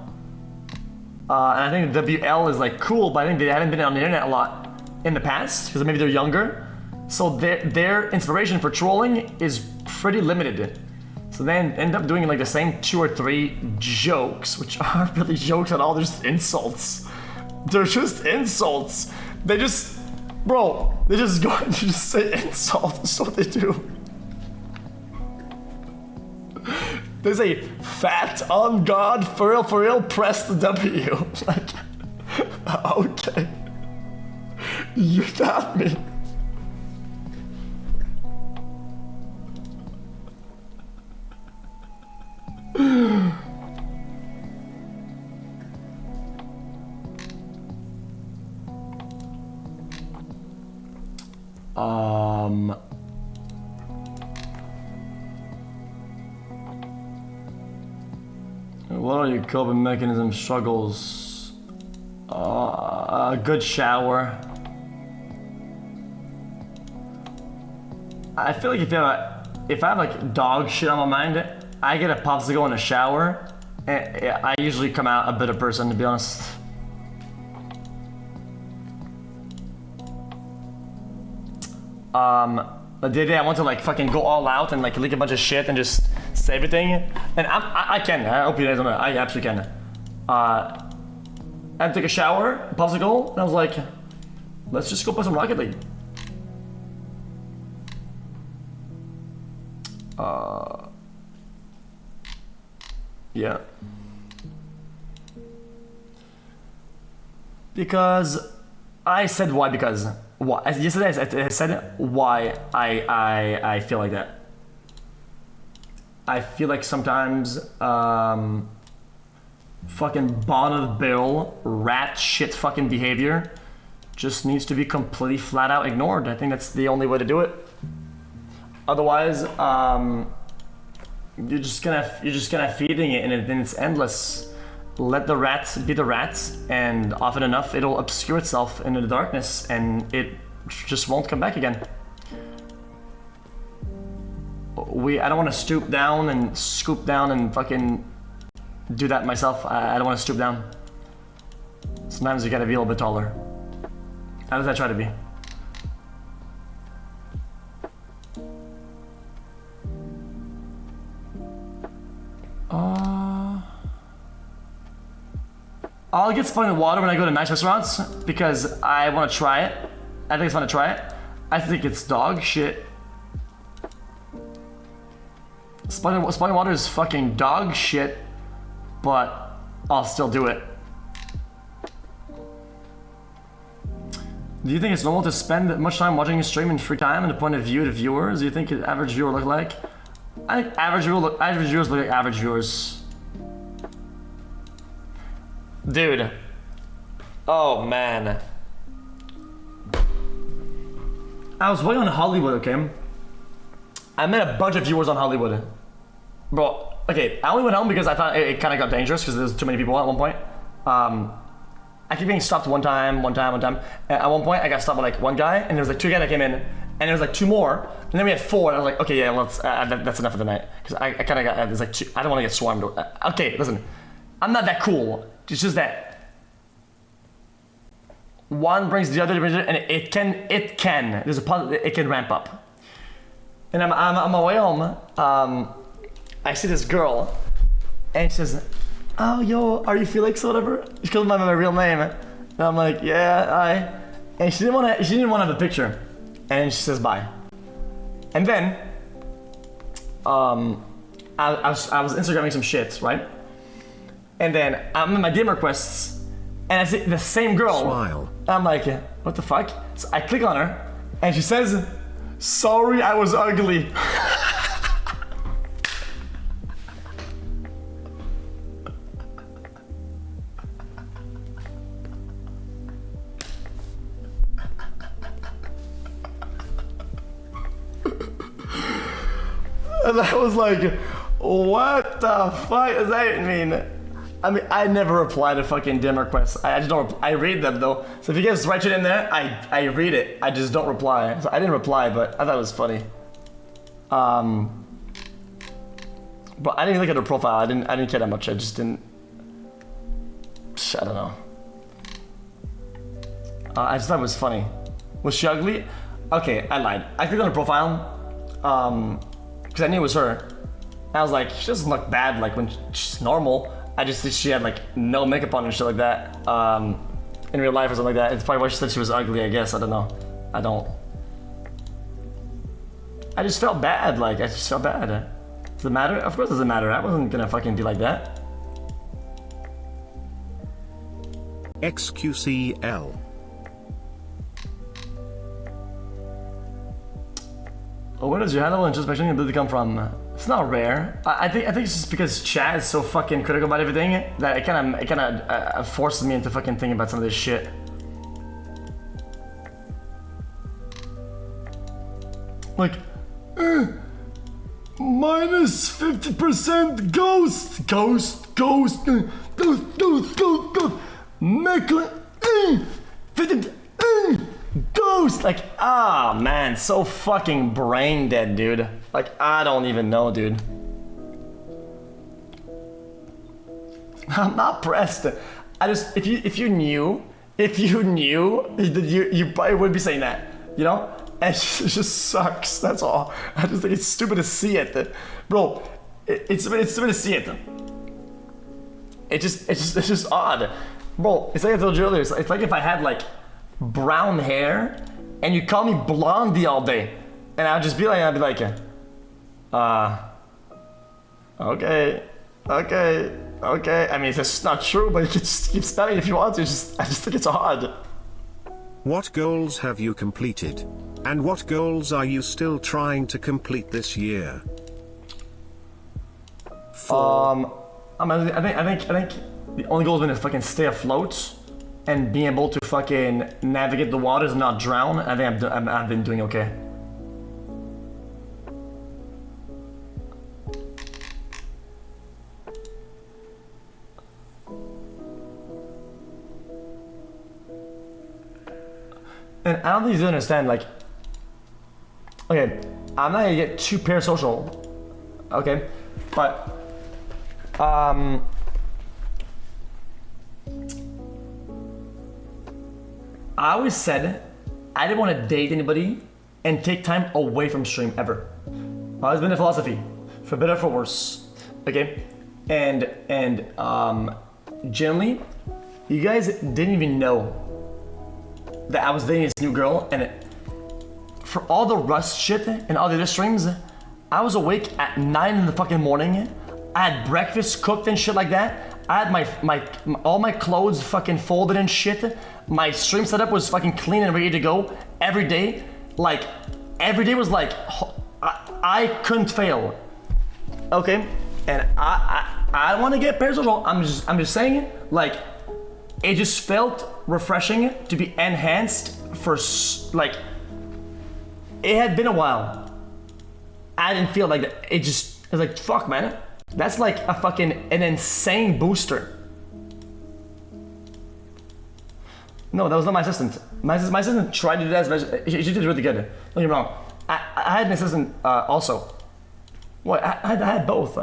And I think WL is like cool, but I think they haven't been on the internet a lot in the past, because maybe they're younger. So their inspiration for trolling is pretty limited. So they end up doing like the same 2 or 3 jokes, which aren't really jokes at all, they're just insults. They're just insults. They just go and just say insults, that's what they do. They say, fat on God, for real, press the W. Like, okay. You got me. What are your coping mechanism struggles? A good shower. I feel like if I have like dog shit on my mind, I get a popsicle in a shower, and I usually come out a better person, to be honest. The other day I want to like fucking go all out and like leak a bunch of shit and just say everything, and I can. I hope you guys don't know. I absolutely can. I had to take a shower, popsicle, and I was like, let's just go play some Rocket League. Yeah. Because I said why, because why? Yesterday I said why I feel like that. I feel like sometimes fucking bottom of the barrel rat shit fucking behavior just needs to be completely flat out ignored. I think that's the only way to do it. Otherwise, you're just gonna feeding it, and then it's endless. Let the rats be the rats, and often enough it'll obscure itself into the darkness, and it just won't come back again. I don't want to stoop down and scoop down and fucking do that myself. I don't want to stoop down. Sometimes you gotta be a little bit taller. At least I try to be. I'll get spoiled in water when I go to nice restaurants because I want to try it. I think it's fun to try it. I think it's dog shit. Spoiling water is fucking dog shit, but I'll still do it. Do you think it's normal to spend much time watching a stream in free time and the point of view of the viewers? Do you think an average viewer look like? I think average viewers look like average viewers. Dude. Oh man. I was waiting on Hollywood, okay? I met a bunch of viewers on Hollywood. Bro, okay, I only went home because I thought it kind of got dangerous because there was too many people at one point. I keep getting stopped one time. At one point, I got stopped by like one guy, and there was like two guys that came in, and there was like two more, and then we had four, and I was like, okay, yeah, let's, that's enough for the night. Because I kind of got, there's like two, I don't want to get swarmed. Okay, listen, I'm not that cool. It's just that one brings the other, and it can, there's a positive, it can ramp up. And I'm on my way home, I see this girl, and she says, oh, yo, are you Felix or whatever? She calls my real name. And I'm like, yeah, hi. And she didn't want to have a picture. And she says bye. And then, I was Instagramming some shit, right? And then I'm in my DM requests, and I see the same girl. Smile. I'm like, what the fuck? So I click on her, and she says, sorry, I was ugly. And I was like, what the fuck does that mean? I mean, I never reply to fucking DM requests. I just don't, I read them though. So if you guys write shit in there, I read it. I just don't reply. So I didn't reply, but I thought it was funny. But I didn't look at her profile. I didn't care that much. I just didn't, I don't know. I just thought it was funny. Was she ugly? Okay, I lied. I clicked on her profile, because I knew it was her. I was like, she doesn't look bad like when she's normal. I just think she had like no makeup on and shit like that in real life or something like that. It's probably why she said she was ugly, I guess. I don't know. I just felt bad. Like, I just felt bad. Does it matter? Of course it doesn't matter. I wasn't gonna fucking be like that. xQc's. Where does your handle introspection ability come from? It's not rare. I think it's just because chat is so fucking critical about everything that it kind of forces me into fucking thinking about some of this shit. Like, minus 50% ghost, Mechlin, 50, ghost. Like, ah, man, so fucking brain dead, dude. Like, I don't even know, dude. I'm not pressed. I just, if you knew, you probably would be saying that, you know? And it just sucks. That's all. I just think it's stupid to see it, bro. It's stupid to see it. It's just odd, bro. It's like I told you earlier. It's like if I had like brown hair and you call me blondie all day, and I'd just be like, Okay. I mean, it's just not true, but you can just keep spelling if you want to. I just think it's hard. What goals have you completed? And what goals are you still trying to complete this year? I think the only goal has been to fucking stay afloat and being able to fucking navigate the waters and not drown. I think I've been doing okay. And I don't think you understand, like, okay, I'm not gonna get too parasocial, okay, but, I always said I didn't want to date anybody and take time away from stream ever. It's been a philosophy, for better or for worse, okay, and generally, you guys didn't even know that I was dating this new girl, and for all the Rust shit and all the other streams, I was awake at 9 in the fucking morning. I had breakfast cooked and shit like that. I had all my clothes fucking folded and shit. My stream setup was fucking clean and ready to go every day. Like, every day was like, I couldn't fail. Okay? And I don't want to get parasocial. I'm just saying it. Like, it just felt refreshing to be enhanced for, like, it had been a while. I didn't feel like that. It was like, fuck, man. That's like an insane booster. No, that was not my assistant. My assistant tried to do that, but she did really good. Don't get me wrong. I had an assistant also. What? I had both.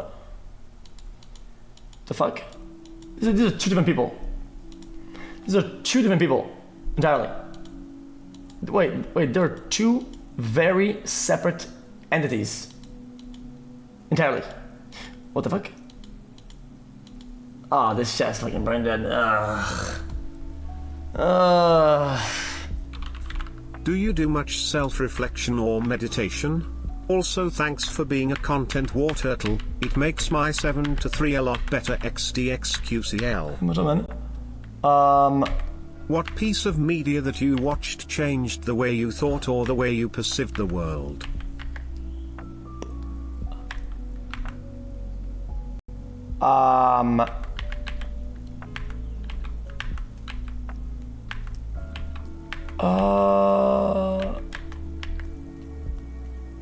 The fuck? These are two different people. These are two different people entirely. Wait, they're two very separate entities entirely. What the fuck? Oh, this chat's fucking brain dead. Do you do much self-reflection or meditation? Also, thanks for being a content war turtle. It makes my 7 to 3 a lot better. xQc's. What's up, man? What piece of media that you watched changed the way you thought or the way you perceived the world?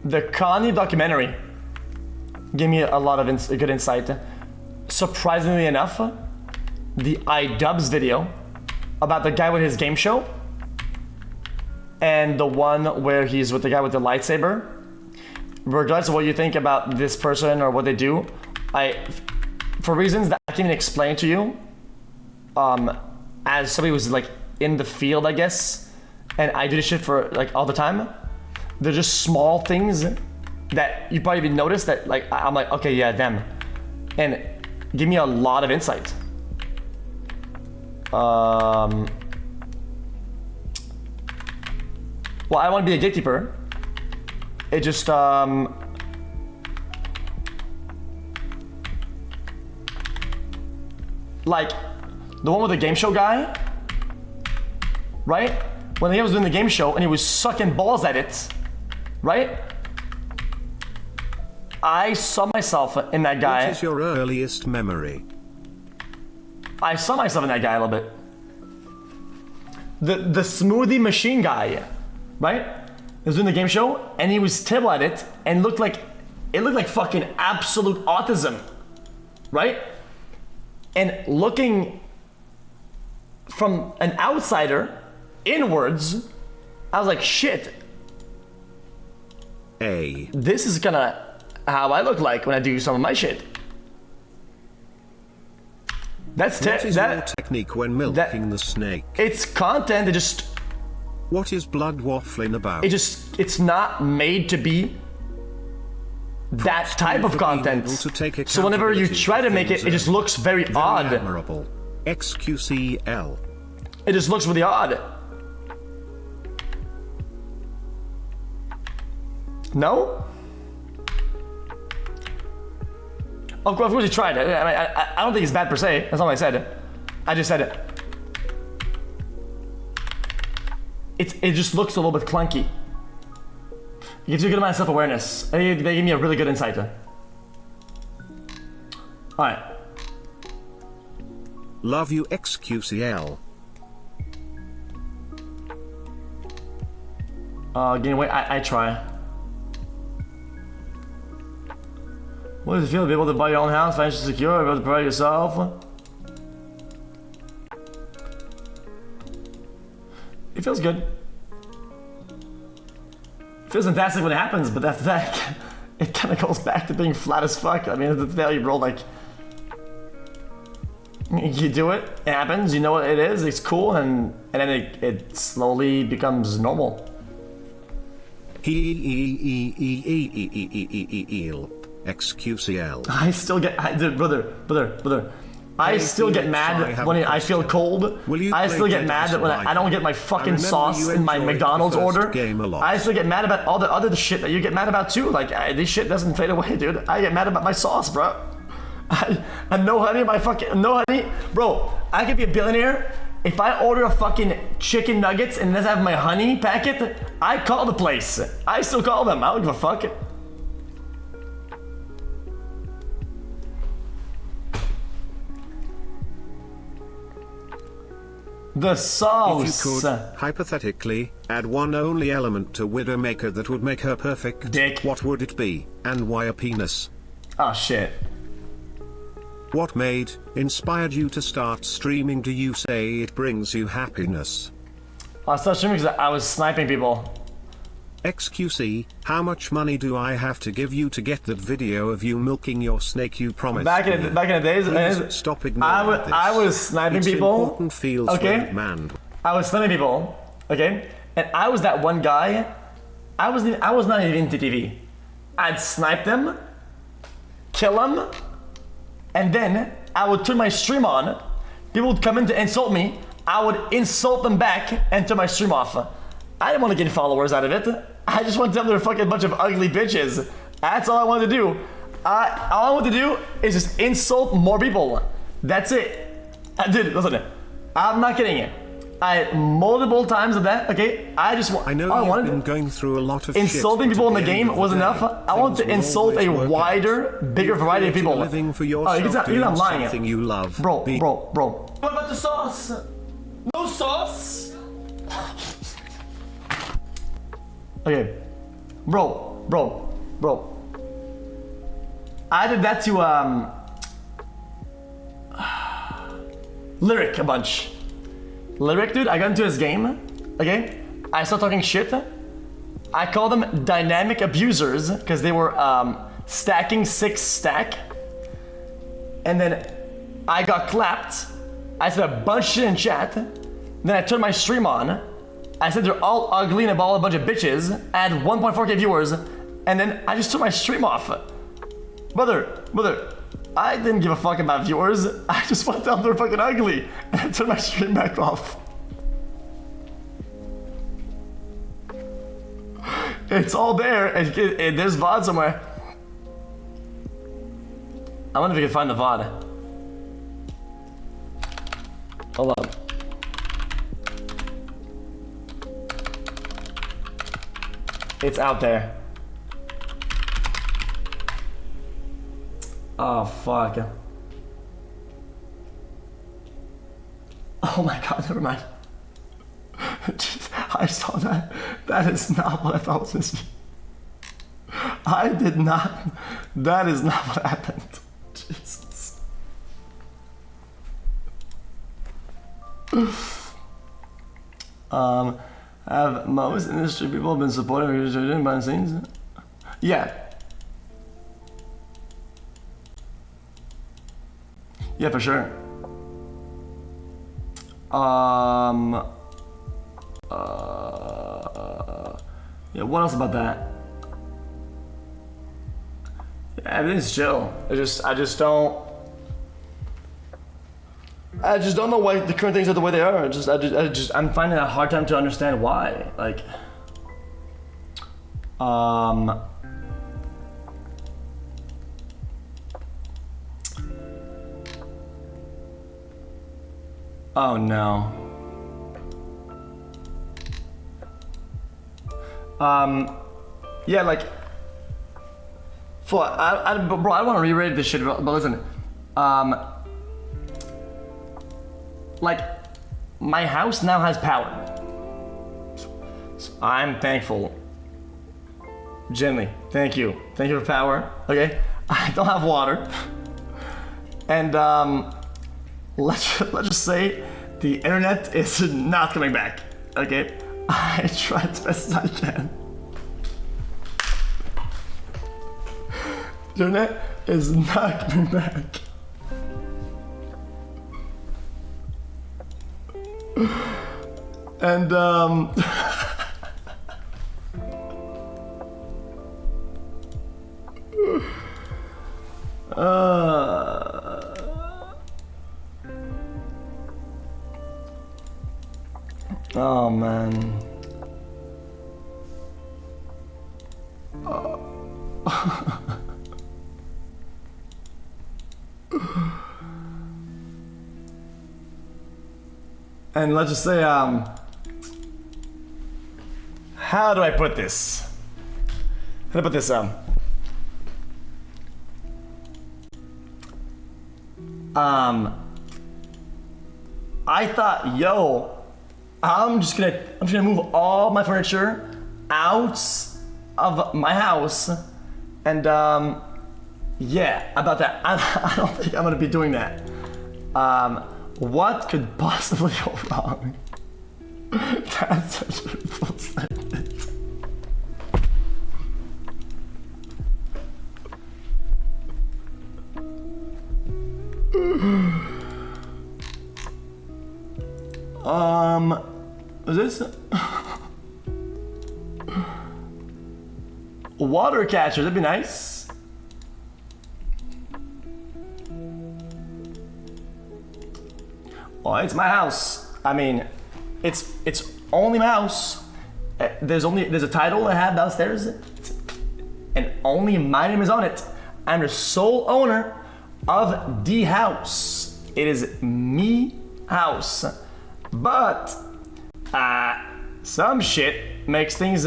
The Kanye documentary gave me a lot of good insight. Surprisingly enough, the iDubbbz video about the guy with his game show and the one where he's with the guy with the lightsaber, regardless of what you think about this person or what they do, for reasons that I can't even explain to you, as somebody who's like in the field, I guess, and I do this shit for like all the time, they're just small things that you probably even notice that like I'm like, okay, yeah, them, and give me a lot of insight. Well, I want to be a gatekeeper. It just like the one with the game show guy, right? When he was doing the game show and he was sucking balls at it, right? I saw myself in that guy. What is your earliest memory? I saw myself in that guy a little bit. The smoothie machine guy, right? He was doing the game show and he was terrible at it and looked like fucking absolute autism, right? And looking from an outsider inwards, I was like, shit. This is kinda how I look like when I do some of my shit. What is your technique when milking the snake? It's content. What is blood waffling about? It's not made to be that type of content. So whenever you try to make it, it just looks very odd. Admirable. xQc's. It just looks really odd. No? Of course he tried. I don't think it's bad per se. That's not what I said. I just said it. It just looks a little bit clunky. It gives you a good amount of self-awareness. They give me a really good insight. Alright. Love you xQcl. Gain weight, I try. What does it feel to be able to buy your own house, financially secure, be able to provide yourself? It feels good. It feels fantastic when it happens, but after that, it kind of goes back to being flat as fuck. I mean, the value, bro, like... You do it, it happens, you know what it is, it's cool, and then it slowly becomes normal. xQcl. I still get, brother. I still get mad when I feel cold. I still get mad when I don't get my fucking sauce in my McDonald's order. I still get mad about all the other shit that you get mad about too. Like, this shit doesn't fade away, dude. I get mad about my sauce, bro. And no honey, no honey. Bro, I could be a billionaire. If I order a fucking chicken nuggets and doesn't have my honey packet, I call the place. I still call them. I don't give a fuck. The sauce. If you could, hypothetically, add one only element to Widowmaker that would make her perfect, dick. What would it be, and why a penis? Oh shit. What inspired you to start streaming? Do you say it brings you happiness? I started streaming because I was sniping people. xQc, how much money do I have to give you to get that video of you milking your snake you promised back in the days, Please stop ignoring this. I was sniping it's people. Important feels okay. Man. I was sniping people. Okay, and I was that one guy. I was not even into TV. I'd snipe them, kill them, and then I would turn my stream on. People would come in to insult me. I would insult them back and turn my stream off. I didn't want to get followers out of it. I just want to tell them they're a fucking bunch of ugly bitches. That's all I wanted to do. All I want to do is just insult more people. That's it. Dude, listen. I'm not kidding you. Multiple times of that, okay? I know you've been going through a lot of insulting shit, people in the game was enough. I want to insult a wider, bigger variety of people. Living for yourself, you're not lying. Something you love. Bro. What about the sauce? No sauce? Okay. Bro. I did that to, Lyric a bunch. Lyric, dude, I got into his game, okay? I started talking shit. I call them dynamic abusers because they were stacking 6 stack. And then I got clapped. I said a bunch of shit in chat. Then I turned my stream on. I said they're all ugly and all a bunch of bitches. I had 1.4k viewers. And then I just turned my stream off. Brother, I didn't give a fuck about viewers. I just want to tell them they're fucking ugly. And I turned my stream back off. It's all there. There's VOD somewhere. I wonder if we can find the VOD. Hold on. It's out there. Oh, fuck. Oh my god, never mind. Jeez, I saw that. That is not what I thought was this. I did not. That is not what happened. Jesus. Have most industry people been supporting Restraint behind the scenes? Yeah. Yeah, for sure. Yeah, what else about that? Yeah, everything's chill. I just don't know why the current things are the way they are. I'm finding a hard time to understand why. Like, Oh no. Yeah, like, bro, I want to re-rate this shit, but listen, like, my house now has power. So I'm thankful. Gently, thank you for power. Okay, I don't have water, and let's just say the internet is not coming back. Okay, I try as best as I can. The internet is not coming back. And oh man. And let's just say, how do I put this? How do I put this, I thought, yo, I'm just gonna move all my furniture out of my house, and yeah, about that. I don't think I'm gonna be doing that. What could possibly go wrong? That's such a full sentence. Is this water catcher? That'd be nice. Well, it's my house. I mean, it's only my house. There's a title I have downstairs, and only my name is on it. I'm the sole owner of the house. It is me house. But some shit makes things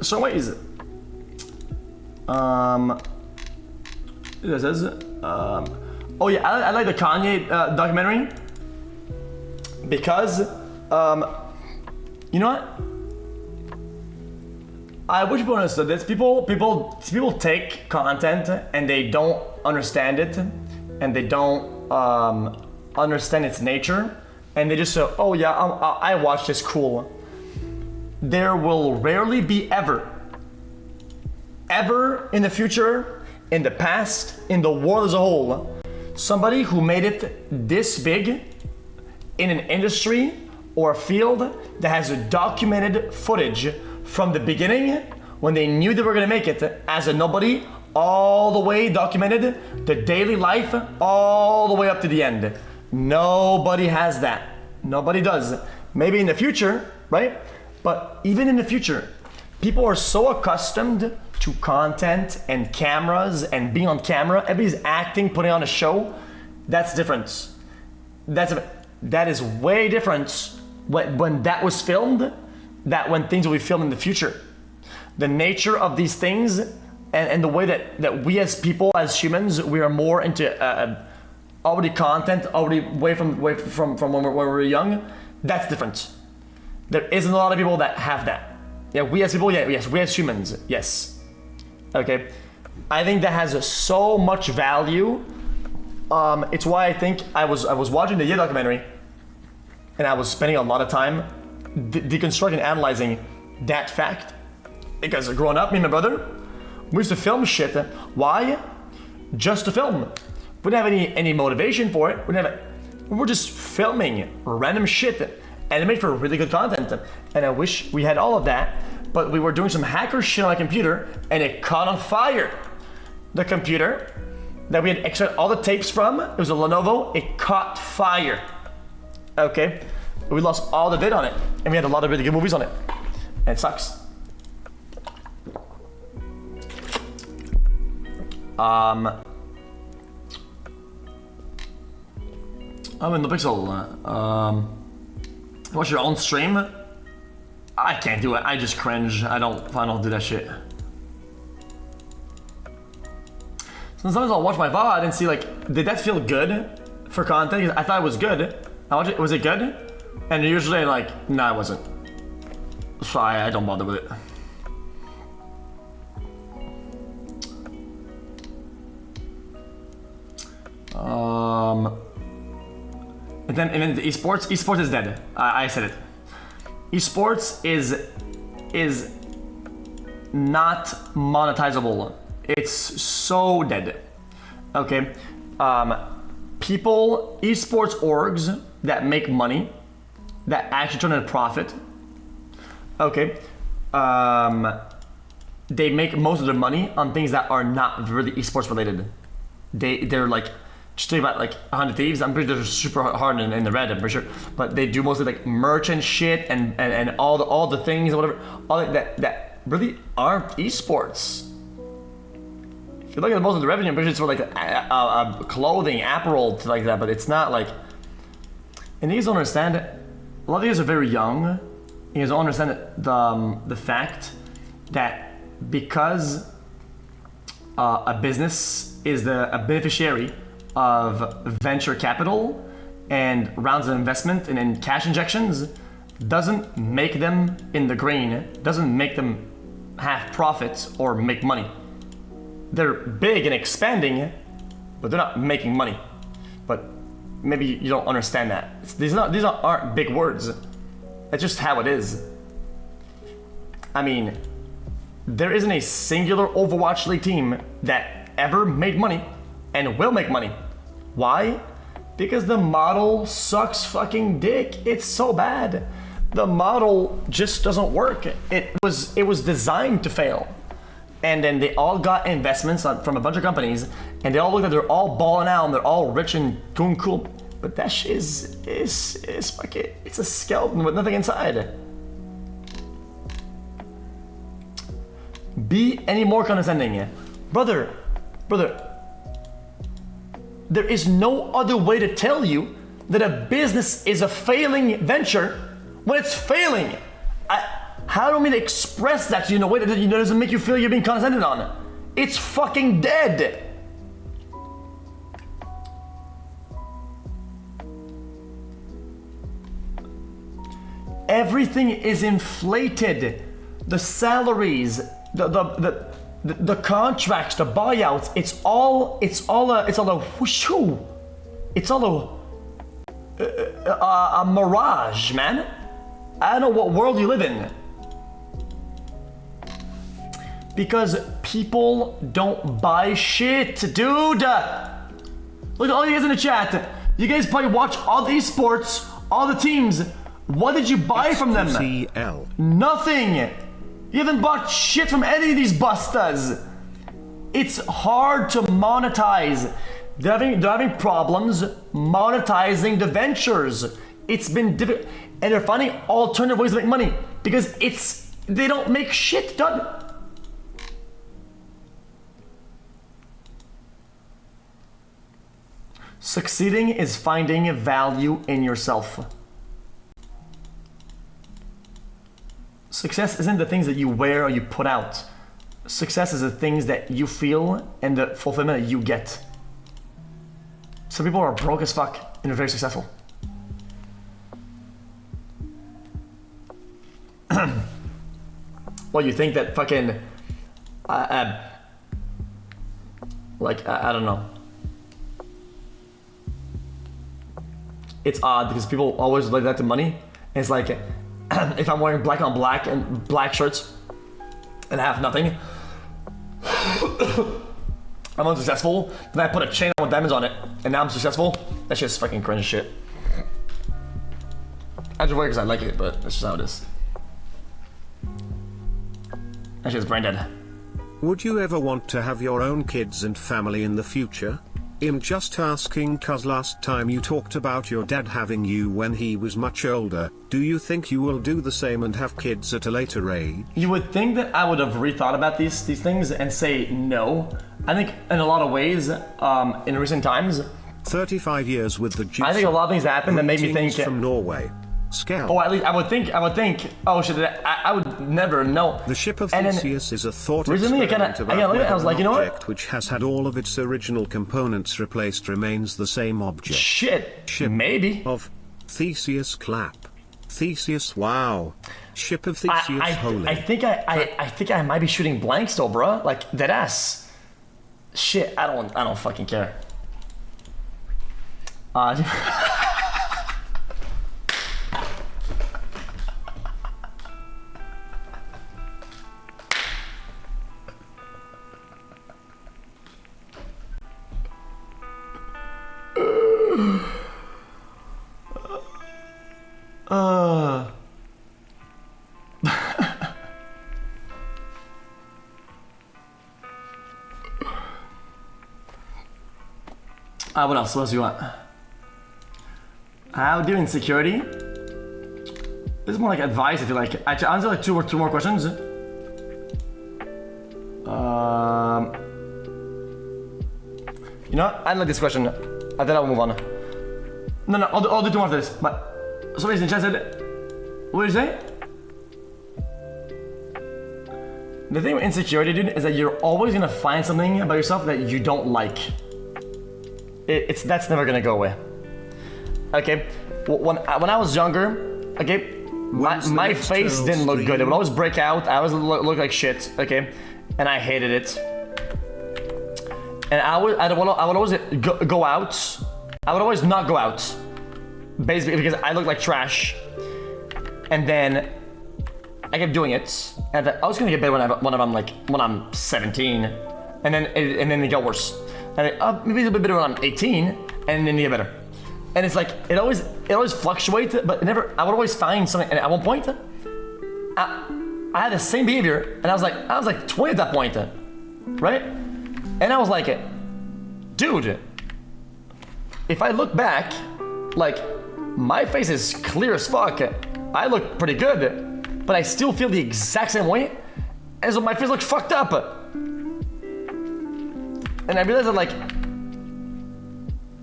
some ways. This is oh yeah, I like the Kanye documentary because you know what? I wish people understood this. People take content and they don't understand it, and they don't understand its nature, and they just say, "Oh yeah, I watched this, cool." There will rarely be ever in the future, in the past, in the world as a whole, somebody who made it this big in an industry or a field that has a documented footage from the beginning when they knew they were gonna make it as a nobody, all the way documented the daily life all the way up to the end. Nobody has that. Nobody does. Maybe in the future, right? But even in the future, people are so accustomed to content and cameras and being on camera. Everybody's acting, putting on a show. That's different. That is way different when that was filmed, that when things will be filmed in the future. The nature of these things and the way that we as people, as humans, we are more into already content, already way from when we were young. That's different. There isn't a lot of people that have that. Yeah, we as people, yeah, yes, we as humans, yes. Okay, I think that has so much value. It's why I think I was watching the Ye documentary, and I was spending a lot of time deconstructing, analyzing that fact. Because growing up, me and my brother, we used to film shit. Why? Just to film. We didn't have any motivation for it. We were just filming random shit, and it made for really good content. And I wish we had all of that, but we were doing some hacker shit on my computer, and it caught on fire. The computer that we had extracted all the tapes from, it was a Lenovo, it caught fire. Okay, we lost all the vid on it, and we had a lot of really good movies on it, and it sucks. I'm in the pixel. Watch your own stream? I can't do it. I just cringe. I don't do that shit. Sometimes I'll watch my VOD and see like, did that feel good for content? I thought it was good. I watch it. Was it good? And usually like, nah, it wasn't. So I don't bother with it. And then the esports. Esports is dead. I said it. Esports is not monetizable. It's so dead. Okay. People, esports orgs that make money, that actually turn into profit. Okay. They make most of their money on things that are not really esports related. They're like, just think about like 100 Thieves. I'm pretty sure they're super hard in the red, I'm pretty sure. But they do mostly like merch and shit and all the things and whatever. All that really aren't esports. If you look at most of the revenue, I'm pretty sure it's for like clothing, apparel, like that. But it's not like. And you guys don't understand. A lot of you guys are very young. You guys don't understand the fact that because a business is a beneficiary of venture capital and rounds of investment and cash injections doesn't make them in the green, doesn't make them have profits or make money. They're big and expanding, but they're not making money. But maybe you don't understand that. These aren't big words. That's just how it is. I mean, there isn't a singular Overwatch League team that ever made money and will make money. Why? Because the model sucks fucking dick. It's so bad. The model just doesn't work. It was designed to fail. And then they all got investments from a bunch of companies, and they all look like they're all balling out and they're all rich and doing cool. But that shit is fucking, it's a skeleton with nothing inside. Be any more condescending. Brother, there is no other way to tell you that a business is a failing venture when it's failing. How do I mean to express that to you in a way that doesn't make you feel you're being condescended on? It's fucking dead. Everything is inflated. The salaries, the contracts, the buyouts, it's all a whooshoo. It's all a mirage, man. I don't know what world you live in. Because people don't buy shit, dude. Look at all you guys in the chat. You guys probably watch all the esports, all the teams. What did you buy from them? CL. Nothing. You haven't bought shit from any of these bustas. It's hard to monetize. They're having problems monetizing the ventures. It's been difficult, and they're finding alternative ways to make money because they don't make shit done. Succeeding is finding value in yourself. Success isn't the things that you wear or you put out. Success is the things that you feel and the fulfillment that you get. Some people are broke as fuck and they're very successful. Well, you think that fucking, I don't know. It's odd because people always relate that to money. And it's like, if I'm wearing black on black and black shirts and I have nothing, I'm unsuccessful. Then I put a chain with diamonds on it and now I'm successful. That shit's fucking cringe shit. I just wear it because I like it, but that's just how it is. That shit's brain dead. Would you ever want to have your own kids and family in the future? I'm just asking cause last time you talked about your dad having you when he was much older. Do you think you will do the same and have kids at a later age? You would think that I would have rethought about these things and say no. I think in a lot of ways, in recent times, 35 years with the juice. I think a lot of things happened that made me think. From Norway. Scout. Oh, at least I would think. Oh shit! I would never know. The ship of And then Theseus is a thought recently experiment about whether I was like, an you know what? object which has had all of its original components replaced remains the same object. Shit. Ship Maybe. of Theseus clap. Theseus, wow. Ship of Theseus holy. I think I might be shooting blanks though, bro. Like dead ass. Shit. I don't fucking care. What else? What else do you want? How do insecurity? This is more like advice. If you like, actually, answer like two more questions. You know what? I like this question. I think I'll move on. No, I'll do two more of this. But somebody's in chat said, what did you say? The thing with insecurity, dude, is that you're always gonna find something about yourself that you don't like. That's never gonna go away. Okay, when I was younger, okay, my face didn't look good. It would always break out. I always look like shit. Okay, and I hated it. And I would always go out. I would always not go out, basically because I looked like trash. And then I kept doing it, and I was gonna get better when I'm 17, and then it got worse. And maybe a little bit better when I'm 18, and then it get better. And it's like it always fluctuates, but I would always find something. And at one point, I had the same behavior, and I was like 20 at that point, right? And I was like, dude, if I look back, like my face is clear as fuck. I look pretty good, but I still feel the exact same way, and so my face looks fucked up. And I realized that like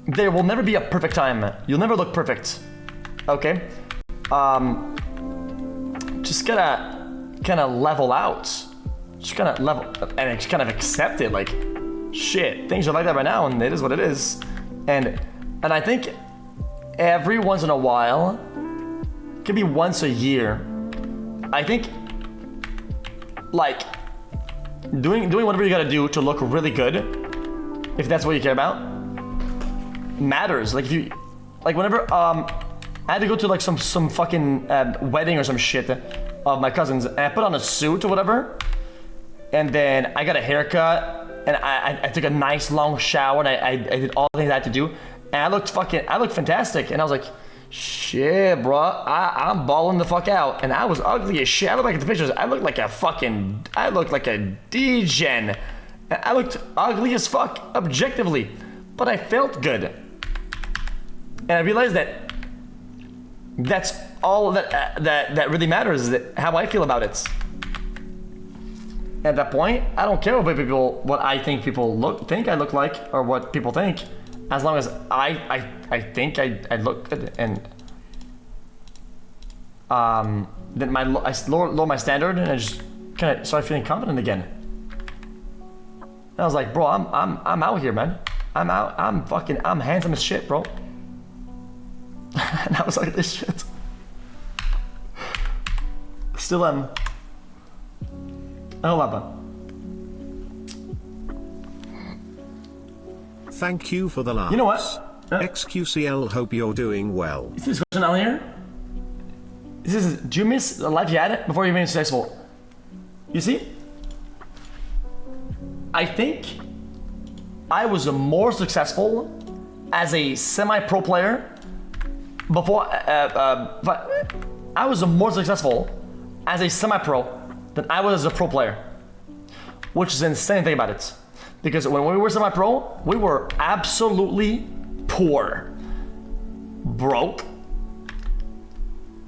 there will never be a perfect time. You'll never look perfect. Okay? Just gotta kinda level out. Just kinda level and just kind of accept it, like shit, things are like that right now and it is what it is. And I think every once in a while, could be once a year, I think like doing whatever you gotta do to look really good, if that's what you care about, matters. Like if you, like whenever I had to go to like some fucking wedding or some shit of my cousins, and I put on a suit or whatever, and then I got a haircut, and I took a nice long shower, and I did all the things I had to do, and I looked fantastic, and I was like, shit, bro, I'm balling the fuck out, and I was ugly as shit. I look like the pictures. I looked like a degen. I looked ugly as fuck, objectively, but I felt good. And I realized that that's all that really matters, is that how I feel about it. At that point, I don't care what I think people think I look like, or what people think, as long as I think I look good, and then I lower my standard, and I just kind of started feeling confident again. And I was like, bro, I'm out here, man. I'm handsome as shit, bro. And I was like, this shit. Still am. Oh, Lapa. Thank you for the laughs. You know what? xQcl, hope you're doing well. Is this question down here? Do you miss the life you had before you became successful? You see? I think I was more successful as a semi-pro player before. I was more successful as a semi-pro than I was as a pro player, which is an insane thing about it. Because when we were semi-pro, we were absolutely poor, broke.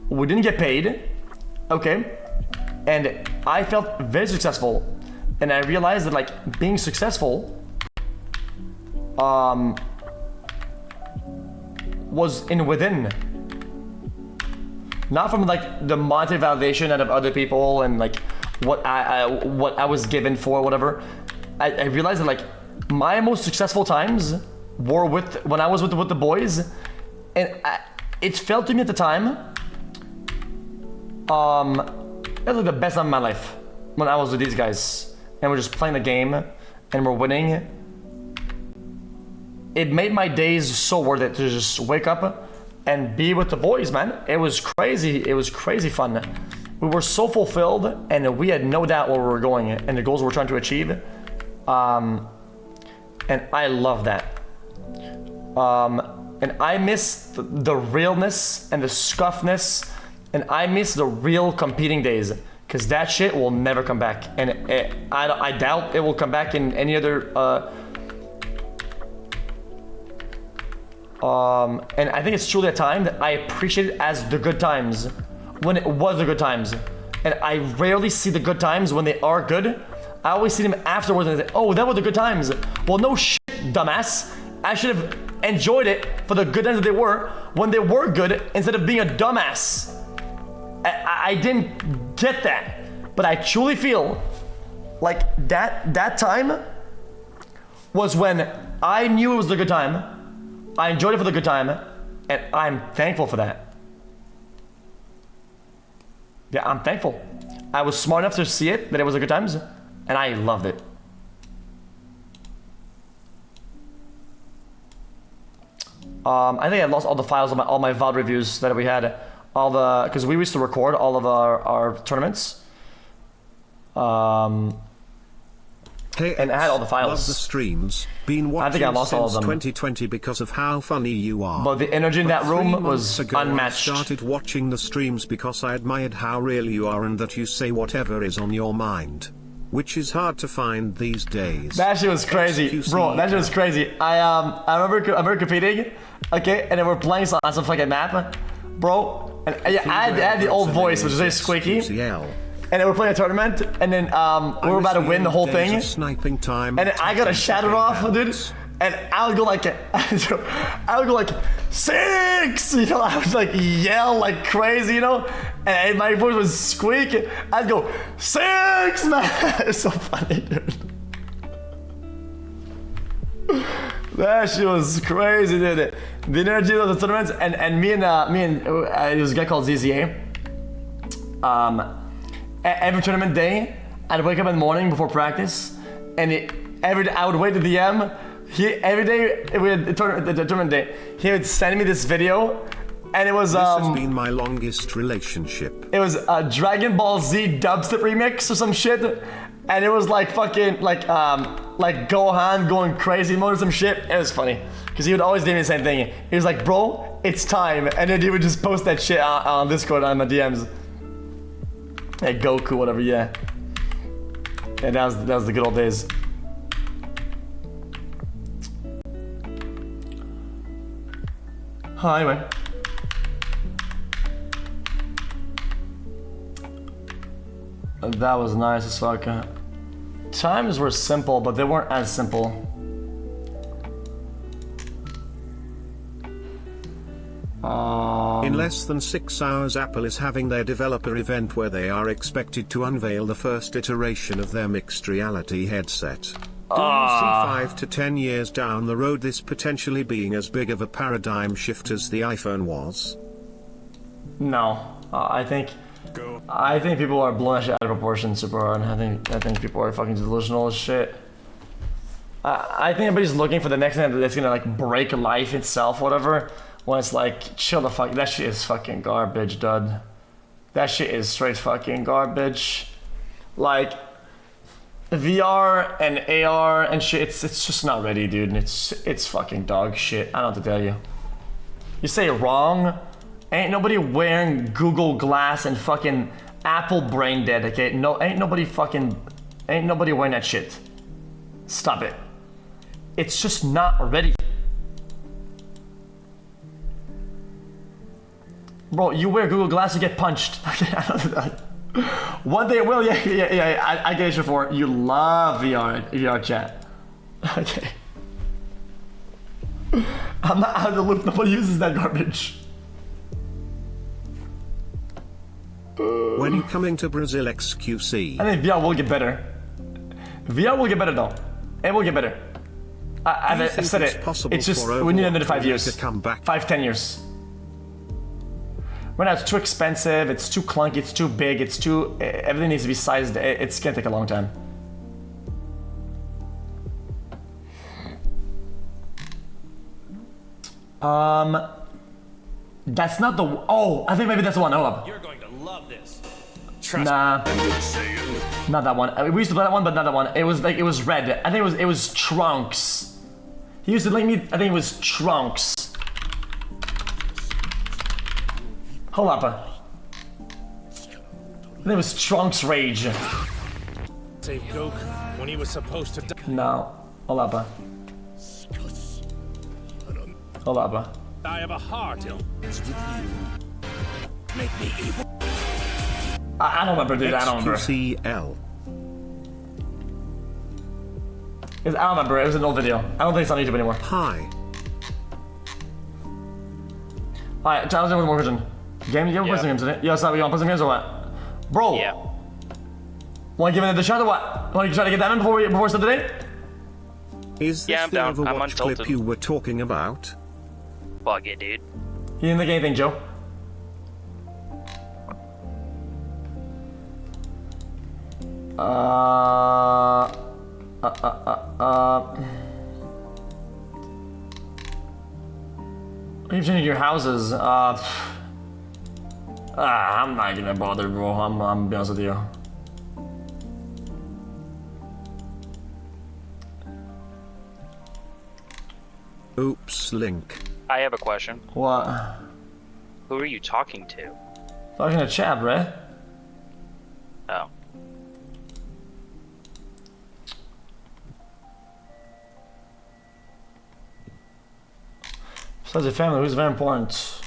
We didn't get paid, okay? And I felt very successful. And I realized that like being successful was in within. Not from like the monetary validation out of other people and like what I was given for whatever. I realized that like my most successful times were when I was with the boys, and it felt to me at the time it was like the best time of my life when I was with these guys and we're just playing the game and we're winning. It made my days so worth it to just wake up and be with the boys, man. It was crazy. It was crazy fun. We were so fulfilled and we had no doubt where we were going and the goals we were trying to achieve. And I love that. And I miss the realness and the scuffness, and I miss the real competing days, because that shit will never come back. And I doubt it will come back in any other and I think it's truly a time that I appreciate it as the good times, when it was the good times. And I rarely see the good times when they are good. I always see them afterwards and I say, oh, that was the good times. Well, no shit, dumbass. I should have enjoyed it for the good times that they were when they were good instead of being a dumbass. I didn't get that. But I truly feel like that time was when I knew it was the good time. I enjoyed it for the good time, and I'm thankful for that. Yeah, I'm thankful. I was smart enough to see it, that it was a good times, and I loved it. I think I lost all the files of all my VOD reviews that we had, because we used to record all of our tournaments. Hey, and I had all the files. Love the streams. Been watching I think I lost since all of them. 2020 because of how funny you are. But the energy in that room was unmatched. I started watching the streams because I admired how real you are and that you say whatever is on your mind, which is hard to find these days. That shit was crazy, xQc's bro. That shit was crazy. I remember competing, okay, and then we're playing on some fucking map, bro. And I had the old voice, which is very squeaky. And then we're playing a tournament, and then we were about to win the whole thing. Sniping time. And then I got a shatter off, dude. And I would go like, 6, you know. I would like yell like crazy, you know. And my voice was squeaking. I'd go 6, man. It's so funny, dude. That shit was crazy, dude. The energy of the tournaments, and me and there was a guy called ZZA. Every tournament day, I'd wake up in the morning before practice, and I would wait to DM. Every day we had the tournament day, he would send me this video, and it was This has been my longest relationship. It was a Dragon Ball Z dubstep remix or some shit, and it was like fucking like Gohan going crazy mode or some shit. It was funny because he would always do me the same thing. He was like, "Bro, it's time," and then he would just post that shit on Discord on my DMs. Hey, Goku, whatever, yeah. And that was the good old days. Anyway. That was nice as fuck. Times were simple, but they weren't as simple. In less than 6 hours, Apple is having their developer event where they are expected to unveil the first iteration of their mixed reality headset. Do you see 5 to 10 years down the road this potentially being as big of a paradigm shift as the iPhone was? No, I think people are blowing that shit out of proportion super hard. I think people are fucking delusional as shit. I think everybody's looking for the next thing that's gonna like break life itself, whatever. When it's like, chill the fuck, that shit is fucking garbage, dude. That shit is straight fucking garbage. Like, VR and AR and shit, it's just not ready, dude. And it's fucking dog shit. I don't know what to tell you. You say wrong, ain't nobody wearing Google Glass and fucking Apple brain dead, okay? No, ain't nobody wearing that shit. Stop it. It's just not ready. Bro, you wear Google Glass, you get punched. One day it will, yeah, I get it for. You love VR chat. Okay. I'm not out of the loop. Nobody uses that garbage. When you coming to Brazil xQc? I think VR will get better. VR will get better though. It will get better. I've said it. It's just we need another 5 years. To come back. 5-10 years. Right now it's too expensive. It's too clunky. It's too big. It's too. Everything needs to be sized. It's gonna take a long time. That's not the. Oh, I think maybe that's the one. Hold up. You're going to love this. Nah, not that one. We used to play that one, but not that one. It was like it was red. I think it was Trunks. He used to link me. I think it was Trunks. Hold up. I think it was Trunks Rage. Save Goku when he was supposed to die. No, hold up. Hold up. I have a heart illness with you. Make me evil. I don't remember, dude. I don't remember. xQcl. I don't remember. It was an old video. I don't think it's on YouTube anymore. Hi. Alright, challenge with more question. Game, you ever play some games today? Yo, so you wanna play some games or what? Bro! Yeah. Wanna give it a shot or what? Wanna try to get that in before we start today? Is this I'm the down. I'm Overwatch clip untilted. you were talking about? Fuck it, dude. You didn't think anything, Joe? You're changing your houses. I'm not gonna bother, bro. I'm gonna be honest with you. Oops, Link. I have a question. What? Who are you talking to? Talking to chat, right? Oh. Besides your family, who's very important?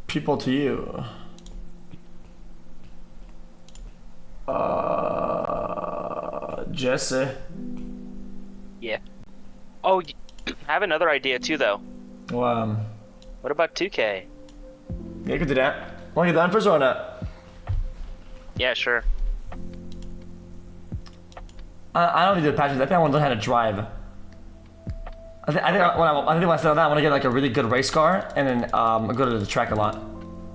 People to you. Jesse. Yeah. Oh, I have another idea too, though. Well, What about 2K? yeah, you could do that. Want to get that first or not? Yeah, sure. I don't need the patches. I think I want to learn how to drive. I think when I settle down, I want to get like a really good race car and then go to the track a lot.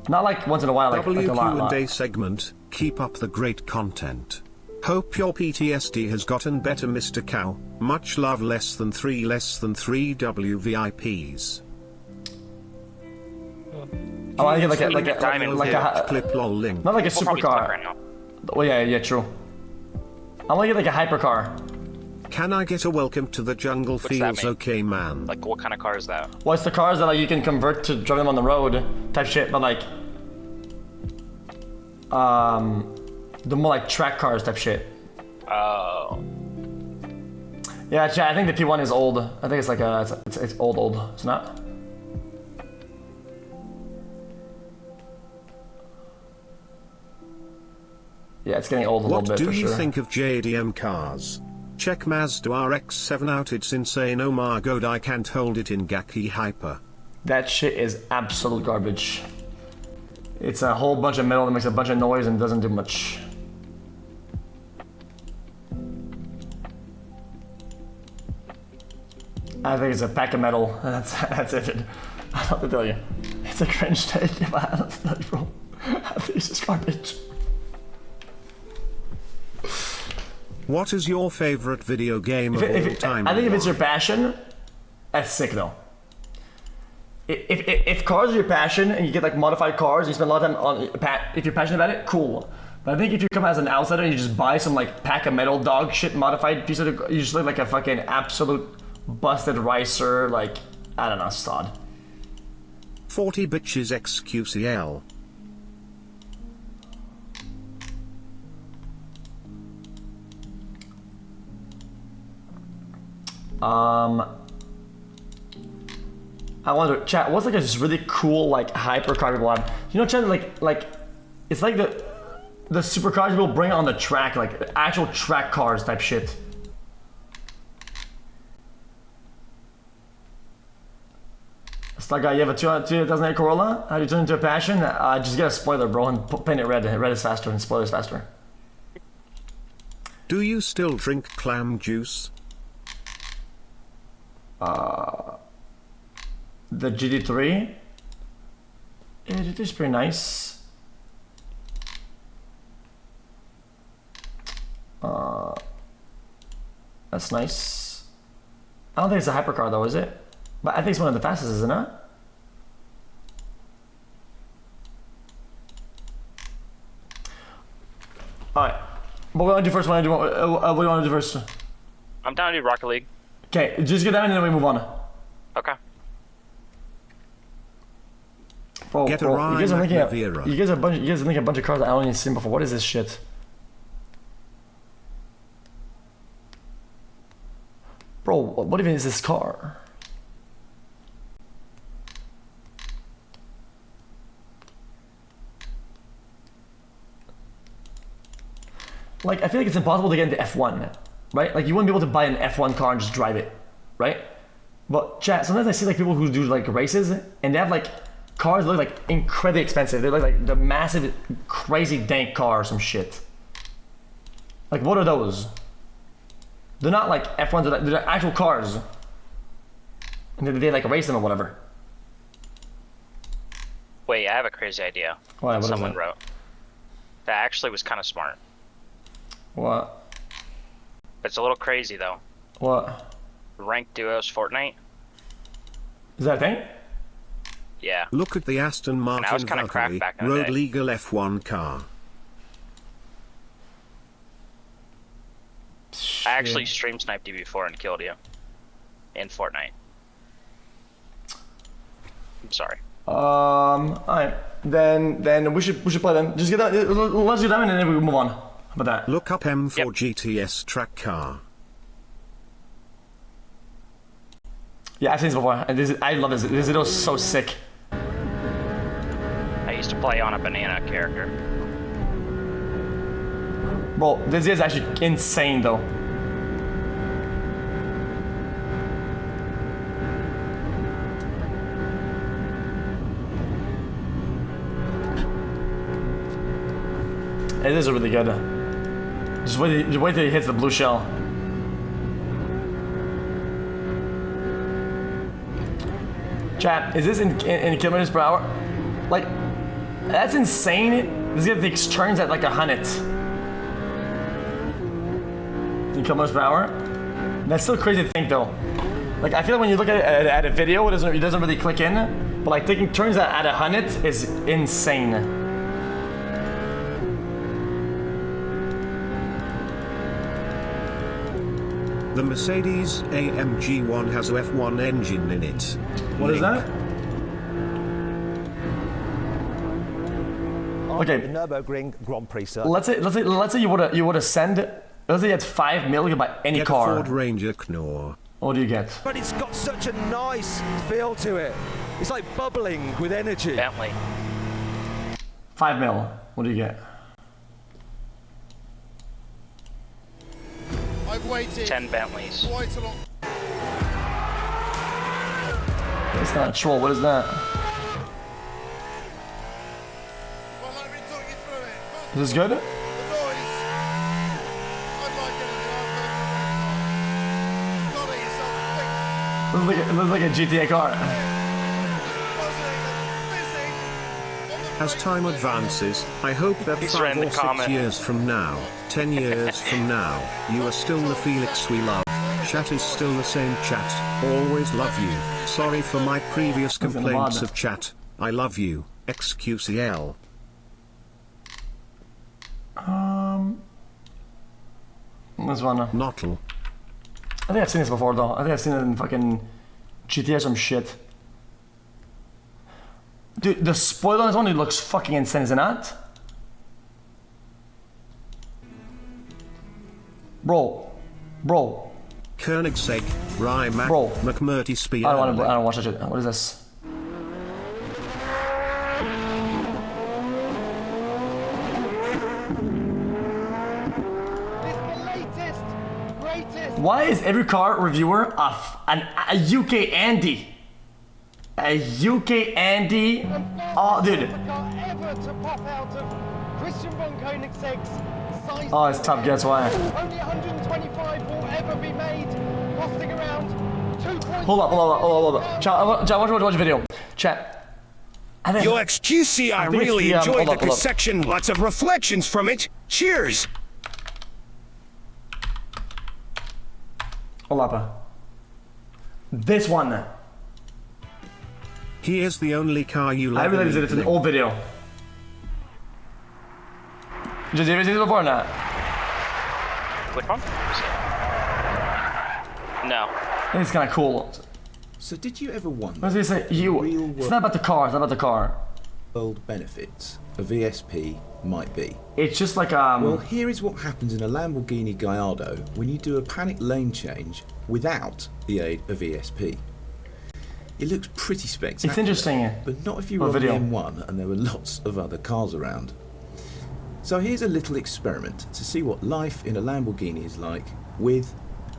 Not like once in a while, like a lot. WQ&A segment, keep up the great content. Hope your PTSD has gotten better, Mr. Cow. Much love, less than 3 WVIPs. I want to get Diamond Clip lol link. not like a We'll probably talk supercar. right now. Oh yeah, true. I want to get like a hypercar. Can I get a welcome to the jungle? What's that Feels mean? okay, man. Like, what kind of car is that? Well, it's the cars that like you can convert to drive them on the road type shit, but like the more like track cars type shit. Oh. Yeah, chat, I think the P1 is old. I think it's like it's old. It's not. Yeah, it's getting old a little What bit do for you sure. think of JDM cars? Check Mazda RX-7 out, it's insane. Oh my god, I can't hold it in Gaki Hyper. That shit is absolute garbage. It's a whole bunch of metal that makes a bunch of noise and doesn't do much. I think it's a pack of metal. That's it. I don't have to tell you. It's a cringe take, but I don't have to tell you, bro. I think it's just garbage. What is your favorite video game of all time? I think if it's your passion, that's sick though. If cars are your passion and you get like modified cars and you spend a lot of time on, if you're passionate about it, cool. But I think if you come as an outsider and you just buy some like pack of metal dog shit modified piece of you just look like a fucking absolute busted ricer, like, I don't know, sod. 40 bitches xQcl. I wonder, chat, what's like a just really cool like hypercar people have? You know, chat, like it's like the supercars people bring on the track, like actual track cars type shit. Star guy, you have a 2008 Corolla? How do you turn into a passion? Just get a spoiler, bro, and paint it red. Red is faster and spoiler is faster. Do you still drink clam juice? The GT3? It is pretty nice. That's nice. I don't think it's a hypercar though, is it? But I think it's one of the fastest, isn't it? Alright. What do we want to do first? What do you want to do first? I'm down to do Rocket League. Okay, just get that and then we move on. Okay. Bro, Get a bro, ride you guys are like thinking Navira. you guys are thinking a bunch of cars that I don't even seen before. What is this shit? Bro, what even is this car? Like, I feel like it's impossible to get into F1, right? Like, you wouldn't be able to buy an F1 car and just drive it, right? But chat, sometimes I see like people who do like races and they have like cars that look like incredibly expensive. They look like the massive, crazy dank car or some shit. Like, what are those? They're not like F1s, they're actual cars. And they like race them or whatever. Wait, I have a crazy idea. What is Someone that? wrote. That actually was kind of smart. What? It's a little crazy though. What? Ranked duos Fortnite. Is that a thing? Yeah. Look at the Aston Martin was kinda cracked Valkyrie, back in the road day. legal F1 car. I actually stream sniped you before and killed you. In Fortnite. I'm sorry. Alright. Then we should play then. Just get that. Let's do that and then we move on. How about that? Look up M4 Yep. GTS track car. Yeah, I've seen this before. And I love this. This video is so sick. I used to play on a banana character. Bro, this is actually insane though. It is really good. Just wait till he hits the blue shell. Chat, is this in kilometers per hour? Like, that's insane. This guy takes turns at like 100. In kilometers per hour? That's still crazy to think though. Like, I feel like when you look at a video, it doesn't really click in. But like taking turns at 100 is insane. The Mercedes AMG 1 has a F1 engine in it. What is that? Okay. The Nürburgring Grand Prix, sir. Let's say you would send. Let's say you had 5 mil, you could buy any Get car. a Ford Ranger Knorr. What do you get? But it's got such a nice feel to it. It's like bubbling with energy. Bentley. 5 mil. What do you get? I've waited 10 Bentleys. quite a long. It's not a troll. What is that? Well, let me talk you through it. First, Is this good? the noise. I'd like it. Golly, yourself It looks like a GTA car. buzzing and fizzing. As time advances, I hope that He's 5 read the or 6 comment. years from now, 10 years from now, you are still the Felix we love. Chat is still the same chat. Always love you. Sorry for my previous That's in the complaints mod. of chat. I love you. xQcl. This one. Nottle. I think I've seen this before though. I think I've seen it in fucking GTA or some shit. Dude, the spoiler on this one, it looks fucking insane, is it not? Bro. Koenigsegg, Rymac, Bro. McMurty I Spear. don't want to watch that shit. What is this? Why is every car reviewer a UK Andy? A UK Andy. Oh, dude. Ever to pop out of Christian von Koenigsegg's size. Oh, it's Top Gear, that's why. Only 125 will ever be made, costing around 2. Hold up. Chat, I want to watch a video. Chat. Yo, xQc, I think it's really the, enjoyed hold the up. section. Lots of reflections from it. Cheers. Hold up. This one. Here's the only car you I love. realized it's an old video. Just have you seen it before or not? Which one? No. I think it's kind of cool. So did you ever wonder What was I gonna say? You. It's not about the car. It's not about the car. world benefits a VSP might be? It's just like Well, here is what happens in a Lamborghini Gallardo when you do a panic lane change without the aid of VSP. It looks pretty spectacular. It's interesting. But not if you were on the M1 and there were lots of other cars around. So here's a little experiment to see what life in a Lamborghini is like with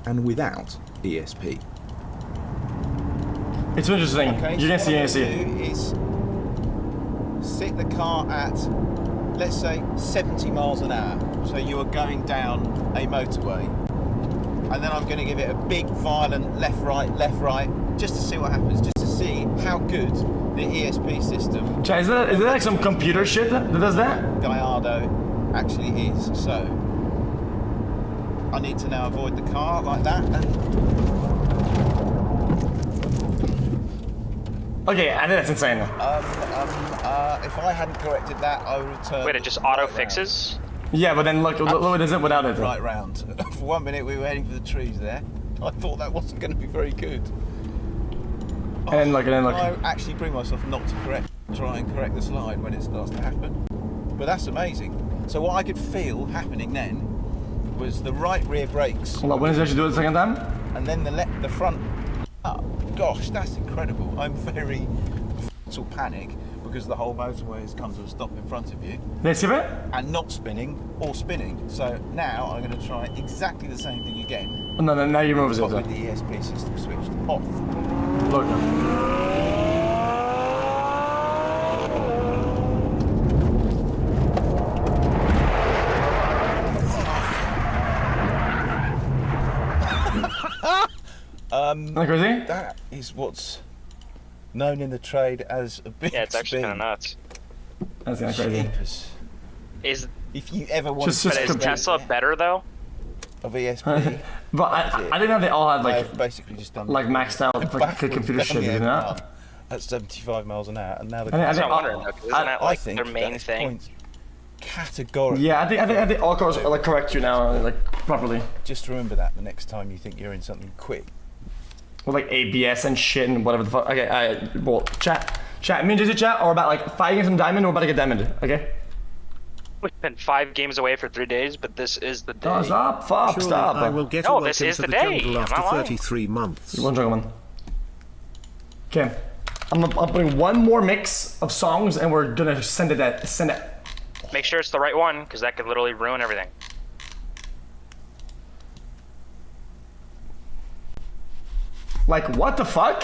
and without ESP. It's interesting. Okay, You can see, you can see. What I'm going to do is sit the car at, let's say, 70 miles an hour. So you are going down a motorway. And then I'm going to give it a big, violent left, right, just to see what happens, just to see how good the ESP system... Chat, is that like some computer shit that does that? Gallardo actually is. So I need to now avoid the car like that. Okay, I think that's insane. If I hadn't corrected that, I would return. Wait, it just auto fixes? Yeah, but then look, what is it without it? Right round. For 1 minute we were heading for the trees there. I thought that wasn't going to be very good. And then look. I actually bring myself not to try and correct the slide when it starts to happen. But that's amazing. So what I could feel happening then was the right rear brakes. Hold on, when did you actually do it the second time? And then the front up. Gosh, that's incredible. I'm very panic because the whole motorway has come to a stop in front of you. Let's see it. And not spinning or spinning. So now I'm going to try exactly the same thing again. No, now you move it. But with the ESP system switched off. Look. Isn't that crazy? That is what's known in the trade as a big Yeah, it's actually kind of nuts. That's kind of crazy. Jeepers. Is If you ever want Just to but is Tesla better though? of ESP, But I didn't know they all had like I've basically just done like maxed out like computer shit, you know? at 75 miles an hour, and now the I That's think- what I'm wondering though, 'cause isn't that I like think their main that thing? point categorically. Yeah, I think all cars like correct you now like properly. Just remember that the next time you think you're in something quick. With like ABS and shit and whatever the fuck. Okay, well, chat. Me and Jizzy chat are about like 5 games in Diamond, we're about to get Diamond, okay? We've been 5 games away for 3 days, but this is the day. Oh, stop. Surely I will get No, a this welcome is to the the day. jungle I'm after not lying. 33 months. One gentleman. Okay. I'm putting one more mix of songs and we're gonna send it. Make sure it's the right one, because that could literally ruin everything. Like, what the fuck?